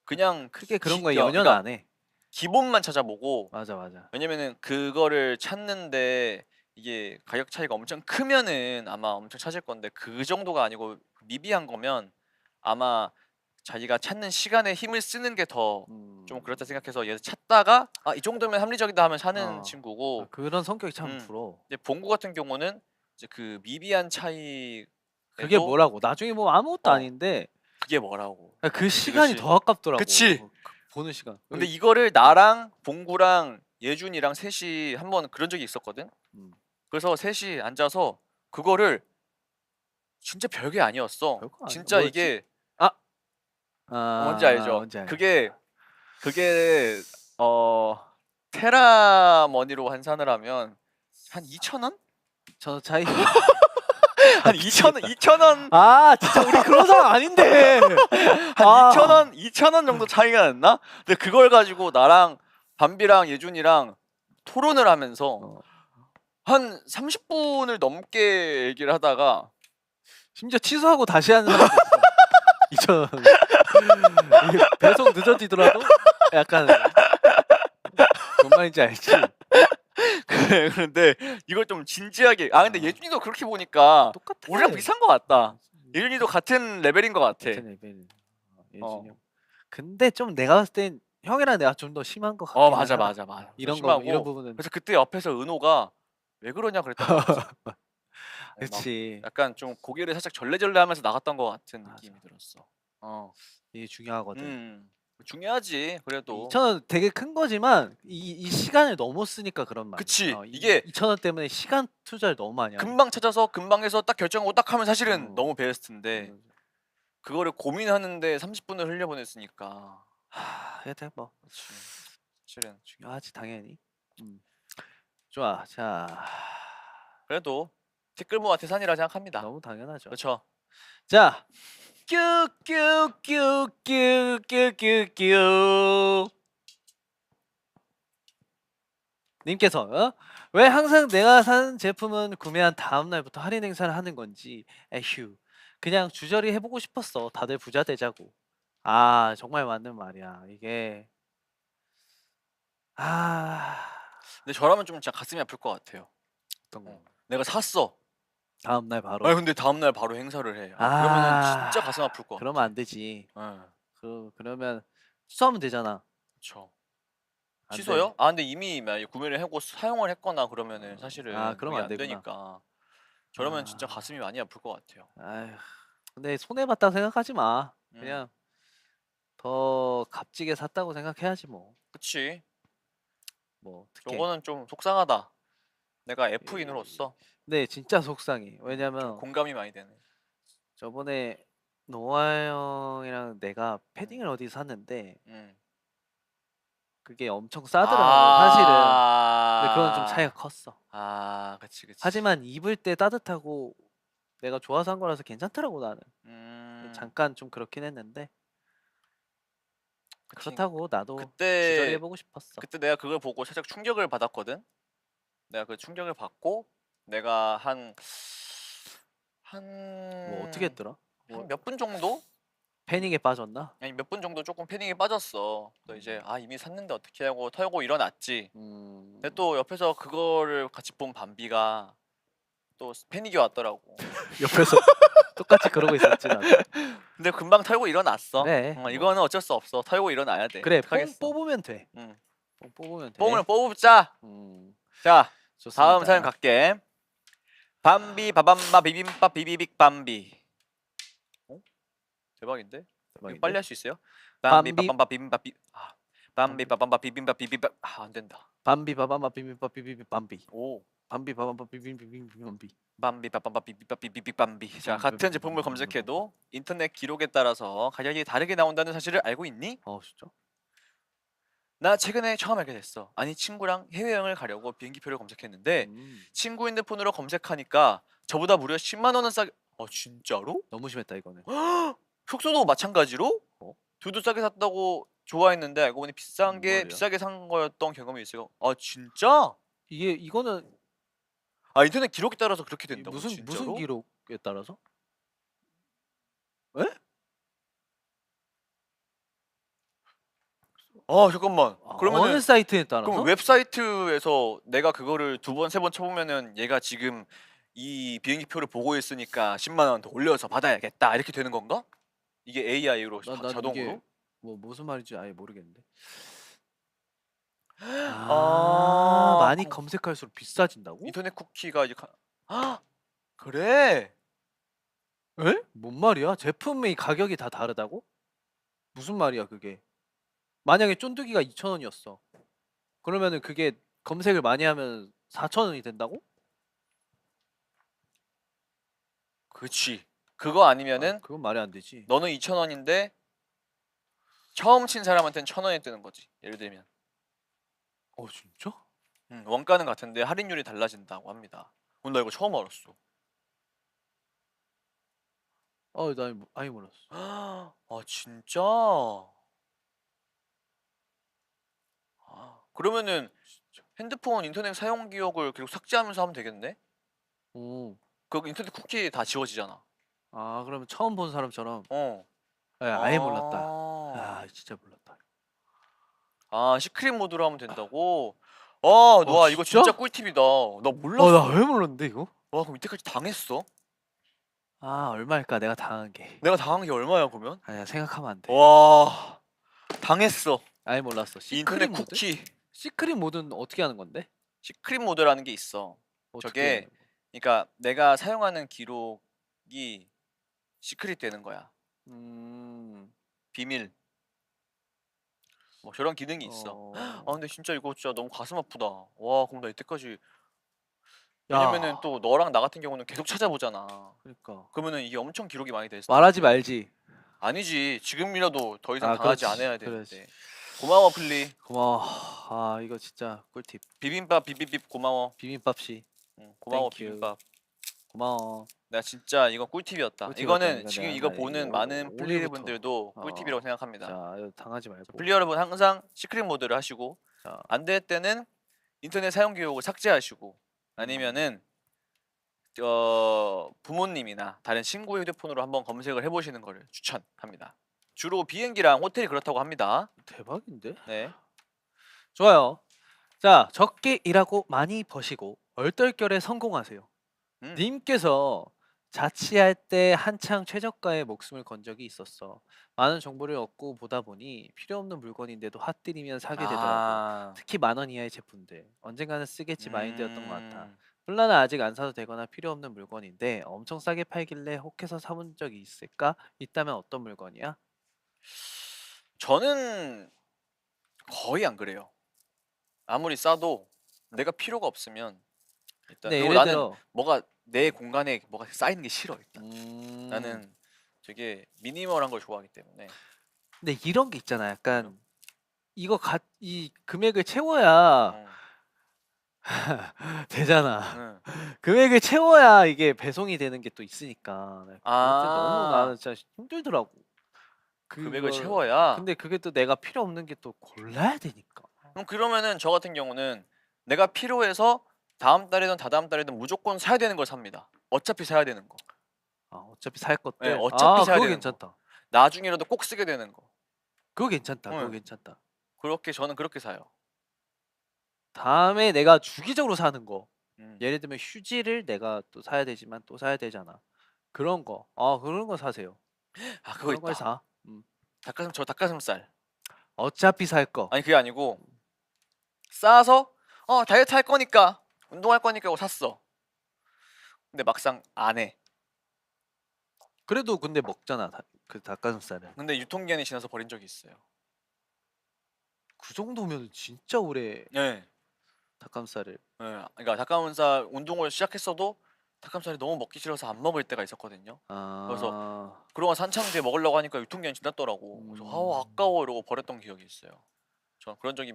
그냥 크게 그런 거에 그러니까 연연 안 해. 기본만 찾아보고. 맞아. 왜냐면은 그거를 찾는데 이게 가격 차이가 엄청 크면은 아마 엄청 찾을 건데 그 정도가 아니고 미비한 거면 아마 자기가 찾는 시간에 힘을 쓰는 게 더 좀 그렇다 생각해서 얘 찾다가 이 정도면 합리적이다 하면 사는 친구고. 그런 성격이 참 음. 부러워. 이제 봉구 같은 경우는 이제 그 미비한 차이 그게 뭐라고? 나중에 뭐 아무것도 어. 아닌데 그게 뭐라고. 그 시간이 그치. 더 아깝더라고. 그치. 보는 시간. 근데 이거를 나랑 봉구랑 예준이랑 셋이 한번 그런 적이 있었거든. 음. 그래서 셋이 앉아서 그거를 진짜 별게 아니었어. 별거 아니야. 진짜 뭐였지? 이게 뭔지 아, 알죠? 뭔지 알죠. 그게 테라머니로 환산을 하면 한 2,000원? 저 차이. 한 2,000원 아 진짜 우리 그런 사람 아닌데. 한 아. 2,000원 정도 차이가 났나? 근데 그걸 가지고 나랑 밤비랑 예준이랑 토론을 하면서 한 30분을 넘게 얘기를 하다가 심지어 취소하고 다시 하는 사람도 있어. 2,000원. 이게 배송 늦어지더라도 약간 뭔 말인지 알지? 그런데 이걸 좀 진지하게 근데 예준이도 그렇게 보니까 똑같아. 우리랑 비슷한 것 같다. 예준이도 같은 레벨인 것 같아. 같은 레벨. 예준이 어. 형. 근데 좀 내가 봤을 땐 형이랑 내가 좀 더 심한 것 같긴 맞아 하다. 맞아. 이런 거 심하고. 이런 부분은. 그래서 그때 옆에서 은호가 왜 그러냐 그랬던 거 같아. 그렇지. 약간 좀 고개를 살짝 절레절레하면서 나갔던 것 같은 맞아. 느낌이 들었어. 이게 중요하거든. 중요하지. 그래도 2,000원 되게 큰 거지만 이 시간을 넘었으니까 그런 말이야. 그치. 이 이게 2,000원 때문에 시간 투자를 너무 많이 하는 금방 찾아서 금방 해서 딱 결정하고 딱 하면 사실은 어. 너무 베스트인데 그거를 고민하는데 30분을 흘려보냈으니까. 하여튼 뭐 그치. 사실은 중요하지 당연히. 좋아. 자, 그래도 티끌모아 태산이라 생각합니다. 너무 당연하죠. 그렇죠. 자, 뀨뀨뀨뀨뀨뀨 님께서 왜 항상 내가 산 제품은 구매한 다음 날부터 할인 행사를 하는 건지 에휴 그냥 주저리 해보고 싶었어. 다들 부자 되자고. 아 정말 맞는 말이야. 이게 근데 저라면 좀 진짜 가슴이 아플 것 같아요. 어떤 거? 내가 샀어. 다음 날 바로. 아니 근데 다음 날 바로 행사를 해. 그러면은 진짜 가슴 아플 것 같아. 그러면 안 되지. 예. 그러면 취소하면 되잖아. 그렇죠. 안 돼. 취소요? 근데 이미 만약에 구매를 하고 사용을 했거나 그러면은 사실은 그러면 그게 안 안 되구나. 되니까. 저러면 진짜 가슴이 많이 아플 것 같아요. 아휴, 근데 손해 봤다 생각하지 마. 음. 그냥 더 값지게 샀다고 생각해야지 뭐. 그치. 뭐 특히. 요거는 좀 속상하다. 내가 F인으로서 네, 진짜 속상해. 왜냐면 공감이 많이 되네. 저번에 노아 형이랑 내가 패딩을 어디서 샀는데 음. 그게 엄청 싸더라고 사실은. 근데 그건 좀 차이가 컸어. 그치. 하지만 입을 때 따뜻하고 내가 좋아서 한 거라서 괜찮더라고 나는. 잠깐 좀 그렇긴 했는데 그치. 그렇다고 나도 주저리 그때 해보고 싶었어. 그때 내가 그걸 보고 살짝 충격을 받았거든. 내가 그 충격을 받고 내가 한 뭐 어떻게 했더라? 몇 분 정도? 패닉에 빠졌나? 아니 몇 분 정도 조금 패닉에 빠졌어. 또 이제 이미 샀는데 어떻게 하고 털고 일어났지. 근데 또 옆에서 그거를 같이 본 밤비가 또 패닉이 왔더라고. 옆에서 똑같이 그러고 있었지 나도. 근데 금방 털고 일어났어. 그래, 이거는 어쩔 수 없어. 털고 일어나야 돼. 그래 어떡하겠어. 뽑으면 돼. 응. 뽑으면 돼. 뽕을 뽑자. 자, 좋습니다. 다음 사연 갈게. 밤비 바밤바 비빔밥 비비빅 밤비. 대박인데? 이거 대박인데? 빨리 할 수 있어요? 밤비 밤비- 바밤바 비빔밥 밤비 바밤바 비빔밥 비비밥 안 된다. 밤비 바밤바 비빔밥 비비비 밤비. 오. 밤비 바밤바 비빔비 밤비. 밤비 바밤바 비빔밥 비비빅 밤비. 자, 같은 제품을 검색해도 인터넷 기록에 따라서 가격이 다르게 나온다는 사실을 알고 있니? 진짜? 나 최근에 처음 알게 됐어. 아니 친구랑 해외여행을 가려고 비행기표를 검색했는데 친구 핸드폰으로 검색하니까 저보다 무려 10만 원은 싸게. 진짜로? 너무 심했다 이거는. 숙소도 마찬가지로? 둘도 싸게 샀다고 좋아했는데 알고 보니 비싼 게 말이야? 비싸게 산 거였던 경험이 있어요. 진짜? 이거는 인터넷 기록에 따라서 그렇게 이 된다고? 무슨 진짜로? 기록에 따라서? 잠깐만. 어느 그러면은 사이트에 따라서? 그럼 웹사이트에서 내가 그거를 2번, 3번 쳐보면은 얘가 지금 이 비행기 표를 보고 있으니까 10만 원 더 올려서 받아야겠다 이렇게 되는 건가? 이게 AI로 난 자동으로? 이게 무슨 말인지 아예 모르겠는데. 아, 많이 그럼- 검색할수록 비싸진다고? 인터넷 쿠키가 이제 그래? 뭔 말이야? 제품의 가격이 다 다르다고? 무슨 말이야 그게? 만약에 쫀득이가 2,000원이었어. 그러면은 그게 검색을 많이 하면 4,000원이 된다고? 그렇지. 그거 아니면은 그건 말이 안 되지. 너는 2,000원인데 처음 친 사람한테는 1,000원이 뜨는 거지. 예를 들면. 진짜? 원가는 같은데 할인율이 달라진다고 합니다. 나 이거 처음 알았어. 나 아예 몰랐어. 아 진짜? 그러면은 핸드폰 인터넷 사용 기억을 계속 삭제하면서 하면 되겠네? 오. 그 인터넷 쿠키 다 지워지잖아. 그러면 처음 본 사람처럼. 어. 아예 몰랐다. 아, 진짜 몰랐다. 시크릿 모드로 하면 된다고? 와, 이거 진짜? 진짜 꿀팁이다. 나 몰랐어. 나 왜 몰랐는데 이거? 와, 그럼 이때까지 당했어? 얼마일까 내가 당한 게. 내가 당한 게 얼마야, 그러면? 아니야, 생각하면 안 돼. 와, 당했어. 아예 몰랐어. 인터넷 시크릿 모드? 쿠키. 시크릿 모드는 어떻게 하는 건데? 시크릿 모드라는 게 있어. 어떻게 저게 하는 거? 그러니까 내가 사용하는 기록이 시크릿 되는 거야. 비밀. 뭐 저런 기능이 있어. 근데 진짜 이거 진짜 너무 가슴 아프다. 와, 그럼 나 이때까지 왜냐면은 또 너랑 나 같은 경우는 계속 찾아보잖아. 그러니까 그러면은 이게 엄청 기록이 많이 됐을 말하지 텐데. 말지. 아니지. 지금이라도 더 이상 아, 당하지 그렇지, 않아야 그렇지. 되는데. 고마워 플리. 고마워. 이거 진짜 꿀팁. 비빔밥 비비빕 고마워. 비빔밥씨 고마워 Thank you. 비빔밥. 고마워. 내가 진짜 이거 꿀팁이었다. 꿀팁이었다. 이거는 이거 지금 내가 이거 나 보는 이거 많은 플리 오늘부터. 분들도 꿀팁이라고 생각합니다. 자, 이거 당하지 말고. 플리 여러분 항상 시크릿 모드를 하시고 자, 안 될 때는 인터넷 사용 기록을 삭제하시고 아니면은 부모님이나 다른 친구의 휴대폰으로 한번 검색을 해보시는 거를 추천합니다. 주로 비행기랑 호텔이 그렇다고 합니다. 대박인데? 네. 좋아요. 자, 적게 일하고 많이 버시고 얼떨결에 성공하세요. 음. 님께서 자취할 때 한창 최저가의 목숨을 건 적이 있었어. 많은 정보를 얻고 보다 보니 필요 없는 물건인데도 핫들이면 사게 되더라고. 특히 10,000원 이하의 제품들. 언젠가는 쓰겠지 마인드였던 것 같아. 폴라는 아직 안 사도 되거나 필요 없는 물건인데 엄청 싸게 팔길래 혹해서 사본 적이 있을까? 있다면 어떤 물건이야? 저는 거의 안 그래요. 아무리 싸도 내가 필요가 없으면 일단 근데 그리고 예를 나는 들어 뭐가 내 공간에 뭐가 쌓이는 게 싫어 일단. 음, 나는 되게 미니멀한 걸 좋아하기 때문에. 근데 이런 게 있잖아. 약간 음. 이 금액을 채워야 어. 되잖아. 응. 금액을 채워야 이게 배송이 되는 게 또 있으니까. 그럴 때 너무 아. 나는 진짜 힘들더라고. 금액을 그걸- 채워야. 근데 그게 또 내가 필요 없는 게 또 골라야 되니까. 그러면은 저 같은 경우는 내가 필요해서 다음 달이든 다다음 달이든 무조건 사야 되는 걸 삽니다. 어차피 사야 되는 거. 어차피 살 것들. 네, 어차피 사야 그거 되는 괜찮다. 나중에라도 꼭 쓰게 되는 거. 그거 괜찮다. 그거 응. 괜찮다. 저는 그렇게 사요. 다음에 내가 주기적으로 사는 거. 음. 예를 들면 휴지를 내가 또 사야 되지만 또 사야 되잖아. 그런 거. 그런 거 사세요. 그거 그런 걸 있다. 사. 닭가슴살. 어차피 살 거. 아니 그게 아니고 싸서 다이어트 할 거니까 운동할 거니까 하고 샀어. 근데 막상 안 해. 그래도 근데 먹잖아. 그 닭가슴살은. 근데 유통기한이 지나서 버린 적이 있어요. 그 정도면 진짜 오래 네. 닭가슴살을. 그러니까 닭가슴살 운동을 시작했어도 닭가슴살이 너무 먹기 싫어서 안 먹을 때가 있었거든요. 그동안 산창 뒤에 먹으려고 하니까 유통기한이 지났더라고. 그래서 아까워 이러고 버렸던 기억이 있어요. 전 그런 적이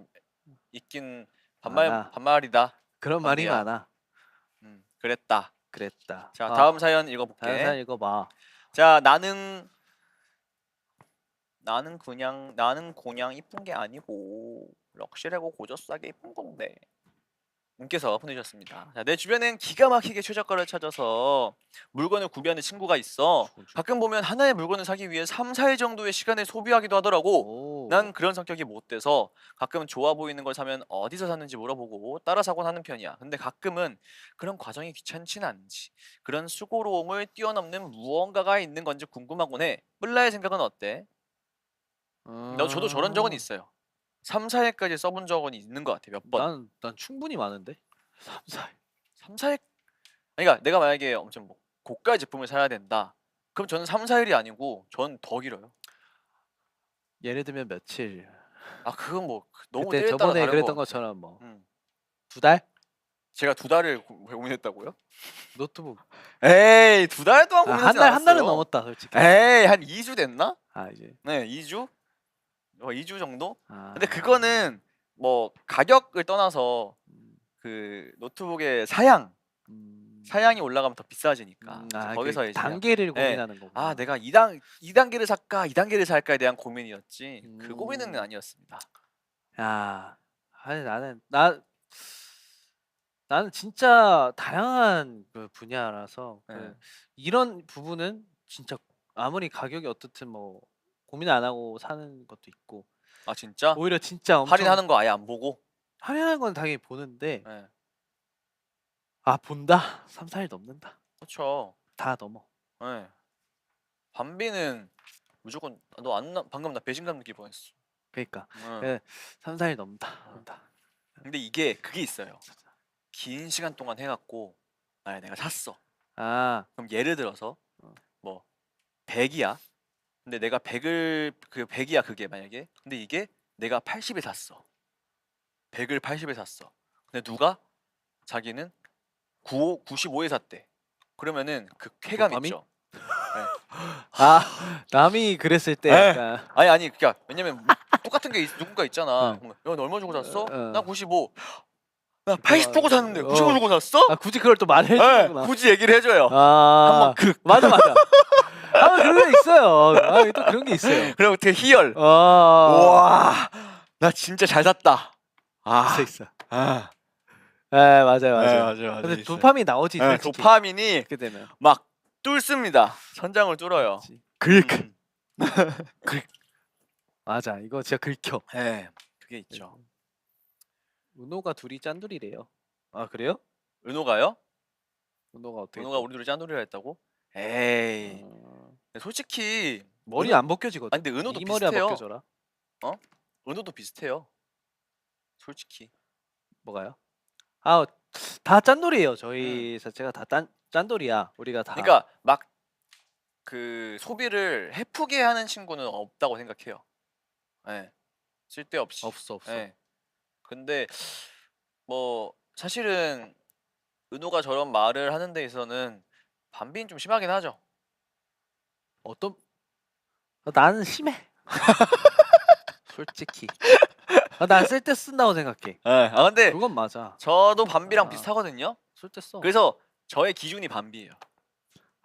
있긴 많아. 반말이다. 그런 말이 관계야. 많아. 그랬다. 그랬다. 자 다음 사연 읽어볼게. 다음 사연 읽어봐. 자 나는 그냥 이쁜 게 아니고 럭셔리하고 고저싸게 이쁜 건데 님께서 보내주셨습니다. 자, 내 주변엔 기가 막히게 최저가를 찾아서 물건을 구비하는 친구가 있어. 가끔 보면 하나의 물건을 사기 위해 3, 4일 정도의 시간을 소비하기도 하더라고. 난 그런 성격이 못 돼서 가끔 좋아 보이는 걸 사면 어디서 샀는지 물어보고 따라 사곤 하는 편이야. 근데 가끔은 그런 과정이 귀찮진 않지. 그런 수고로움을 뛰어넘는 무언가가 있는 건지 궁금하곤 해. 뿔라의 생각은 어때? 저도 저런 적은 있어요. 3, 4일까지 써본 적은 있는 것 같아. 몇 번. 난 충분히 많은데. 3, 4일. 3, 4일. 그러니까 내가 만약에 엄청 뭐 고가 제품을 사야 된다. 그럼 저는 3, 4일이 아니고 전 더 길어요. 예를 들면 며칠. 아 그건 뭐 너무 그때 때렸다가 저번에 다른 그랬던 거. 것처럼 뭐 음. 2달? 제가 2달을 고민했다고요? 노트북. 에이 2달 동안 고민하지 한 달 한 달은 않았어요. 넘었다 솔직히. 에이 한 2주 됐나? 아 이제. 네 2주? 2주 정도? 아. 근데 그거는 뭐 가격을 떠나서 그 노트북의 사양이 올라가면 더 비싸지니까 이제 거기서 그 이제 단계를 네. 고민하는 거고. 아 내가 2단계를 살까 2단계를 살까에 대한 고민이었지 그 고민은 아니었습니다. 야, 아니 나는 진짜 다양한 그 분야라서 네. 이런 부분은 진짜 아무리 가격이 어떻든 뭐 고민 안 하고 사는 것도 있고 아 진짜? 오히려 진짜 엄청 할인하는 거 아예 안 보고? 할인하는 건 당연히 보는데 네. 아 본다 3, 4일 넘는다 그렇죠. 다 넘어. 네. 밤비는 무조건 방금 나 배신감 느낄 뻔했어. 그러니까 네. 3, 4일 넘는다. 근데 이게 그게 있어요. 긴 시간 동안 해갖고 만약 내가 샀어. 아 그럼 예를 들어서 뭐 100이야. 근데 내가 100이야 그게 만약에. 근데 이게 내가 80에 샀어. 100을 80에 샀어. 근데 누가 자기는 95에 샀대. 그러면은 그 쾌감 도파민? 있죠. 아 남이 그랬을 때 네. 약간 아니 그니까 왜냐면 똑같은 게 누군가 있잖아. 야, 너 얼마 주고 샀어? 나 95. 나 80 주고 샀는데 95 주고 샀어? 아 굳이 그걸 또 말해 네, 주는구나. 굳이 얘기를 해줘요. 아 한번 극. 맞아. 아 그런 게 있어요. 아 또 그런 게 있어요. 그럼 어떻게 희열. 아 와, 나 진짜 잘 샀다. 아, 있어. 아, 네 맞아요. 맞아. 근데 도파민 나오지. 네, 솔직히. 도파민이 그렇게 되면. 막 뚫습니다. 천장을 뚫어요. 그렇지. 음. 맞아. 이거 진짜 긁혀. 네, 그게 있죠. 은호가 둘이 짠돌이래요. 아 그래요? 은호가요? 은호가 어떻게? 은호가 우리 둘이 짠돌이라 했다고? 에이, 솔직히 머리 은호- 안 벗겨지거든. 아니 근데 은호도 이 머리가 비슷해요. 벗겨져라. 은호도 비슷해요. 솔직히. 뭐가요? 아 다 짠돌이에요. 저희 자체가 다 짠돌이야. 우리가 다. 그러니까 막 그 소비를 해프게 하는 친구는 없다고 생각해요. 네. 쓸데없이. 없어. 네. 근데 뭐 사실은 은호가 저런 말을 하는 데 있어서는 반비는 좀 심하긴 하죠. 어떤? 나는 심해. 솔직히. 난 쓸 때 쓴다고 생각해. 네. 아 근데 그건 맞아. 저도 반비랑 아. 비슷하거든요. 쓸 때 써. 그래서 저의 기준이 반비예요.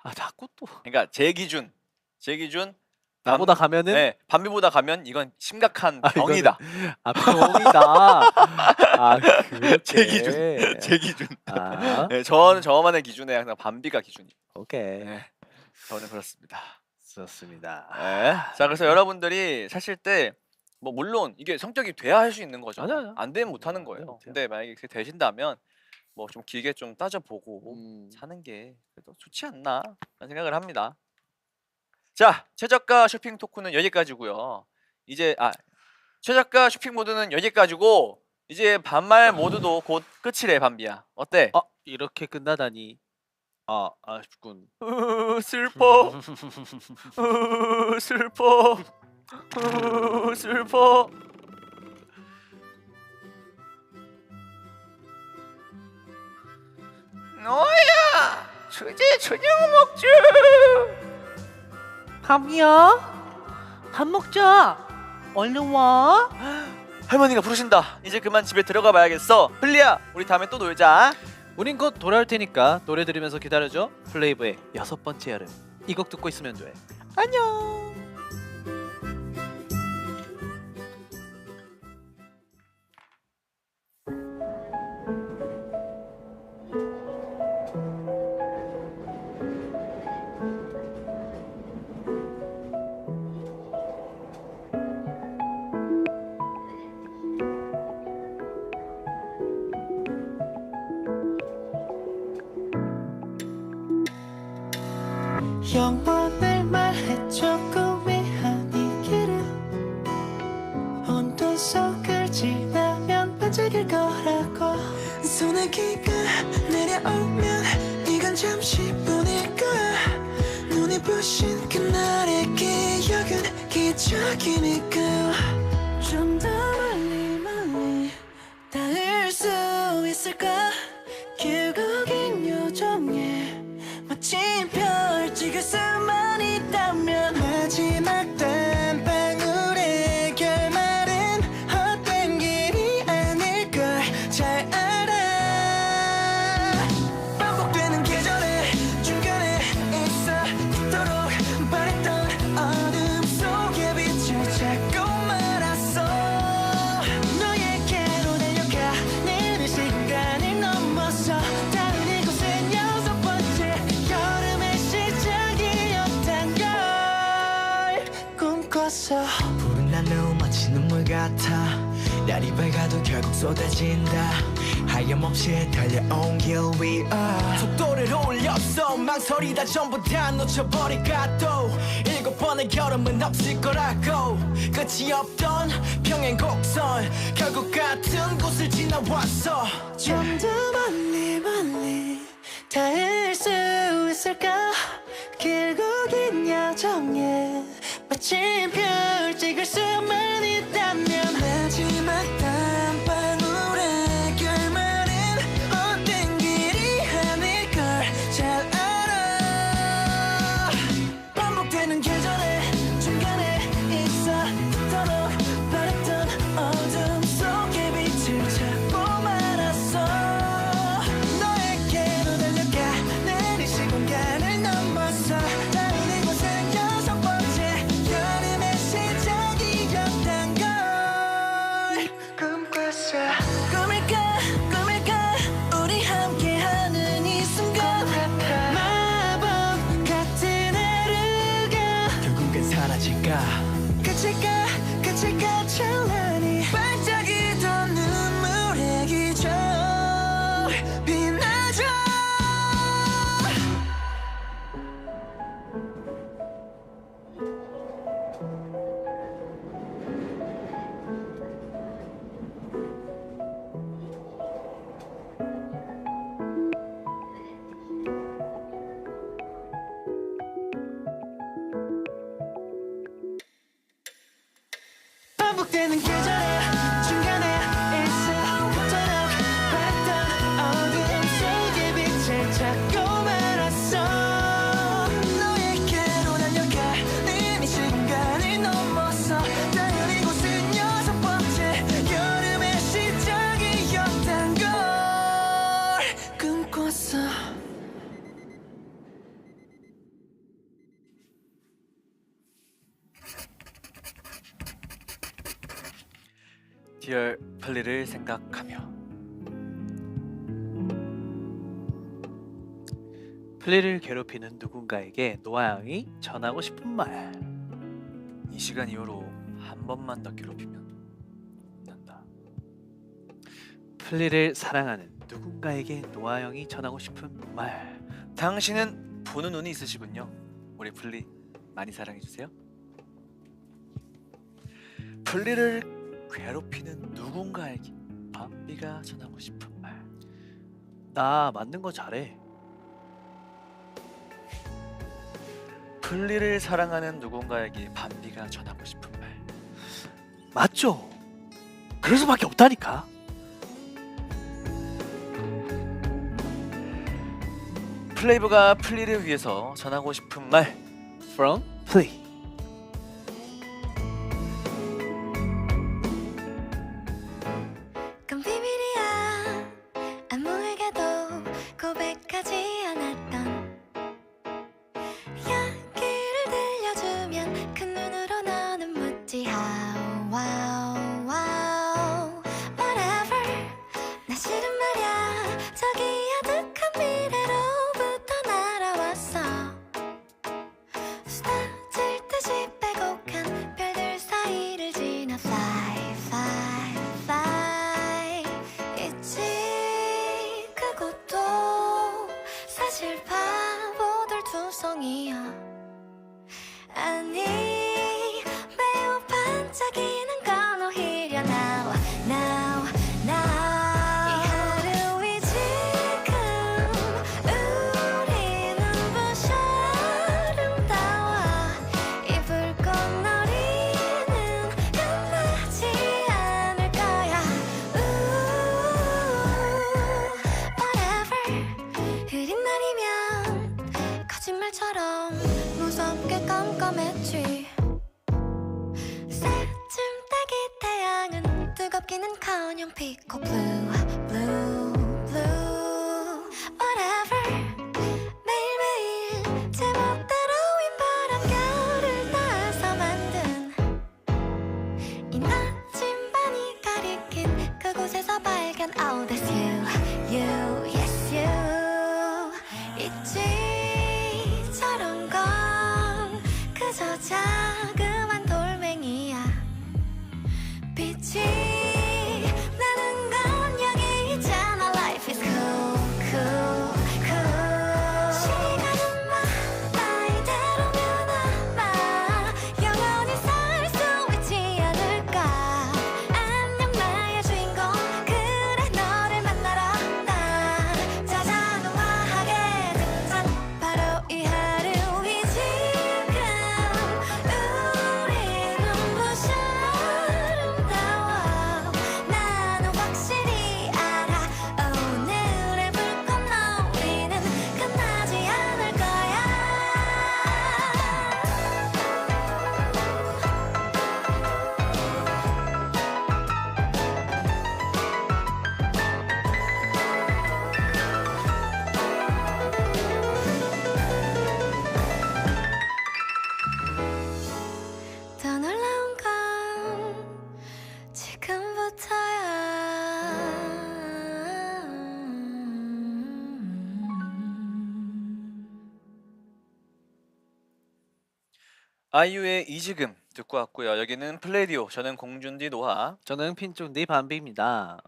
아 자꾸 또 그러니까 제 기준 나보다 가면은 네, 반비보다 가면 이건 심각한 아, 병이다. 아 병이다. 아 그렇게. 제 기준. 제 기준. 아 네, 저는 저만의 기준에 항상 반비가 기준이에요. 오케이. 네, 저는 그렇습니다. 좋습니다. 네. 자 그래서 여러분들이 사실 때 뭐 물론 이게 성격이 돼야 할 수 있는 거죠. 맞아요. 안 되면 못 하는 거예요. 근데 만약에 그게 되신다면 뭐 좀 길게 좀 따져보고 사는 게 그래도 좋지 않나 라는 생각을 합니다. 자 최저가 쇼핑 토크는 여기까지고요. 이제 최저가 쇼핑 모드는 여기까지고 이제 반말 모드도 곧 끝이래 반비야. 어때? 이렇게 끝나다니. 아쉽군. 슬퍼. 슬퍼. 슬퍼. 너야 주제 저녁 먹자. 밤이야? 밥 먹자. 얼른 와. 할머니가 부르신다. 이제 그만 집에 들어가 봐야겠어. 플리야 우리 다음에 또 놀자. 우린 곧 돌아올 테니까 노래 들으면서 기다려줘. 플레이브의 6번째 여름. 이 곡 듣고 있으면 돼. 안녕. 영원을 말해줘 꿈이 아니기를 온도 속을 지나면 반짝일 거라고 소나기가 내려오면 이건 잠시뿐일 거야 눈이 부신 그날의 기억은 기적이니까 좀 더 마침 별 찍을 수만 있다면 마지막 땀방울의 결말은 헛된 길이 아닐 걸 잘 알아. 반복되는 계절의 중간에 있어 그토록 바랬던 어둠 속에 빛을 찾고 말았어. 너에게로 달려가는 이 시간을 넘어서 다른 이곳은 여섯 번째 여름의 시작이었단 걸 꿈꿨어. 푸른 날로 마치 눈물 같아. 날이 밝아도 결국 쏟아진다. 하염없이 달려온 길 위에 속도를 올렸어. 망설이다 전부 다 놓쳐버릴까. 또 7번의 여름은 없을 거라고. 끝이 없던 평행 곡선 결국 같은 곳을 지나왔어. 좀 더 멀리 멀리 닿을 수 있을까. 길고 긴 여정에 마침 별 찍을 수만 있다면 마지막 땀방울의 결말은 헛된 길이 아닐 걸 잘 알아. 반복되는 계절의 중간에 있어 그토록 바랬던 어둠 속에 빛을 찾고 말았어. 너에게로 달려가는 이 시간을 넘어서 다른 이곳은 여섯 번째 여름의 시작이었단 걸 꿈꿨어. 꿈일까 우리 함께하는 이 순간 마법 같은 하루가 결국엔 사라질까. 그칠까 찬란히 반짝이던 눈물의 기적 빛나줘. 반복되는 계절의 중간에 있어 그토록 바랬던 어둠 속에 빛을 찾고 말았어. 너에게로 달려가는 이 시간을 넘어서 다른 이곳은 여섯 번째 여름의 시작이었단 걸 꿈꿨어. 디얼 플리를 생각하며. 플리를 괴롭히는 누군가에게 노아양이 전하고 싶은 말. 이 시간 이후로 한 번만 더 괴롭히면 난다. 플리를 사랑하는 누군가에게 노아양이 전하고 싶은 말. 당신은 보는 눈이 있으시군요. 우리 플리 많이 사랑해주세요. 플리를 괴롭히는 누군가에게 밤비가 전하고 싶은 말. 나 맞는 거 잘해. 플리를 사랑하는 누군가에게 밤비가 전하고 싶은 말. 맞죠? 그럴 수밖에 없다니까. 플레이브가 플리를 위해서 전하고 싶은 말. From 플리. 그건 비밀이야. 아무에게도 고백하지 않았던 이야기를 들려주면 그 눈으로 너는 묻지 how wow wow whatever. 나 싫은 말야. 저기 아득한 미래로부터 날아왔어. 쏟아질 듯이 빼곡한 별들 사이를 지나 fly fly fly. 있지 그곳도 사실 바보들 투성이야. 아니 매우 반짝이는 건 오히려 now now now. 이 하루이 지금 우리 눈부셔 아름다워. 이 불꽃놀이는 끝나지 않을 거야. whatever. 흐린 날이면 거짓말처럼 무섭게 깜깜했지. 새쯤 따기 태양은 뜨겁기는커녕 피코 blue blue blue whatever. 매일매일 제멋대로인 바람결을 따서 만든 이 나침반이 가리킨 그곳에서 발견 oh that's you yes you 있지 저런 건 그저 자그만 돌멩이야. 빛이 나는 건 여기 있잖아. Life is cool cool cool. 시간은 막 이대로 변함아 영원히 살 수 있지 않을까. 안녕 나의 주인공 그래 너를 만나러 난 자자노화하게 등장. 바로 이 하루 이 지금 우리 눈부셔 아름다워. 나는 확실히 알아 오늘의 불꽃놀이는 끝나지 않을 거야. 더 놀라운 건 지금부터야. 아이유의 이지금 듣고 왔고요. 여기는 플레디오. 저는 공준디 노하. 저는 핀쪽디 반비입니다.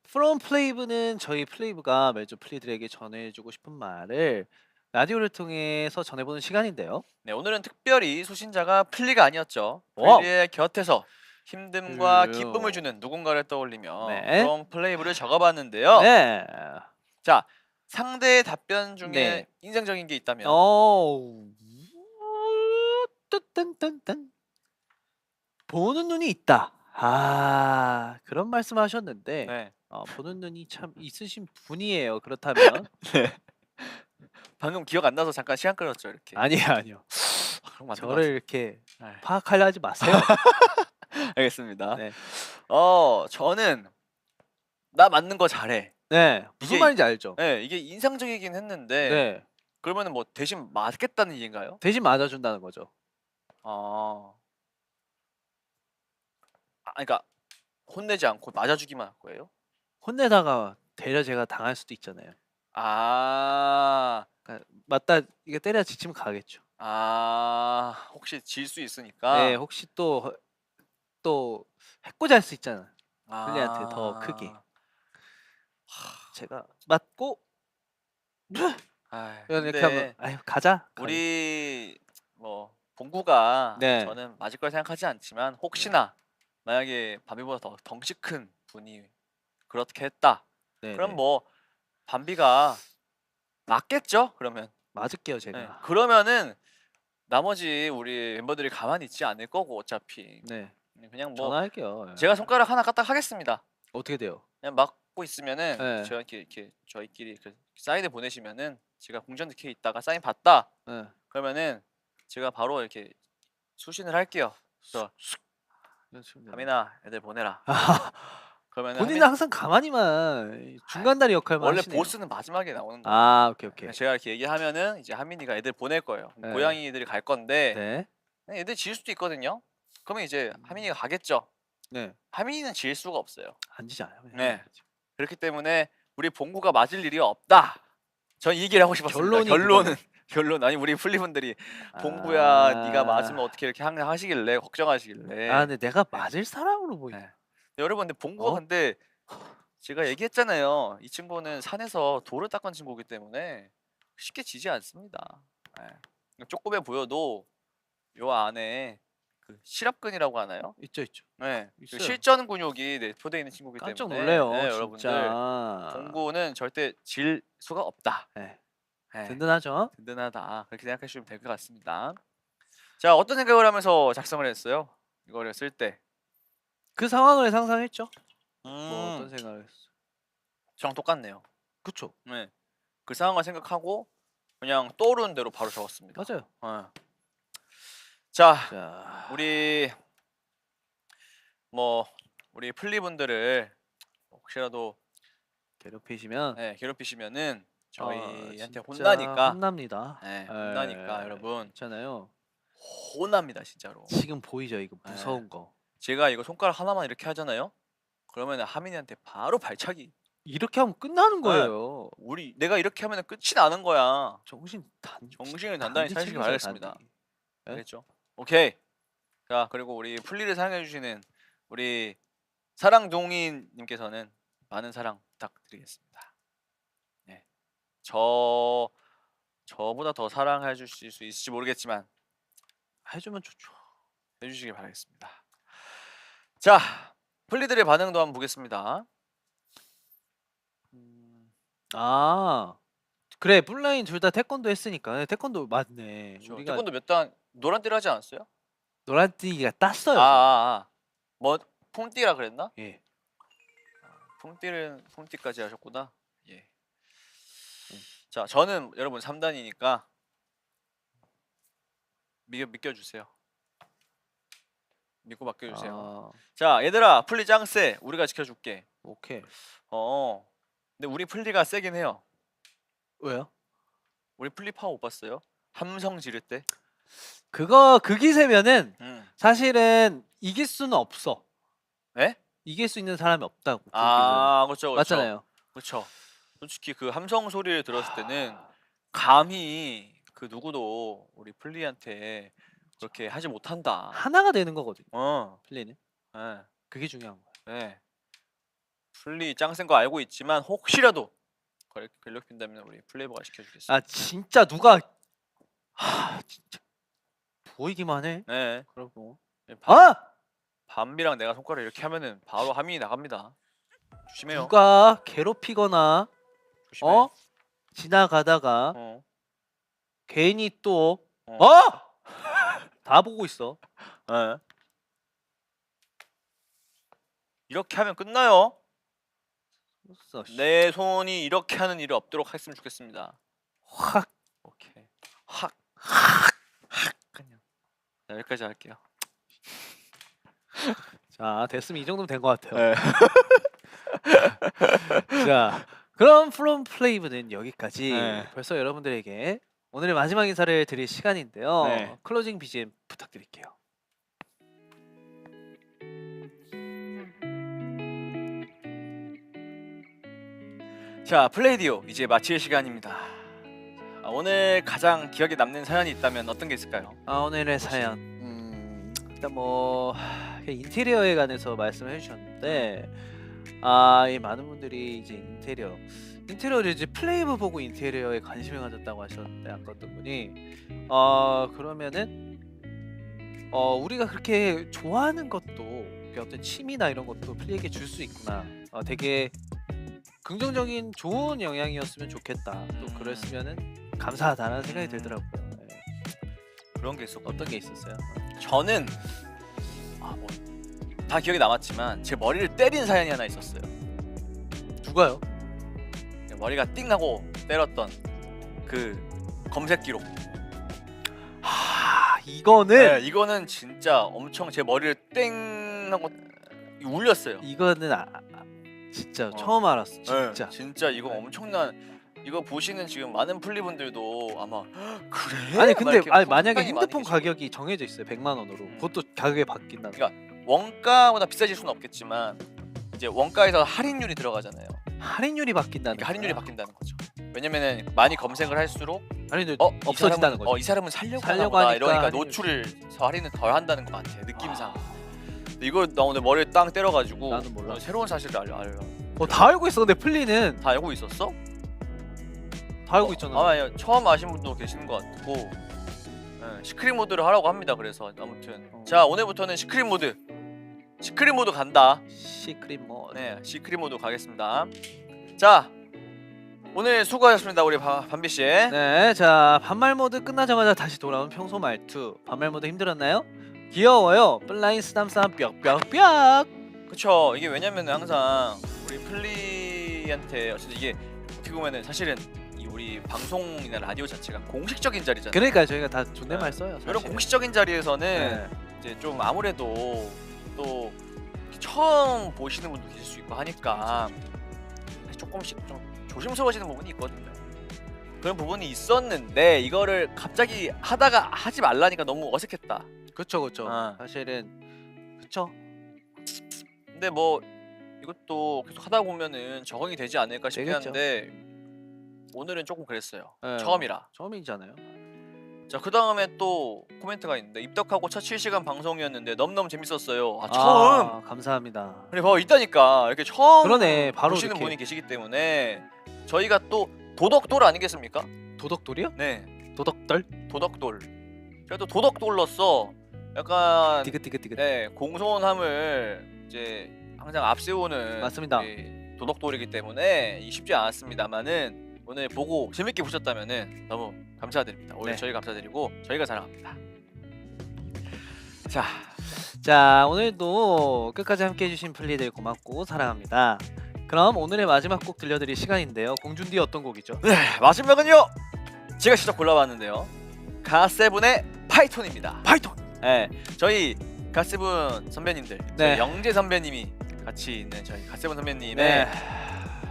From 플레이브는 저희 플레이브가 매주 플리들에게 전해주고 싶은 말을 라디오를 통해서 전해보는 시간인데요. 네, 오늘은 특별히 소신자가 플리가 아니었죠. 와우. 플리의 곁에서 힘듦과 그래요. 기쁨을 주는 누군가를 떠올리며 네. 그런 플레이브를 적어봤는데요. 네. 자, 상대의 답변 중에 네. 인상적인 게 있다면 딴딴딴 보는 눈이 있다. 아 그런 말씀하셨는데 네. 보는 눈이 참 있으신 분이에요. 그렇다면 방금 기억 안 나서 잠깐 시간 끌었죠, 이렇게. 아니요. 그럼 안 저를 이렇게 네. 파악하려 하지 마세요. 알겠습니다. 네. 저는 나 맞는 거 잘해. 네. 무슨 이게- 말인지 알죠? 네, 이게 인상적이긴 했는데 네. 그러면은 뭐 대신 맞겠다는 얘기인가요? 대신 맞아준다는 거죠. 그러니까 혼내지 않고 맞아주기만 할 거예요? 혼내다가 되려 제가 당할 수도 있잖아요. 그러니까 맞다 이게 때려 지치면 가겠죠. 혹시 질 수 있으니까. 네, 혹시 또 해코지 할 수 있잖아. 플리한테 더 크게. 제가 맞고 이렇게 하면 근데 아유 가자. 우리 뭐 봉구가 네. 저는 맞을 걸 생각하지 않지만 혹시나 만약에 밤비보다 더 덩치 큰 분이 그렇게 했다. 네, 그럼 네. 뭐 밤비가 맞겠죠? 그러면. 맞을게요 네. 제가. 그러면은 나머지 우리 멤버들이 가만히 있지 않을 거고 어차피. 네. 그냥 뭐 전화할게요. 제가 손가락 하나 까딱 하겠습니다. 어떻게 돼요? 그냥 막고 있으면은 네. 제가 이렇게 저희끼리 그 사인을 보내시면은 제가 공전득회 있다가 사인 받다 네. 그러면은 제가 바로 이렇게 수신을 할게요. 그래서 가민아 애들 보내라. 그러면은 본인은 항상 가만히만 중간다리 역할만 원래 하시네요. 보스는 마지막에 나오는 거예요. 아 오케이. 제가 이렇게 얘기하면은 이제 하민이가 애들 보낼 거예요. 네. 고양이들이 갈 건데 네. 애들 질 수도 있거든요. 그러면 이제 하민이가 가겠죠. 네. 하민이는 질 수가 없어요. 안 지잖아요. 그냥. 네. 그렇기 때문에 우리 봉구가 맞을 일이 없다. 전 이 얘기를 하고 싶었습니다. 결론은 아니 우리 플리분들이 봉구야 네가 맞으면 어떻게 이렇게 항상 하시길래 걱정하시길래. 근데 내가 맞을 사람으로 보이네. 네. 여러분 근데 봉구가 어? 근데 제가 얘기했잖아요. 이 친구는 산에서 돌을 닦은 친구이기 때문에 쉽게 지지 않습니다. 네. 조그매 보여도 요 안에 그 실압근이라고 하나요? 있죠. 네. 그 있어요. 실전 근육이 내포되어 있는 친구이기 깜짝 때문에 놀래요. 네, 진짜. 여러분들 봉구는 절대 질 수가 없다. 네. 네. 든든하죠. 든든하다. 그렇게 생각하시면 될 것 같습니다. 자, 어떤 생각을 하면서 작성을 했어요? 이거를 쓸 때. 그 상황을 상상했죠. 뭐 어떤 생각을 했어? 저랑 똑같네요. 그쵸. 네. 그 상황을 생각하고 그냥 떠오르는 대로 바로 적었습니다. 맞아요. 자, 자, 우리 우리 플리분들을 혹시라도 괴롭히시면 괴롭히시면은 저희한테 진짜 혼나니까. 혼납니다. 혼나니까 여러분 괜찮아요. 혼납니다 진짜로. 지금 보이죠 이거 무서운 거. 제가 이거 손가락 하나만 이렇게 하잖아요. 그러면 하민이한테 바로 발차기. 이렇게 하면 끝나는 거예요. 내가 이렇게 하면 끝이 나는 거야. 정신을 단단히 차리시기 바라겠습니다. 네? 알겠죠? 오케이. 자, 그리고 우리 플리를 사랑해 주시는 우리 사랑동인님께서는 많은 사랑 부탁드리겠습니다. 네, 저보다 더 사랑해 주실 수 있을지 모르겠지만 해주면 좋죠. 해주시길 바라겠습니다. 자, 플리들의 반응도 한번 보겠습니다. 아 그래 플라인 둘 다 태권도 했으니까 태권도 맞네. 우리가 태권도 몇 단 노란띠를 하지 않았어요? 노란띠가 땄어요. 뭐 폼띠라 그랬나? 예. 폼띠까지 하셨구나. 예. 자, 저는 여러분 3단이니까 믿겨주세요. 믿고 맡겨주세요. 자, 얘들아, 플리 짱세. 우리가 지켜줄게. 오케이. 근데 우리 플리가 세긴 해요. 왜요? 우리 플리 파워 못 봤어요? 함성 지를 때? 그 기세면은 사실은 이길 수는 없어. 네? 이길 수 있는 사람이 없다고. 그렇죠. 맞잖아요. 그렇죠. 솔직히 그 함성 소리를 들었을 때는 감히 그 누구도 우리 플리한테 그렇게 하지 못한다. 하나가 되는 거거든요. 플리는. 네. 그게 중요한 거야. 네. 플리 짱센 거 알고 있지만 혹시라도 괴롭힌다면 우리 플레이버가 시켜주겠습니다. 진짜 누가 진짜 보이기만 해. 네. 그러고. 밤비랑 내가 손가락 이렇게 하면은 바로 하민이 나갑니다. 조심해요. 누가 괴롭히거나 조심해. 지나가다가 괜히 또 다 보고 있어. 네. 이렇게 하면 끝나요. 내 손이 이렇게 하는 일이 없도록 했으면 좋겠습니다. 확. 오케이. 확. 그냥. 자, 여기까지 할게요. 자, 됐으면 이 정도면 된 것 같아요. 네. 자, 그럼 프롬 플레이브는 여기까지. 네. 벌써 여러분들에게 오늘의 마지막 인사를 드릴 시간인데요. 네. 클로징 BGM 부탁드릴게요. 자, 플레이디오 이제 마칠 시간입니다. 오늘 가장 기억에 남는 사연이 있다면 어떤 게 있을까요? 오늘의 사연. 일단 인테리어에 관해서 말씀을 해주셨는데, 이 많은 분들이 이제 인테리어를 이제 플레이브 보고 인테리어에 관심을 가졌다고 하셨는데, 아까 어떤 분이 그러면은 우리가 그렇게 좋아하는 것도 어떤 취미나 이런 것도 플레이에게 줄 수 있구나. 되게 긍정적인 좋은 영향이었으면 좋겠다. 또 그랬으면은 감사하다라는 생각이 들더라고요. 네. 그런 게 있었고 어떤 게 있었어요? 저는 다 기억에 남았지만 제 머리를 때린 사연이 하나 있었어요. 누가요? 머리가 띵 하고 때렸던 그 검색 기록. 이거는 이거는 진짜 엄청 제 머리를 땡 하고 울렸어요. 이거는 진짜 처음 알았어. 진짜. 진짜 이거 엄청난. 이거 보시는 지금 많은 플리분들도 아마 그래? 아니 근데 이렇게 만약에 상당히 핸드폰 많이 계시고. 가격이 정해져 있어요. 100만 원으로. 그것도 가격이 바뀐다. 그러니까 원가보다 비싸질 수는 없겠지만 이제 원가에서 할인율이 들어가잖아요. 할인율이 바뀐다는 그러니까 할인율이 거야. 바뀐다는 거죠. 왜냐면은 많이 검색을 할수록 할인율 이 없어진다는 사람은, 거죠. 이 사람은 살려고 살려고 하나 보다 하니까 이러니까 할인율. 노출을 할인을 덜 한다는 것 같아. 느낌상. 근데 이거 나 오늘 머리를 땅 때려가지고 나는 몰라. 오늘 새로운 사실을 알려. 다 알고 있어. 근데 플리는 다 알고 있었어? 다 알고 있잖아. 아마 처음 아신 분도 계시는 것 같고 시크릿 모드를 하라고 합니다. 그래서 아무튼 자, 오늘부터는 시크릿 모드 간다. 시크릿 모드. 네, 시크릿 모드 가겠습니다. 자, 오늘 수고하셨습니다. 우리 밤비 씨. 네, 자 반말 모드 끝나자마자 다시 돌아온 평소 말투. 반말 모드 힘들었나요? 귀여워요. 플라잉 쓰담쌈 뿅뿅뿅. 그쵸. 이게 왜냐면 항상 우리 플리한테 어쨌든 이게 어떻게 보면은 사실은 우리 방송이나 라디오 자체가 공식적인 자리잖아요. 그러니까 저희가 다 존댓말 네. 써요. 이런 사실은. 공식적인 자리에서는 네. 이제 좀 아무래도 또 처음 보시는 분도 계실 수 있고 하니까 조금씩 좀 조심스러워지는 부분이 있거든요. 그런 부분이 있었는데 이거를 갑자기 하다가 하지 말라니까 너무 어색했다. 그쵸 그쵸. 아. 사실은 그쵸. 근데 뭐 이것도 계속 하다 보면은 적응이 되지 않을까 싶긴 되겠죠. 한데 오늘은 조금 그랬어요. 네. 처음이라. 처음이잖아요. 자, 그 다음에 또 코멘트가 있는데 입덕하고 첫 실시간 방송이었는데 너무너무 재밌었어요. 아, 처음! 아, 감사합니다. 그래 봐봐 있다니까 이렇게 처음 그러네, 바로 보시는 이렇게. 분이 계시기 때문에 저희가 또 도덕돌 아니겠습니까? 도덕돌이요? 네, 도덕돌? 도덕돌. 저희가 또 도덕돌로서 약간 디귿디귿디귿. 네, 공손함을 이제 항상 앞세우는 맞습니다. 도덕돌이기 때문에 쉽지 않았습니다만은 오늘 보고 재밌게 보셨다면은 너무 감사드립니다. 오히려 네. 저희가 감사드리고 저희가 사랑합니다. 자, 자, 오늘도 끝까지 함께 해주신 플리들 고맙고 사랑합니다. 그럼 오늘의 마지막 곡 들려드릴 시간인데요. 공준디 어떤 곡이죠? 네, 마지막은요. 제가 직접 골라봤는데요. 가세븐의 파이톤입니다. 파이톤! 네, 저희 가세븐 선배님들, 네. 저희 영재 선배님이 같이 있는 저희 가세븐 선배님의 네.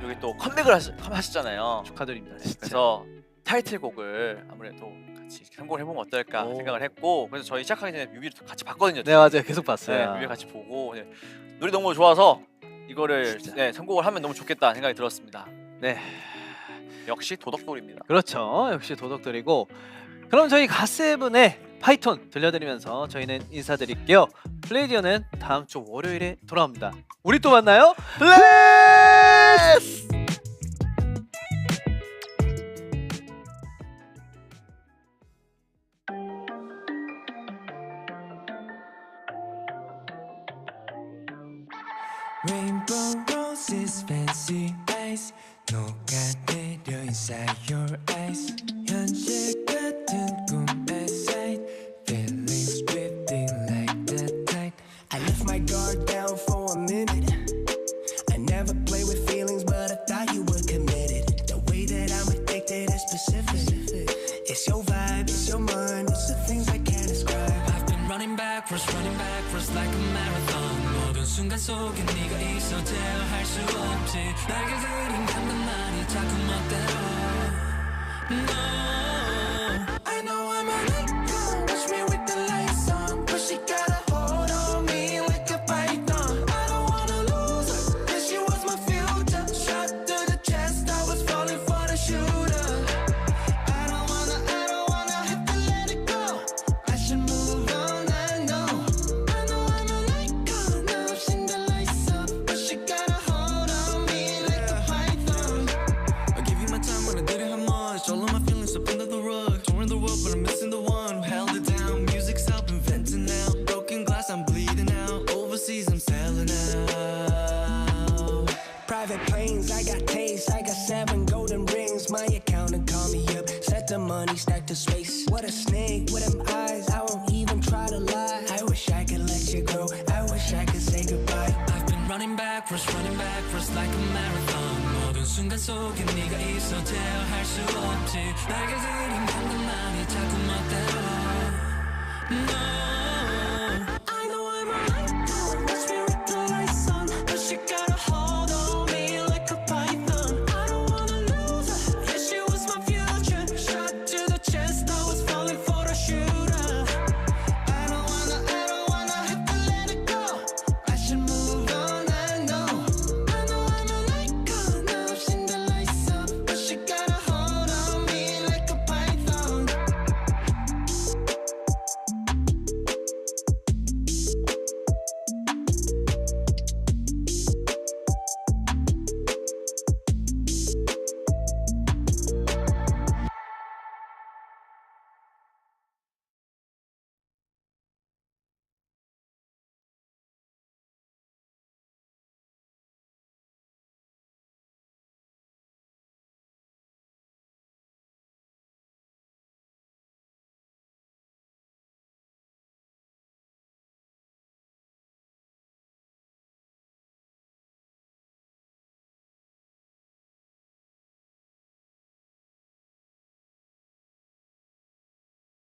여기 또 컴백을 하셨잖아요. 축하드립니다. 진짜. 그래서 타이틀곡을 아무래도 같이 참고를 해보면 어떨까 오. 생각을 했고 그래서 저희 시작하기 전에 뮤비를 같이 봤거든요. 네 맞아요. 계속 네, 봤어요. 뮤비 같이 보고 네, 노래 너무 좋아서 이거를 네, 선곡을 하면 너무 좋겠다 생각이 들었습니다. 네. 역시 도덕돌입니다. 그렇죠. 역시 도덕돌이고. 그럼 저희 갓세븐의 파이톤 들려드리면서 저희는 인사드릴게요. 플레이디어는 다음 주 월요일에 돌아옵니다. 우리 또 만나요. 블레스! Rainbow roses, fancy eyes 녹아내려 inside your eyes 현실 같은 꿈의 sight Feelings drifting like the tide I left my guard down for a minute I never play with feelings but I thought you were committed The way that I'm addicted is specific It's your vibe, it's your mind It's the things I can't describe I've been running backwards like a marathon 모든 순간 속에 네가 있어 제어할 수 없지 날개 들인 감각만이 자꾸 멋대로 No I know I'm an icon Watch me with the lights on But she got a hold on me like a python I don't wanna lose her Cause she was my future Shot to the chest I was falling for the shooter I don't wanna have to let it go I should move on, I know I'm an icon Now I've seen the lights up But she got a hold on me like a python I give you my time when I didn't have much all of my feelings up under the rug touring the world but I'm missing the one who held it down music's helping venting now broken glass I'm bleeding out overseas I'm selling out Private planes, I got taste, I got 7 golden rings. My accountant call me up, set the money, stack to space. What a snake with them eyes, I won't even try to lie. I wish I could let you go, I wish I could say goodbye. I've been running backwards like a marathon 모든 순간 속에 네가 있어 제어할 수 없지 날개 들인 감각만이 자꾸 멋대로 No